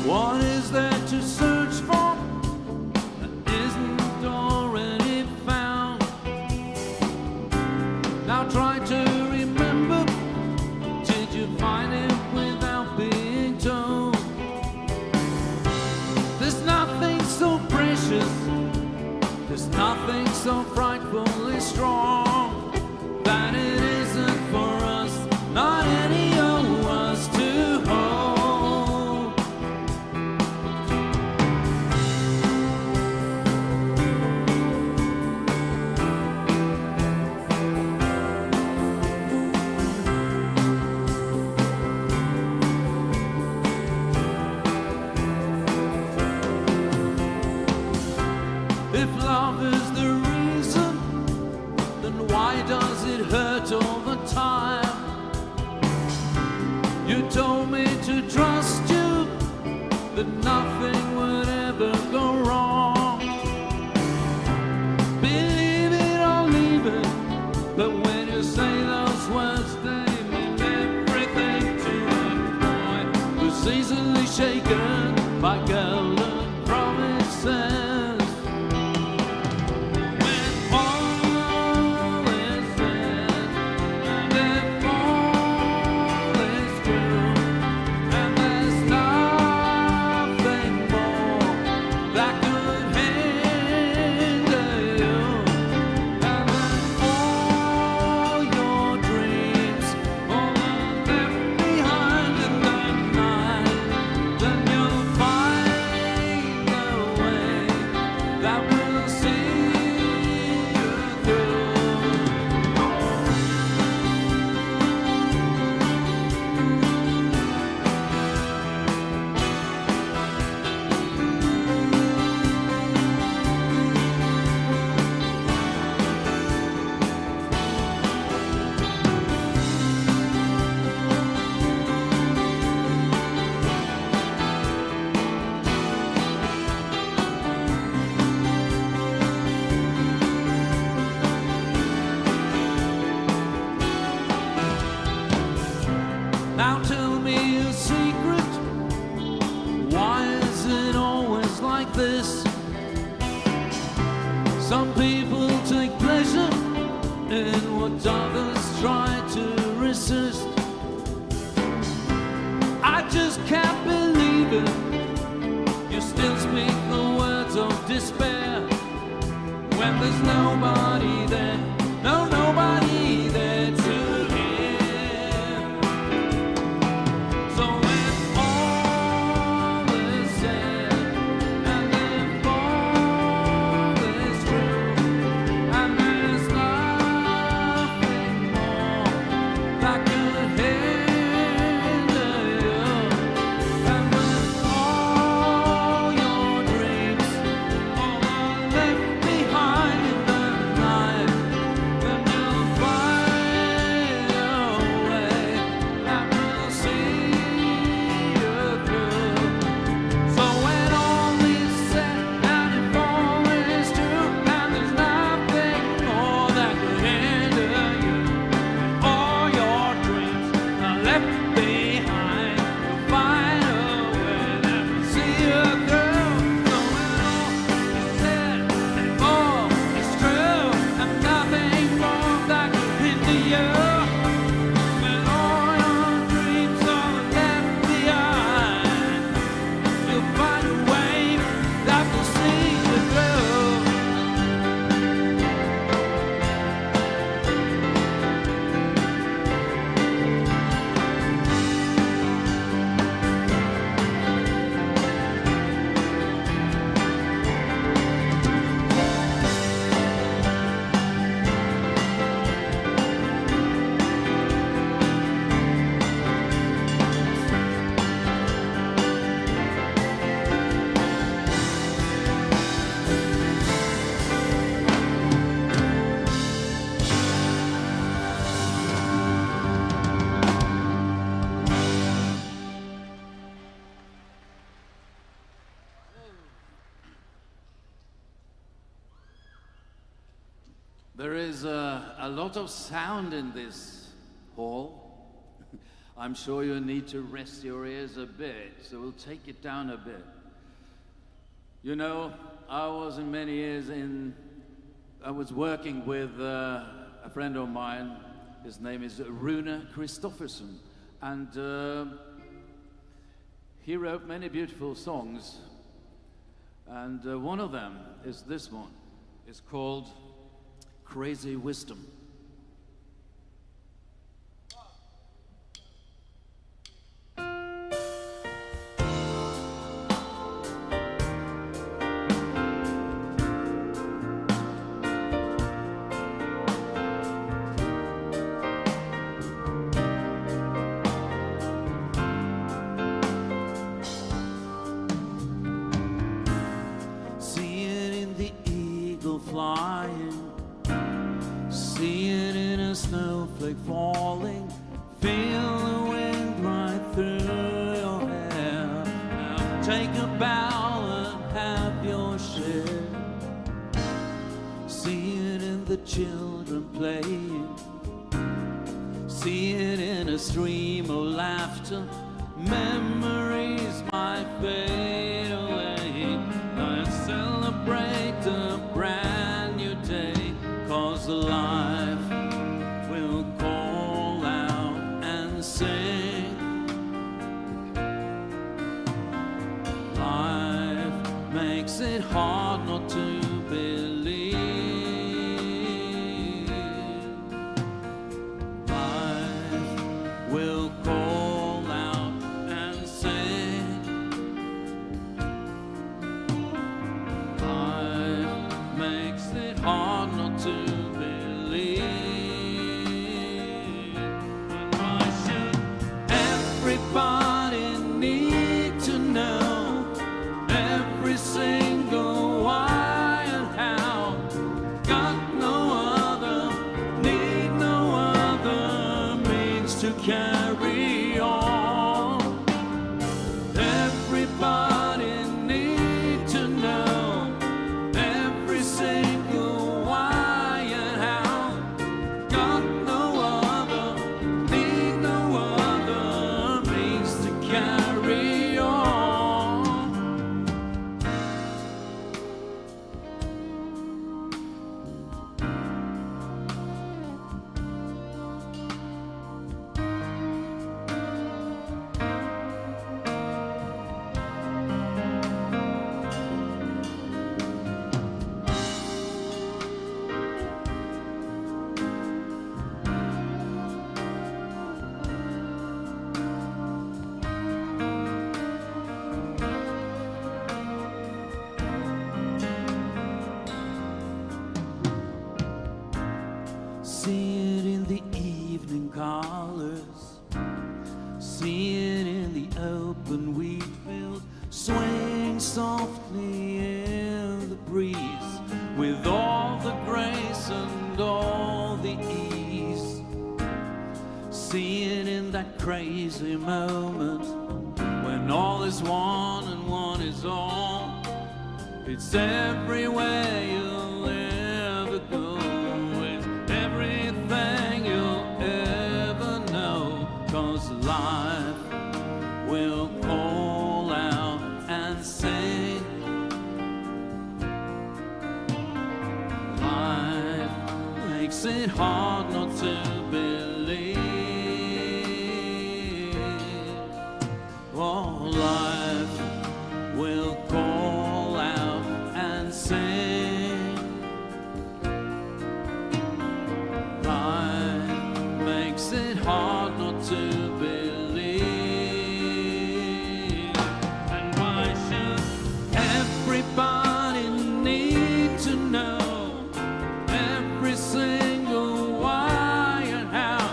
what is there to search for that isn't already found? Now try to remember, did you find it without being told? There's nothing so precious, there's nothing so frightfully strong, that it isn't for us, not any of us to hold. If love is the reason, then why does it hurt all the time? You told me to trust you, that nothing would ever go wrong. Believe it or leave it, but when you say those words, they mean everything to a boy who's easily shaken by golden promises. When all is said, and if all is true, and there's nothing more that could hinder you, and then all your dreams all are left behind in the night, then you'll find a way that will see you through. Now tell me a secret. Why is it always like this? Some people take pleasure in what others try to resist. I just can't believe it. You still speak the words of despair when there's nobody there, no nobody there to hear. So when all is said, and if all is true, and there's nothing more that could hinder you, and when all your dreams all are left behind. There is a lot of sound in this hall. I'm sure you need to rest your ears a bit, so we'll take it down a bit. You know, I was working with a friend of mine. His name is Rune Christofferson, and he wrote many beautiful songs, and one of them is this one. It's called Crazy Wisdom. Flying, see it in a snowflake falling, feel the wind right through your hair. Now take a bow and have your share. See it in the children playing, see it in a stream of laughter. Memories might fade away. Let's celebrate the brand new day, 'cause life will call out and sing. Life makes it hard not to believe. Life will call out and sing. Life makes it hard not to believe. But why should everybody need to know every single why and how? Got no other, need no other means to carry on. Everybody need to know every single why and how. Got no other, need no other means to carry on. See it in the evening colors, see it in the open wheat field, swaying softly in the breeze, with all the grace and all the ease. See it in that crazy moment, when all is one and one is all. It's everywhere you'll ever go. It's everything you'll ever know. 'Cause life will call out and sing. Life makes it hard not to believe. Oh, life will call out and sing. Life makes it hard not to believe. And why should everybody need to know every single why and how?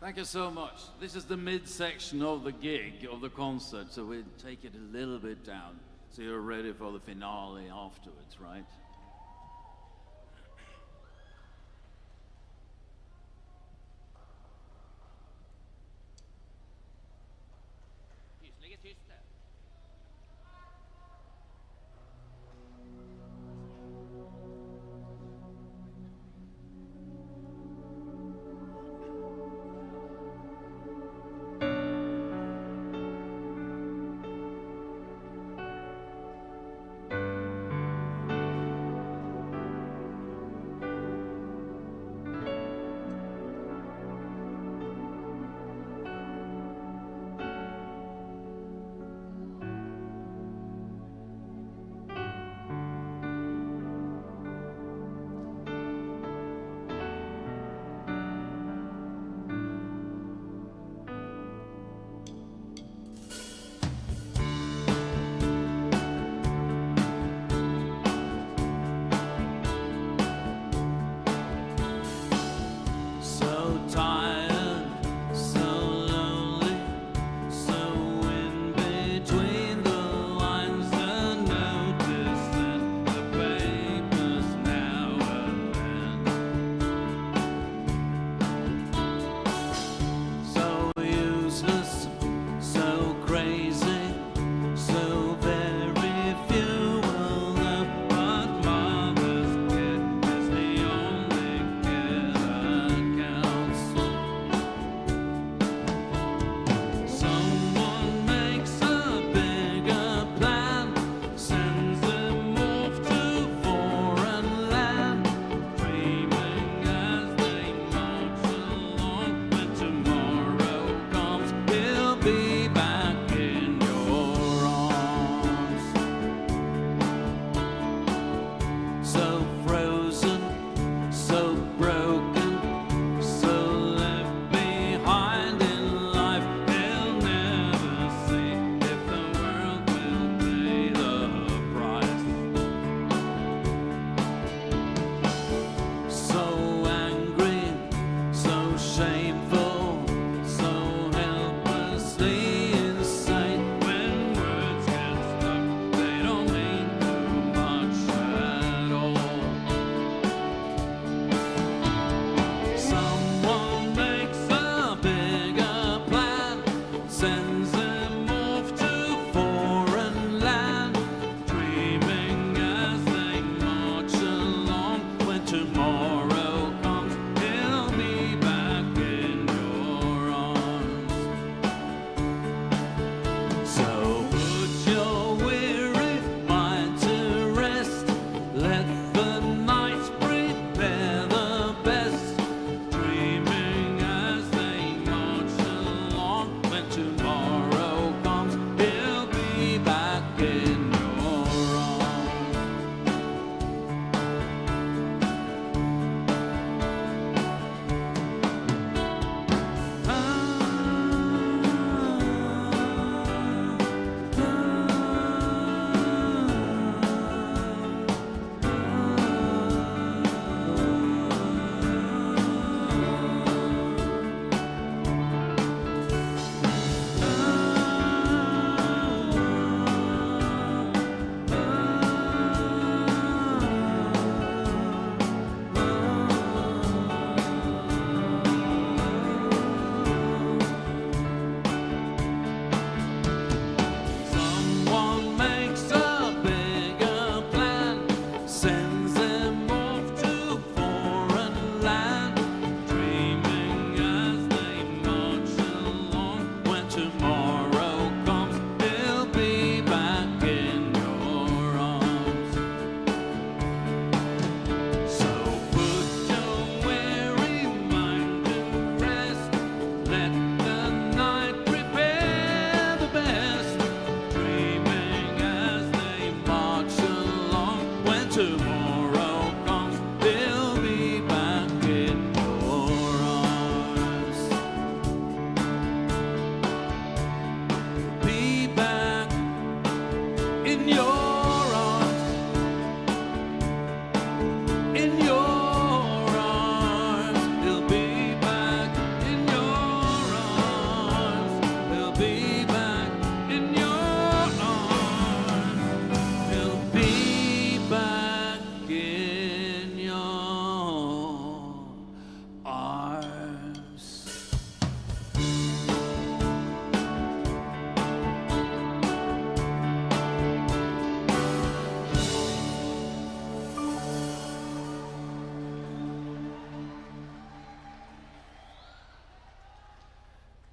Thank you so much. This is the midsection of the gig, of the concert, so we'll take it a little bit down, so you're ready for the finale afterwards, right?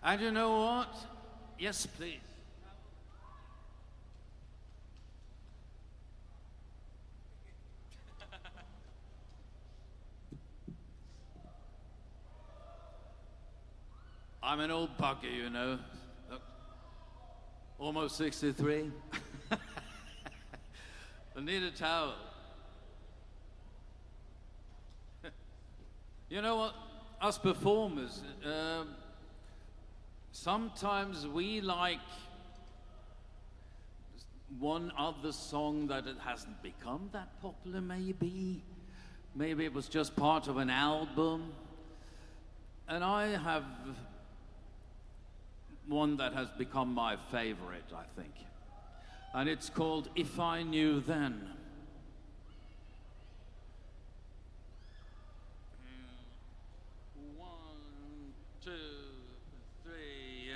And you know what? Yes, please. I'm an old bugger, you know. Look, almost 63. I need a towel. You know what? Us performers, sometimes we like one other song that it hasn't become that popular, maybe. Maybe it was just part of an album. And I have one that has become my favorite, I think. And it's called If I Knew Then. One, two, three,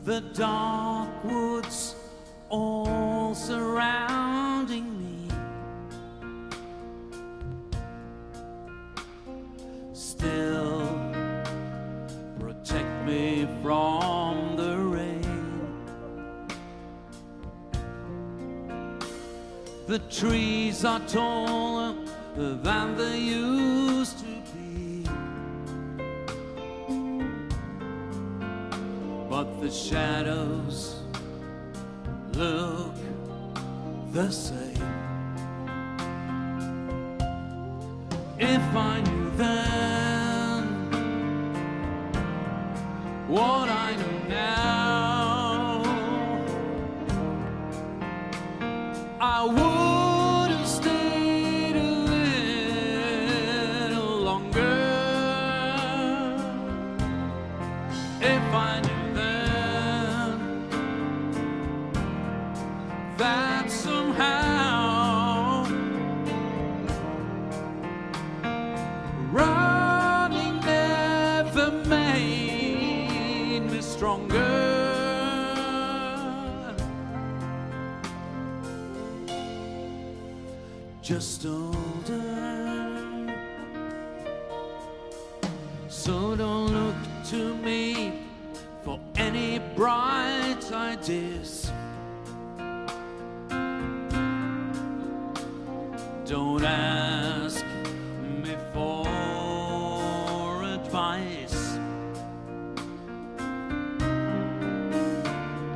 The dark woods all surrounding me, still protect me from the rain. The trees are taller than they used to be, but the shadows look the same. If I knew then what I know now, I would have stayed a little longer. If I knew then that somehow running never made me stronger. Just older. So don't look to me for any bright ideas. Don't ask me for advice,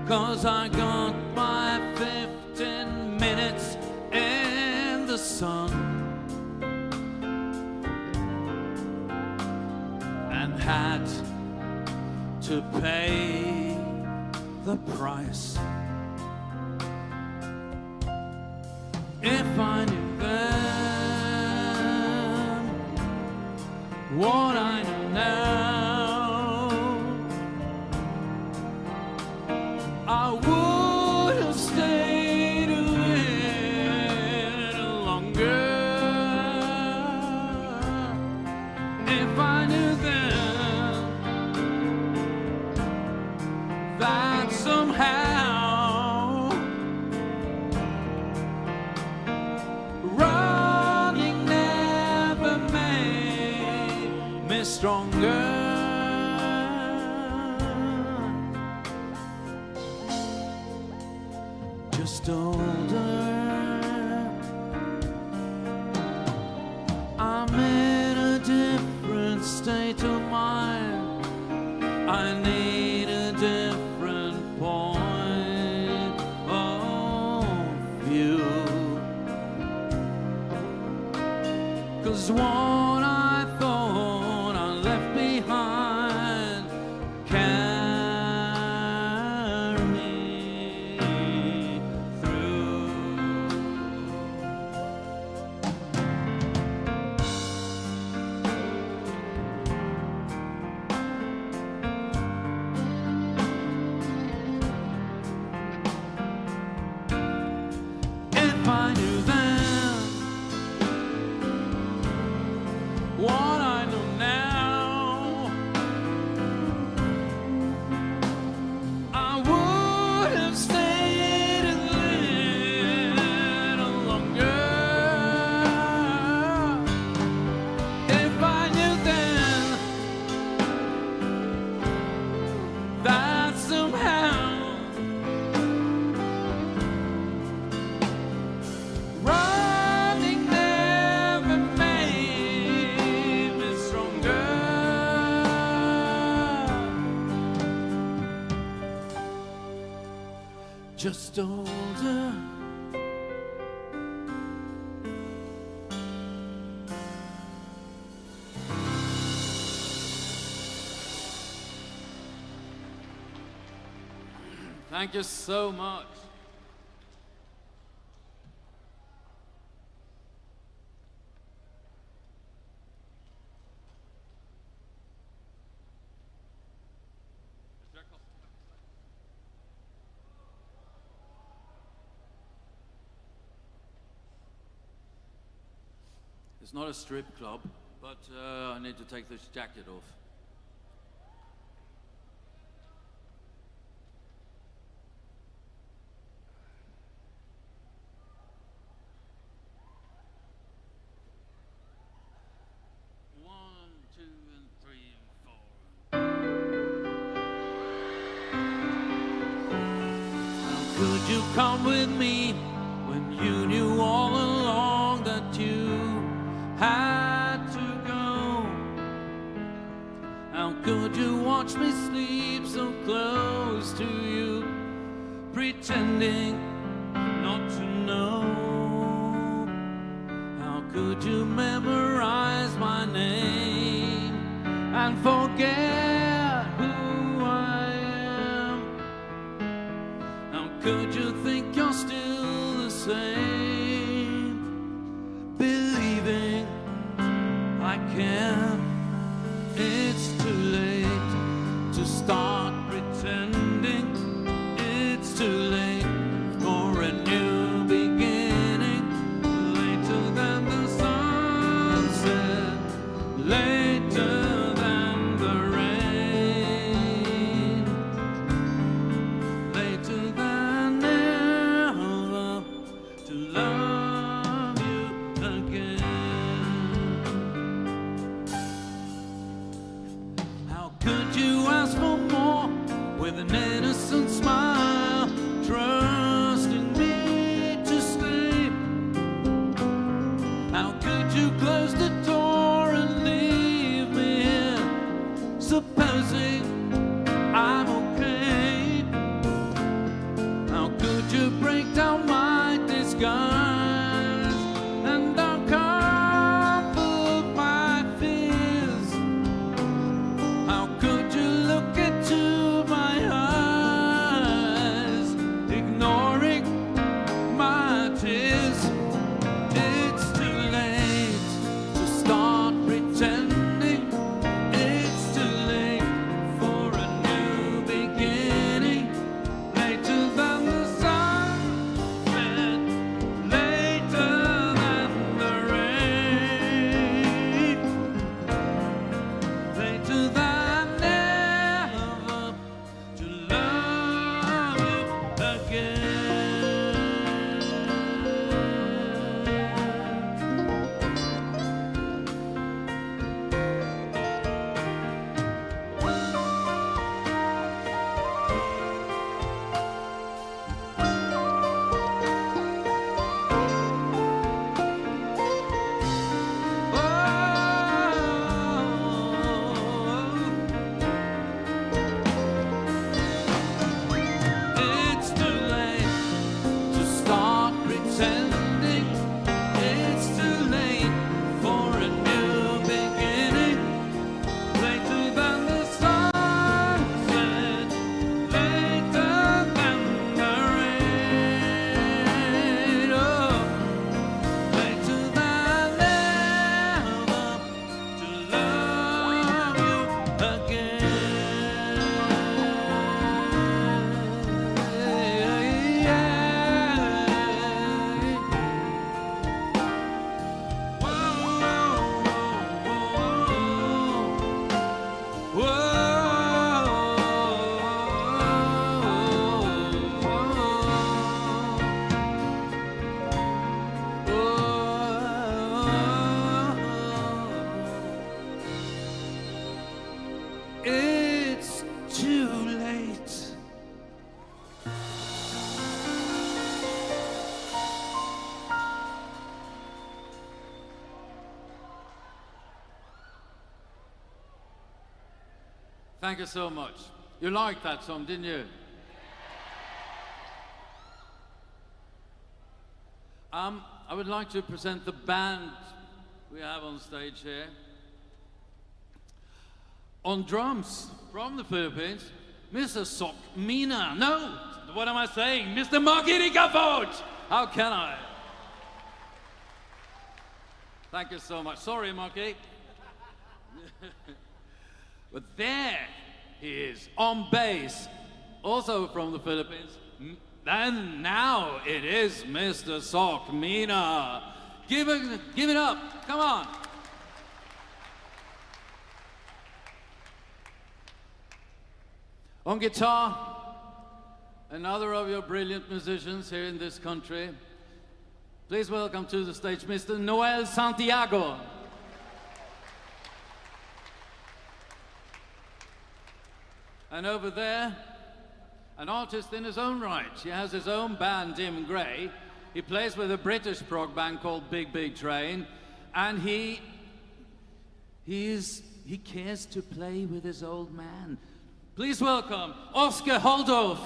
'cause I got my 15 minutes in the sun and had to pay the price. If I knew then what I know now, I would have stayed a little longer. If I knew then that somehow running never made me stronger. Just older. I'm in a different state of mind. I need a different point of view. 'Cause what I thought I left behind carry me through. If I knew then just older. Thank you so much. It's not a strip club, but I need to take this jacket off. Could you come with me when you knew all along that you had to go? How could you watch me sleep so close to you, pretending not to know? How could you memorize my name and forget who I am? How could you think you're still the same, believing I can? It's too late to start pretending. It's too late for a new beginning. Later than the sunset, later than the rain, later than ever to love you again. How could you ask for more with an innocent smile, trusting me to stay? How could you close the door and leave me here, supposing I'm okay? How could you break down my disguise and uncomfort my fears? How could you look into my eyes, ignoring my tears? It's too late to start pretending. It's too late for a new beginning. Later than the sunset, later than the rain, later than ever to love you again. It's too late to start pretending. It's too late for a new beginning. Later than the sunset, later than the rain. Oh, later than ever to love you again. It's too late. Thank you so much. You liked that song, didn't you? I would like to present the band we have on stage here. On drums, from the Philippines, Mr. Sok Mina. No, what am I saying? Mr. Magirikafoj! How can I? Thank you so much. Sorry, Maki. But there he is, on bass, also from the Philippines. And now it is Mr. Sok Mina. Give it up. Come on. On guitar, another of your brilliant musicians here in this country. Please welcome to the stage Mr. Noel Santiago. And over there, an artist in his own right. He has his own band, Dim Grey. He plays with a British prog band called Big Big Train. And he cares to play with his old man. Please welcome Oscar Holdorf.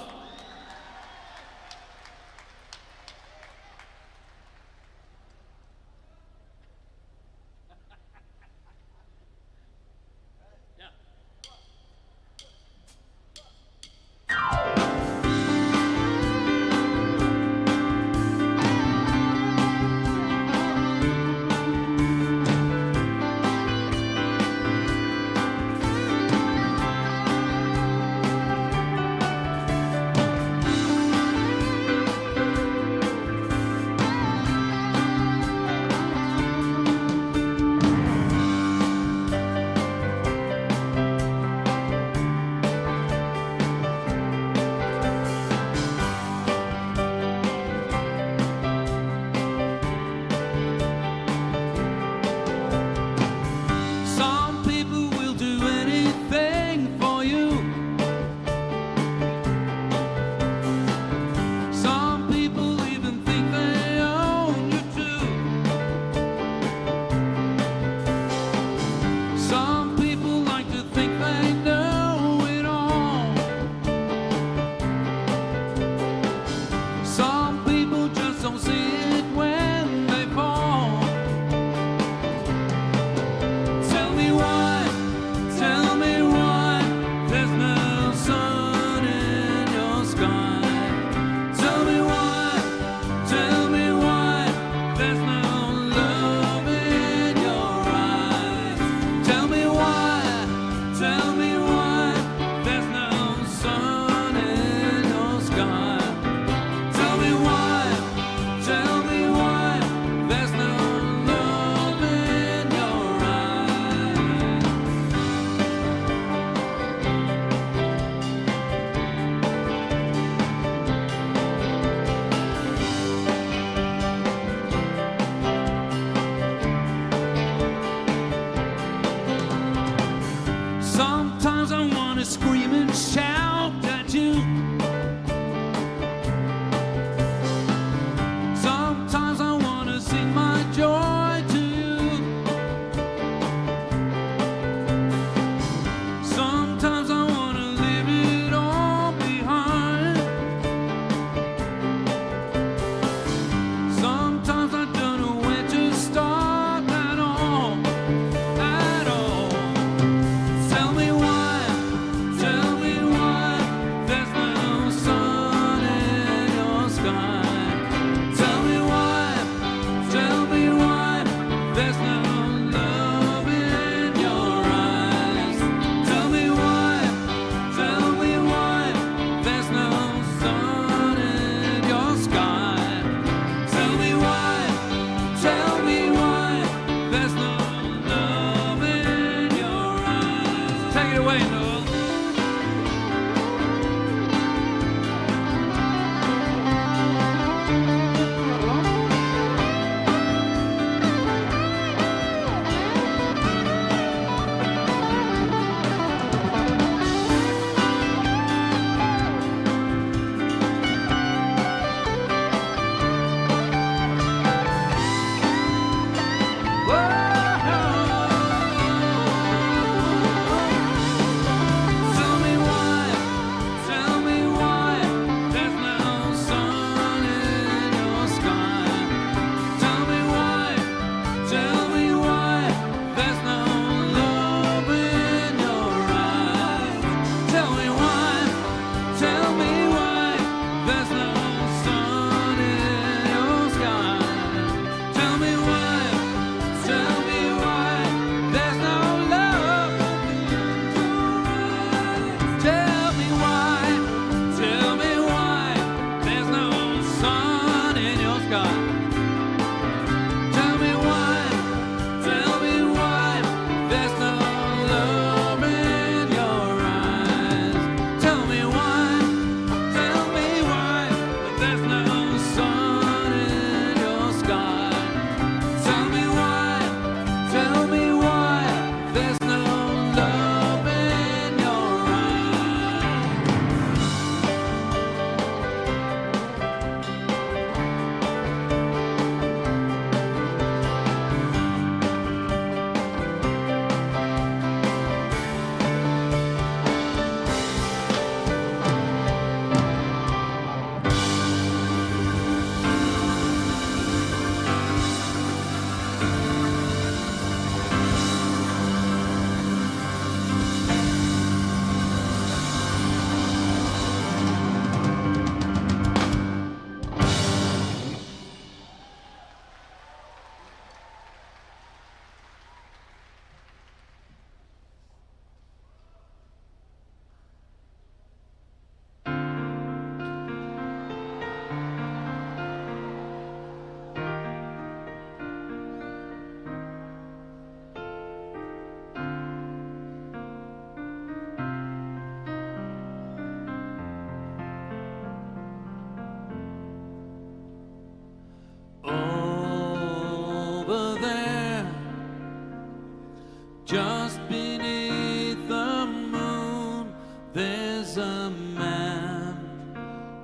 just beneath the moon, there's a man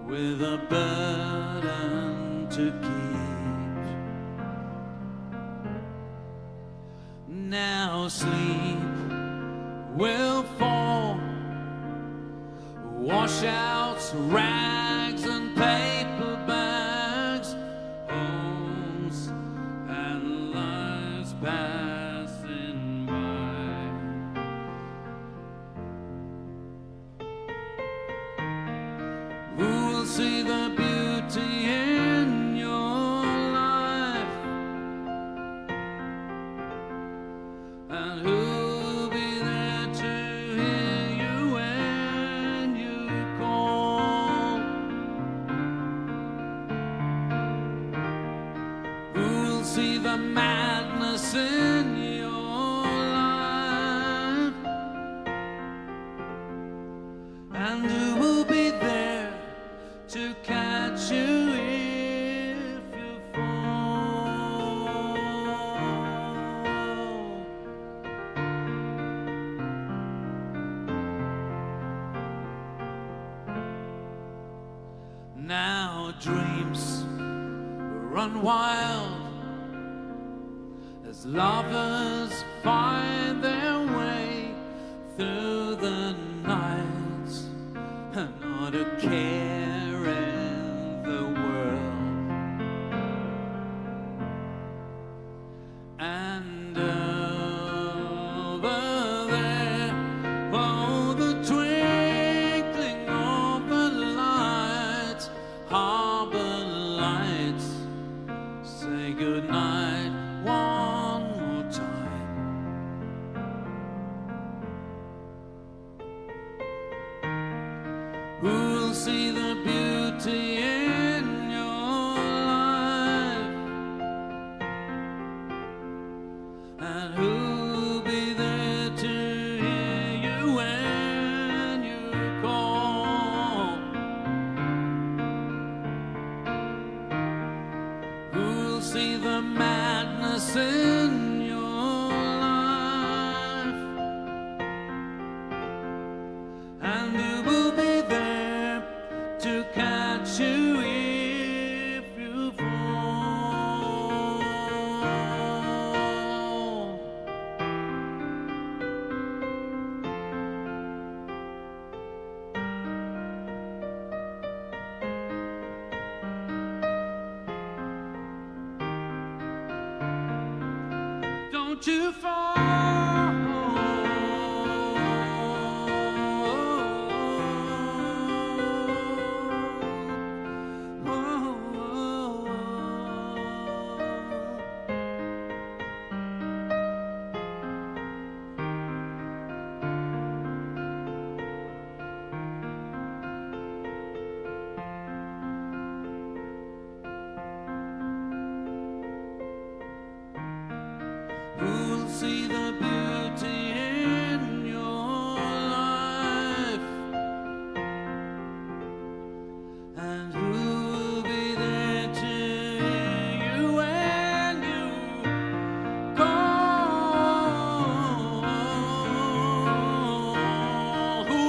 with a burden to keep. Now sleep will fall, washouts, rags and paper bags, homes and lives passing by. Who will see the beauty in your life? And who will be there to hear you when you call? Who will see the madness in your life? And who will be there to catch you if you fall? Now dreams run wild as lovers find their way through the nights, and not a care in the world. And over there, oh, the twinkling of the lights, harbor lights, say goodnight one more time. Who'll see the beauty in your life? And who'll be there to hear you when you call? Who'll see the madness in your life? And who will be there to catch you if you fall? Don't you fall. Who'll see the beauty in your life? And who'll be there to hear you when you call? Who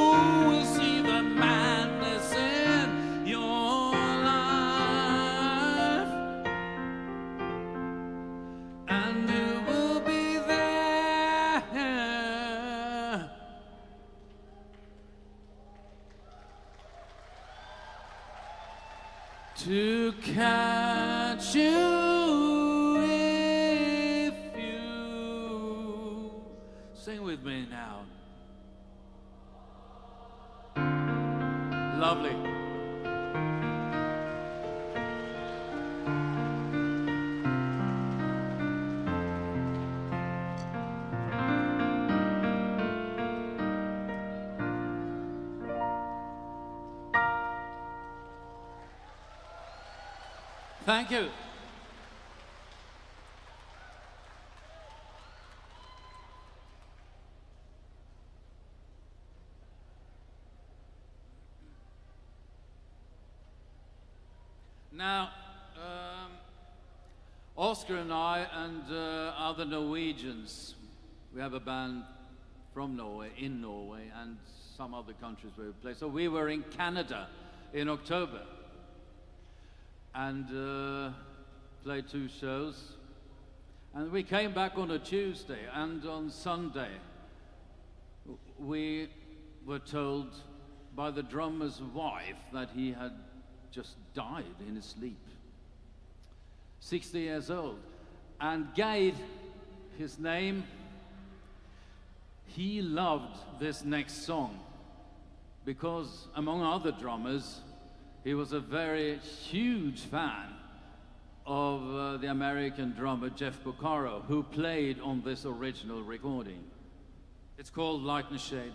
will see the madness in your life? And who will be there to catch you if you sing with me now? Lovely. Thank you. Now, Oscar and I and other Norwegians, we have a band from Norway, in Norway, and some other countries where we play. So we were in Canada in October and played 2 shows. And we came back on a Tuesday, and on Sunday we were told by the drummer's wife that he had just died in his sleep. 60 years old. And Geir, his name, he loved this next song because, among other drummers, he was a very huge fan of the American drummer Jeff Porcaro, who played on this original recording. It's called Light and Shade.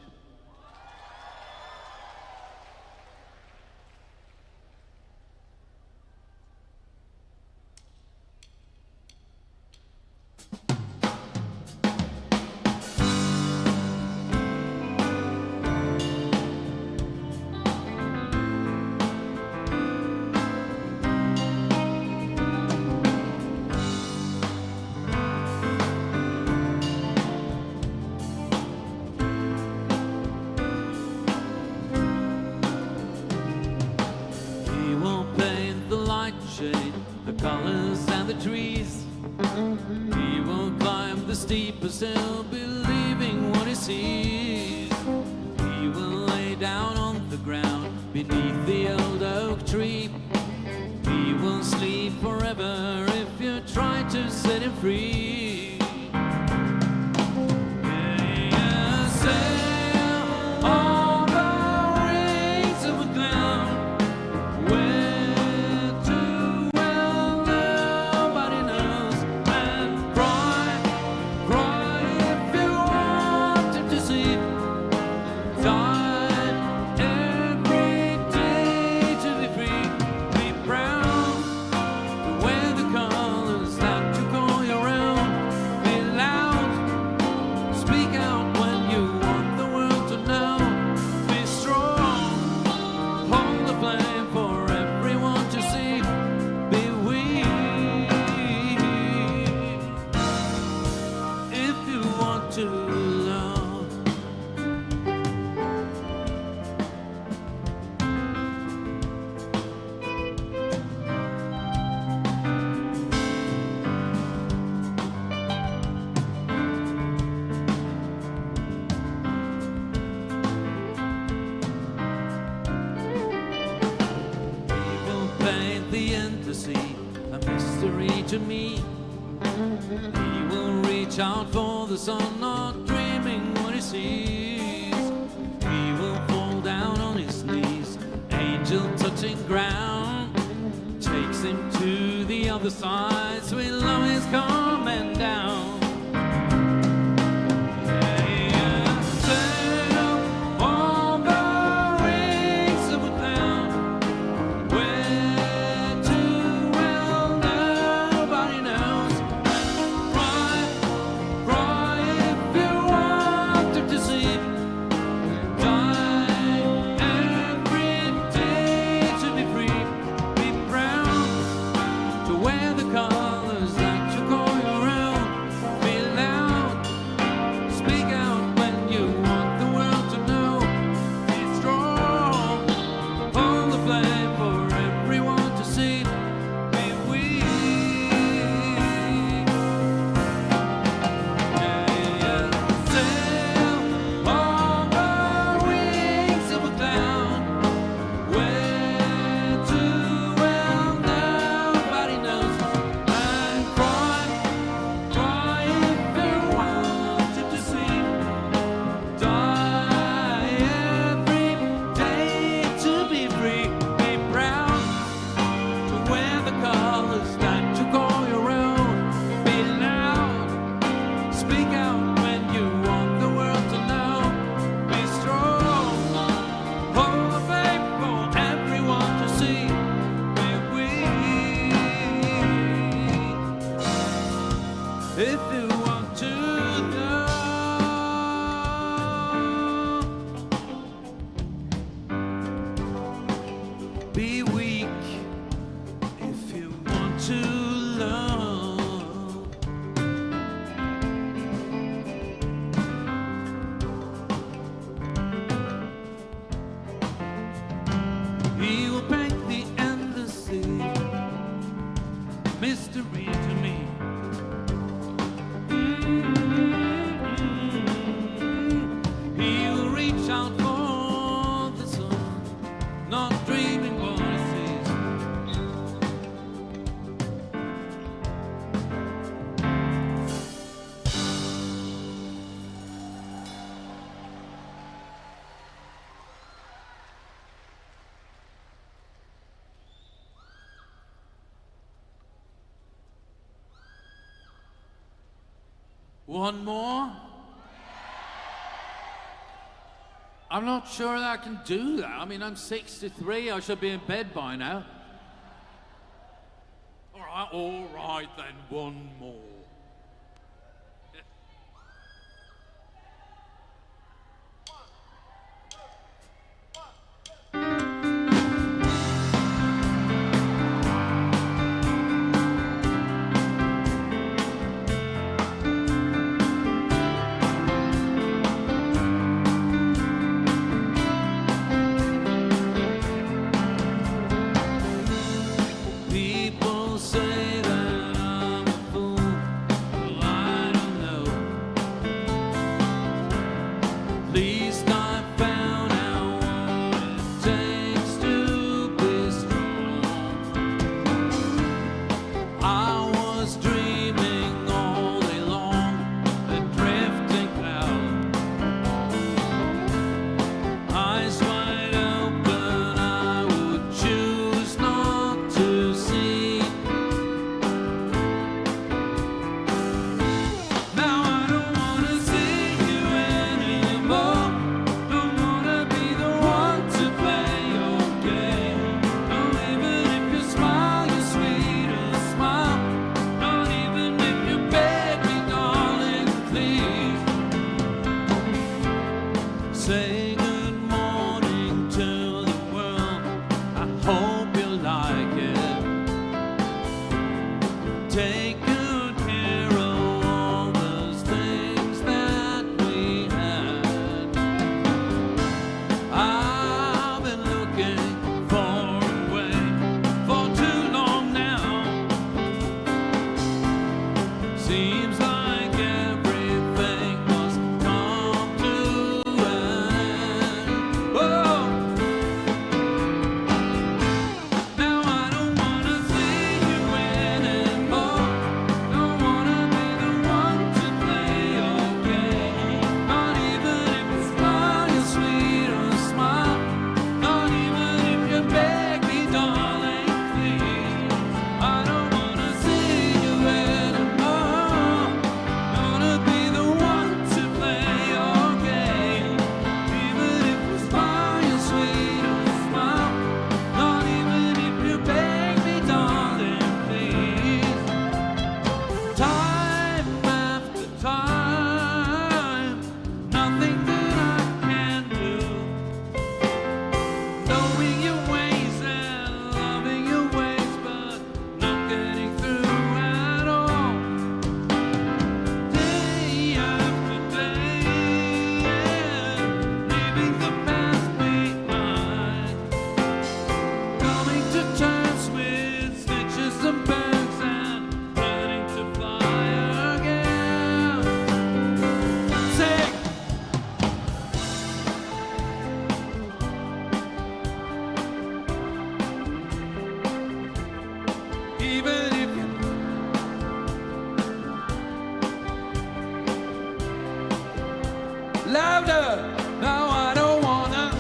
Still believing what he sees. He will lay down on the ground beneath the old oak tree. He will sleep forever if you try to set him free. Yeah, sail on the wings of a cloud. Where to, well, nobody knows. And cry, cry if you want him to see. Die every day to be free. Be proud to wear the colors that you call your own. Be loud, speak out when you want the world to know. Be strong, hold the flame for everyone to see. Be weak if you want to love. He will paint the endless sea, a mystery to me. He will reach out for the sun, not dreaming what he sees. He will fall down on his knees, angel touching ground. Takes him to the other side, sweet love is coming down. Yeah, sail on the wings of a cloud. Where to, well, nobody knows. Cry, cry if you want him to see. Die every day to be free. Be proud to wear the colors that you call your own. Be loud, speak out when you want the world to know. Be strong, hold the flame for everyone to see. Be weak, yeah. Sail on the wings of a cloud. Where to, well, nobody knows. And cry, cry if you want him to see. Die every day to be free. Be proud to wear the colors that you call your own. Be loud, speak out when you want the world to know. Be strong, hold the faith for everyone to see. Be weak if you want to know. Be weak if you want to love. One more? I'm not sure that I can do that. I mean, I'm 63. I should be in bed by now. All right then, one more. People say that I'm a fool. Well, I don't know. At least I found out what it takes to be strong. I was dreaming all day long, a drifting cloud. Eyes wide open, I would choose not to see. Now I don't wanna see you anymore. Don't wanna be the one to play your game. Not even if you smile your sweetest smile. Not even if you beg me, darling, please. Say good morning to the world. I hope you like it. Take good care of all those things that we had. I've been looking for a way for too long now. Seems like everything must come to an end. Oh, now I don't wanna see you anymore. Don't wanna be the one to play your game. Not even if you smile your sweetest smile. Not even if you beg me, darling, please. I don't wanna see you anymore. Wanna be the one to play your game. Even if you smile your sweetest smile. Not even if you beg me, darling, please. Time after time, nothing that I can do. Knowing your ways and loving your ways, but not getting through at all. Day after day, leaving the past behind. Coming to terms with stitches and burns and turning to fire again. Sing. Even if you louder, now I don't wanna.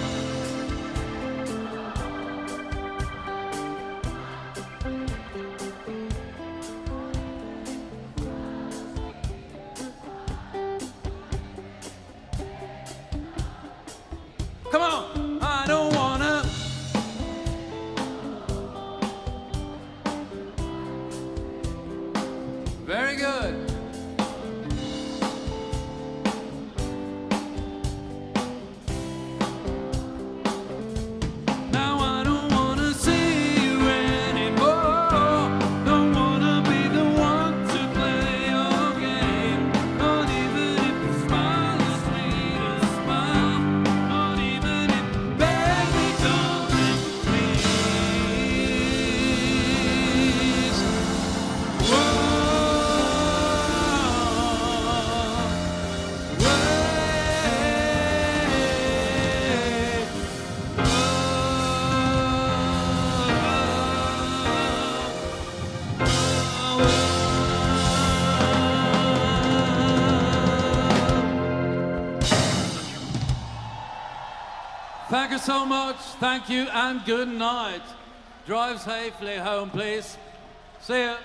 Come on, I don't wanna. Very good. Now I don't wanna see you anymore. Don't wanna be the one to play your game. Not even if you smile the sweetest smile. Not even if you beg me, darling, please. Whoa. Thank you so much. Thank you and good night. Drive safely home, please. See ya.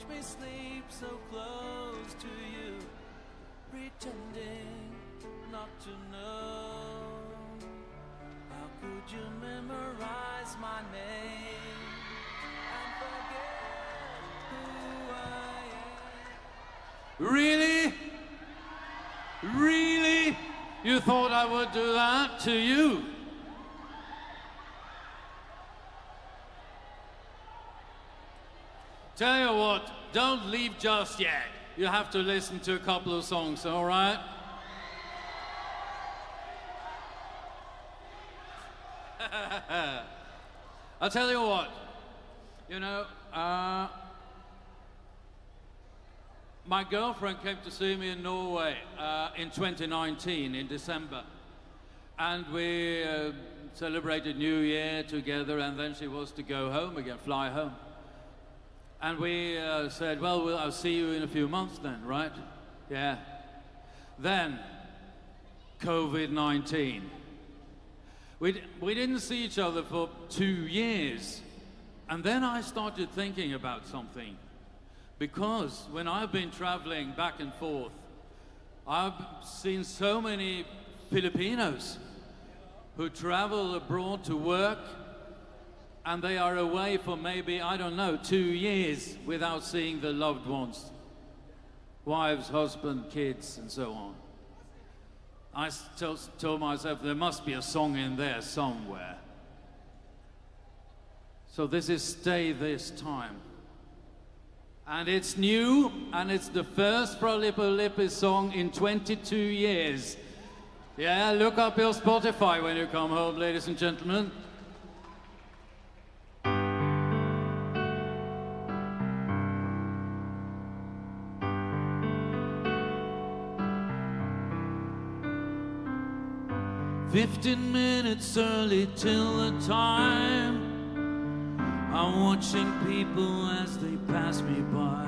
watch me sleep so close to you, pretending not to know. How could you memorize my name and forget who I am? Really? Really? You thought I would do that to you? Tell you what, don't leave just yet. You have to listen to a couple of songs, all right? I'll tell you what, you know, my girlfriend came to see me in Norway in 2019, in December. And we celebrated New Year together, and then she was to go home again, fly home. And we said, well, I'll see you in a few months then, right? Yeah. Then, COVID-19. We didn't see each other for 2 years. And then I started thinking about something. Because when I've been traveling back and forth, I've seen so many Filipinos who travel abroad to work, and they are away for maybe, I don't know, 2 years without seeing their loved ones. Wives, husband, kids, and so on. I told myself there must be a song in there somewhere. So this is Stay This Time. And it's new, and it's the first Fra Lippo Lippi song in 22 years. Yeah, look up your Spotify when you come home, ladies and gentlemen. "15 minutes early till the time. I'm watching people as they pass me by.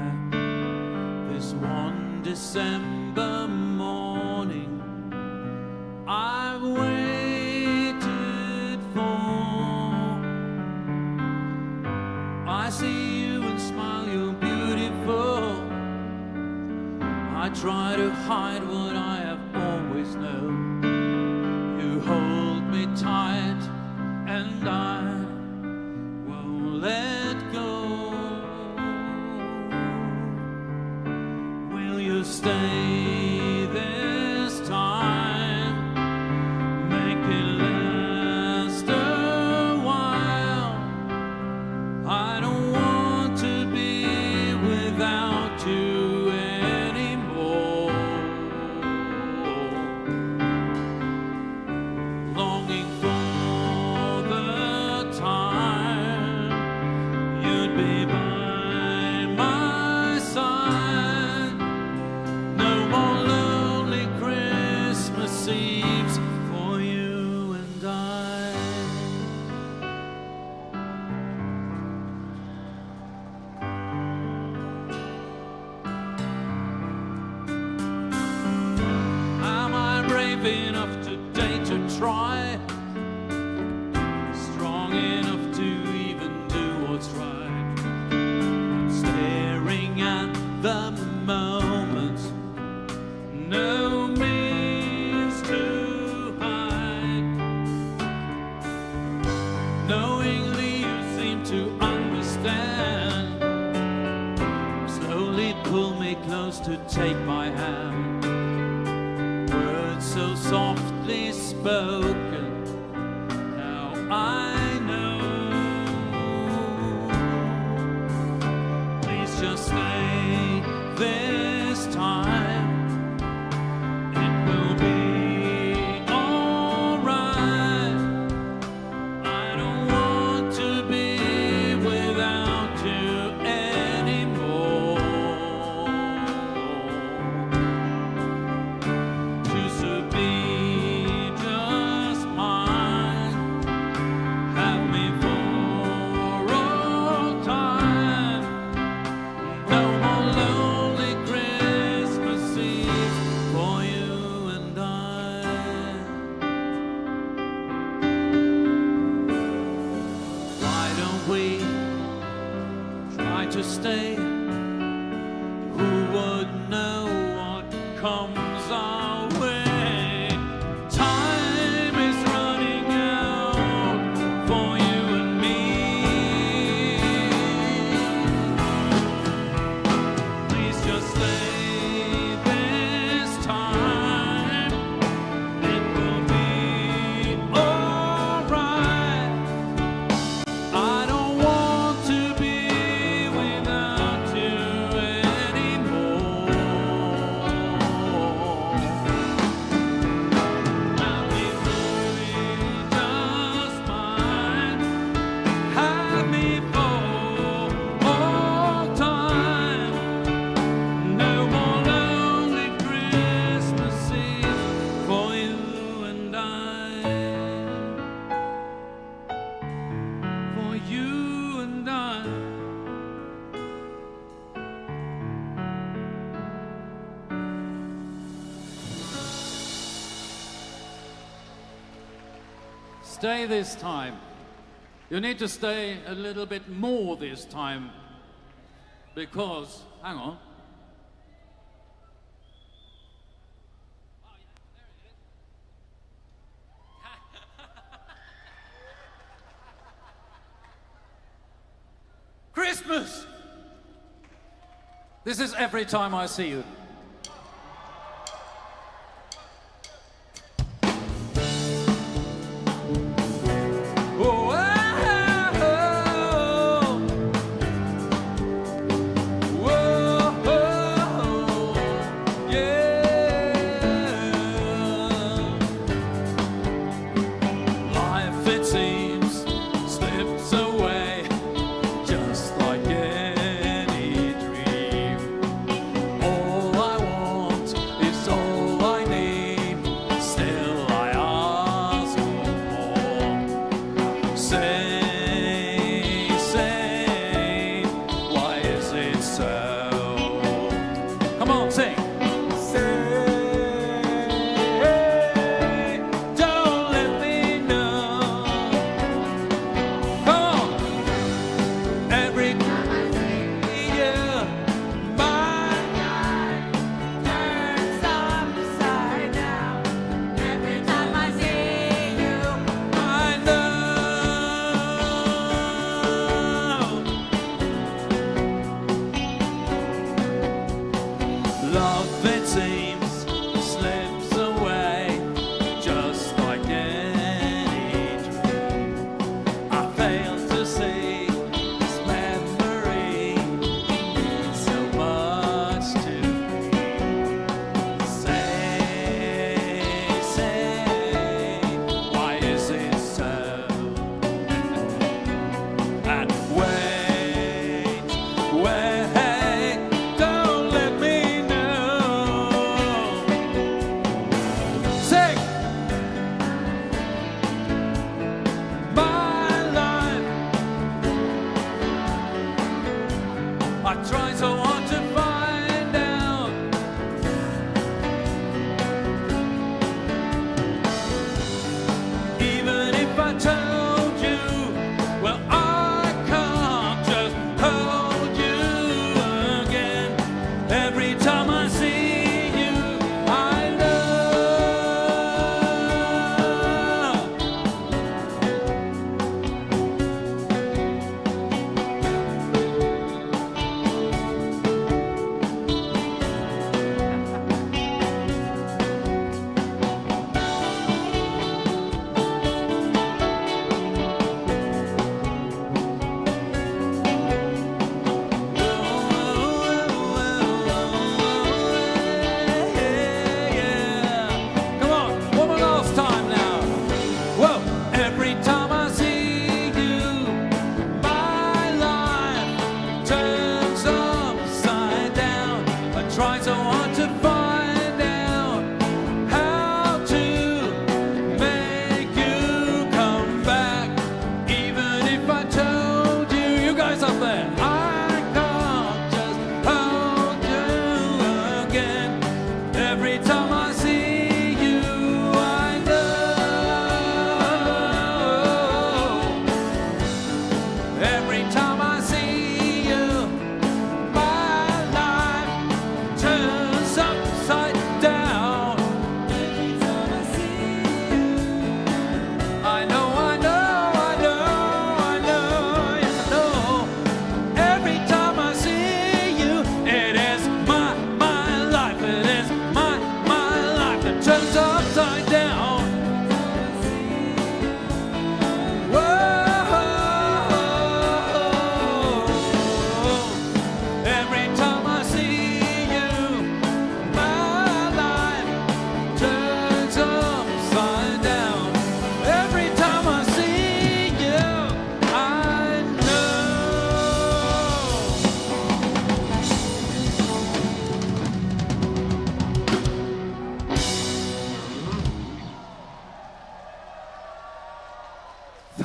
This one December morning I've waited for. I see you and smile, you're beautiful. I try to hide what I have always known. You hold me tight and I won't let go. Will you stay this time? Make it last a while. I don't want to be without you anymore. Longing for the time you'd be by my side. No more lonely Christmas Eves for you and I. Am I brave enough today to try? Strong enough to even do what's right? I'm staring at the moment, no means to hide. Knowingly you seem to understand. Slowly pull me close to take my hand. Words so softly spoken, now I know. Please just stay this time. It will be alright. I don't want to be without you anymore. Choose to be just mine. Have me for all time. No more lonely Christmas Eve for you and I. Why don't we try to stay stay this time. You need to stay a little bit more this time because, hang on. Christmas! This is every time I see you.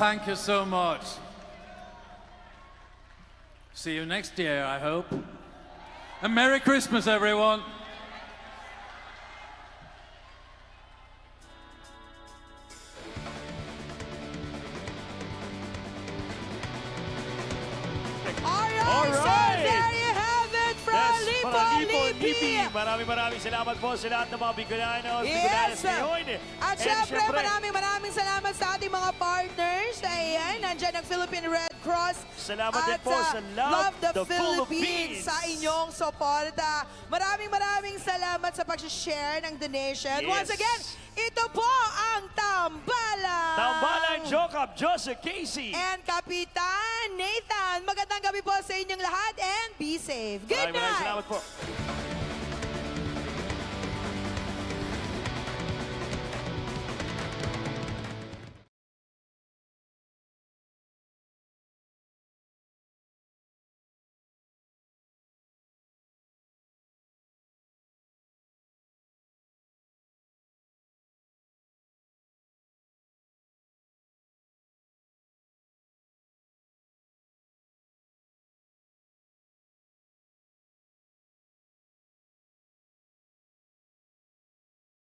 Thank you so much. See you next year, I hope. And Merry Christmas, everyone. Tothapi. Maraming salamat po sa lahat ng mga Bicolanos, Bicolanas ngayon. At syempre, maraming salamat sa ating mga partners. Ayan, nandyan ang Philippine Red Cross. Salamat din po sa Love the Philippines sa inyong suporta. Maraming salamat sa pag-share ng donation. Yes. Once again, ito po ang Tambalang. Tambalang Jokap, Joseph Casey. And Kapitan Nathan. Magandang gabi po sa inyong lahat and be safe. Good night. Maraming salamat po.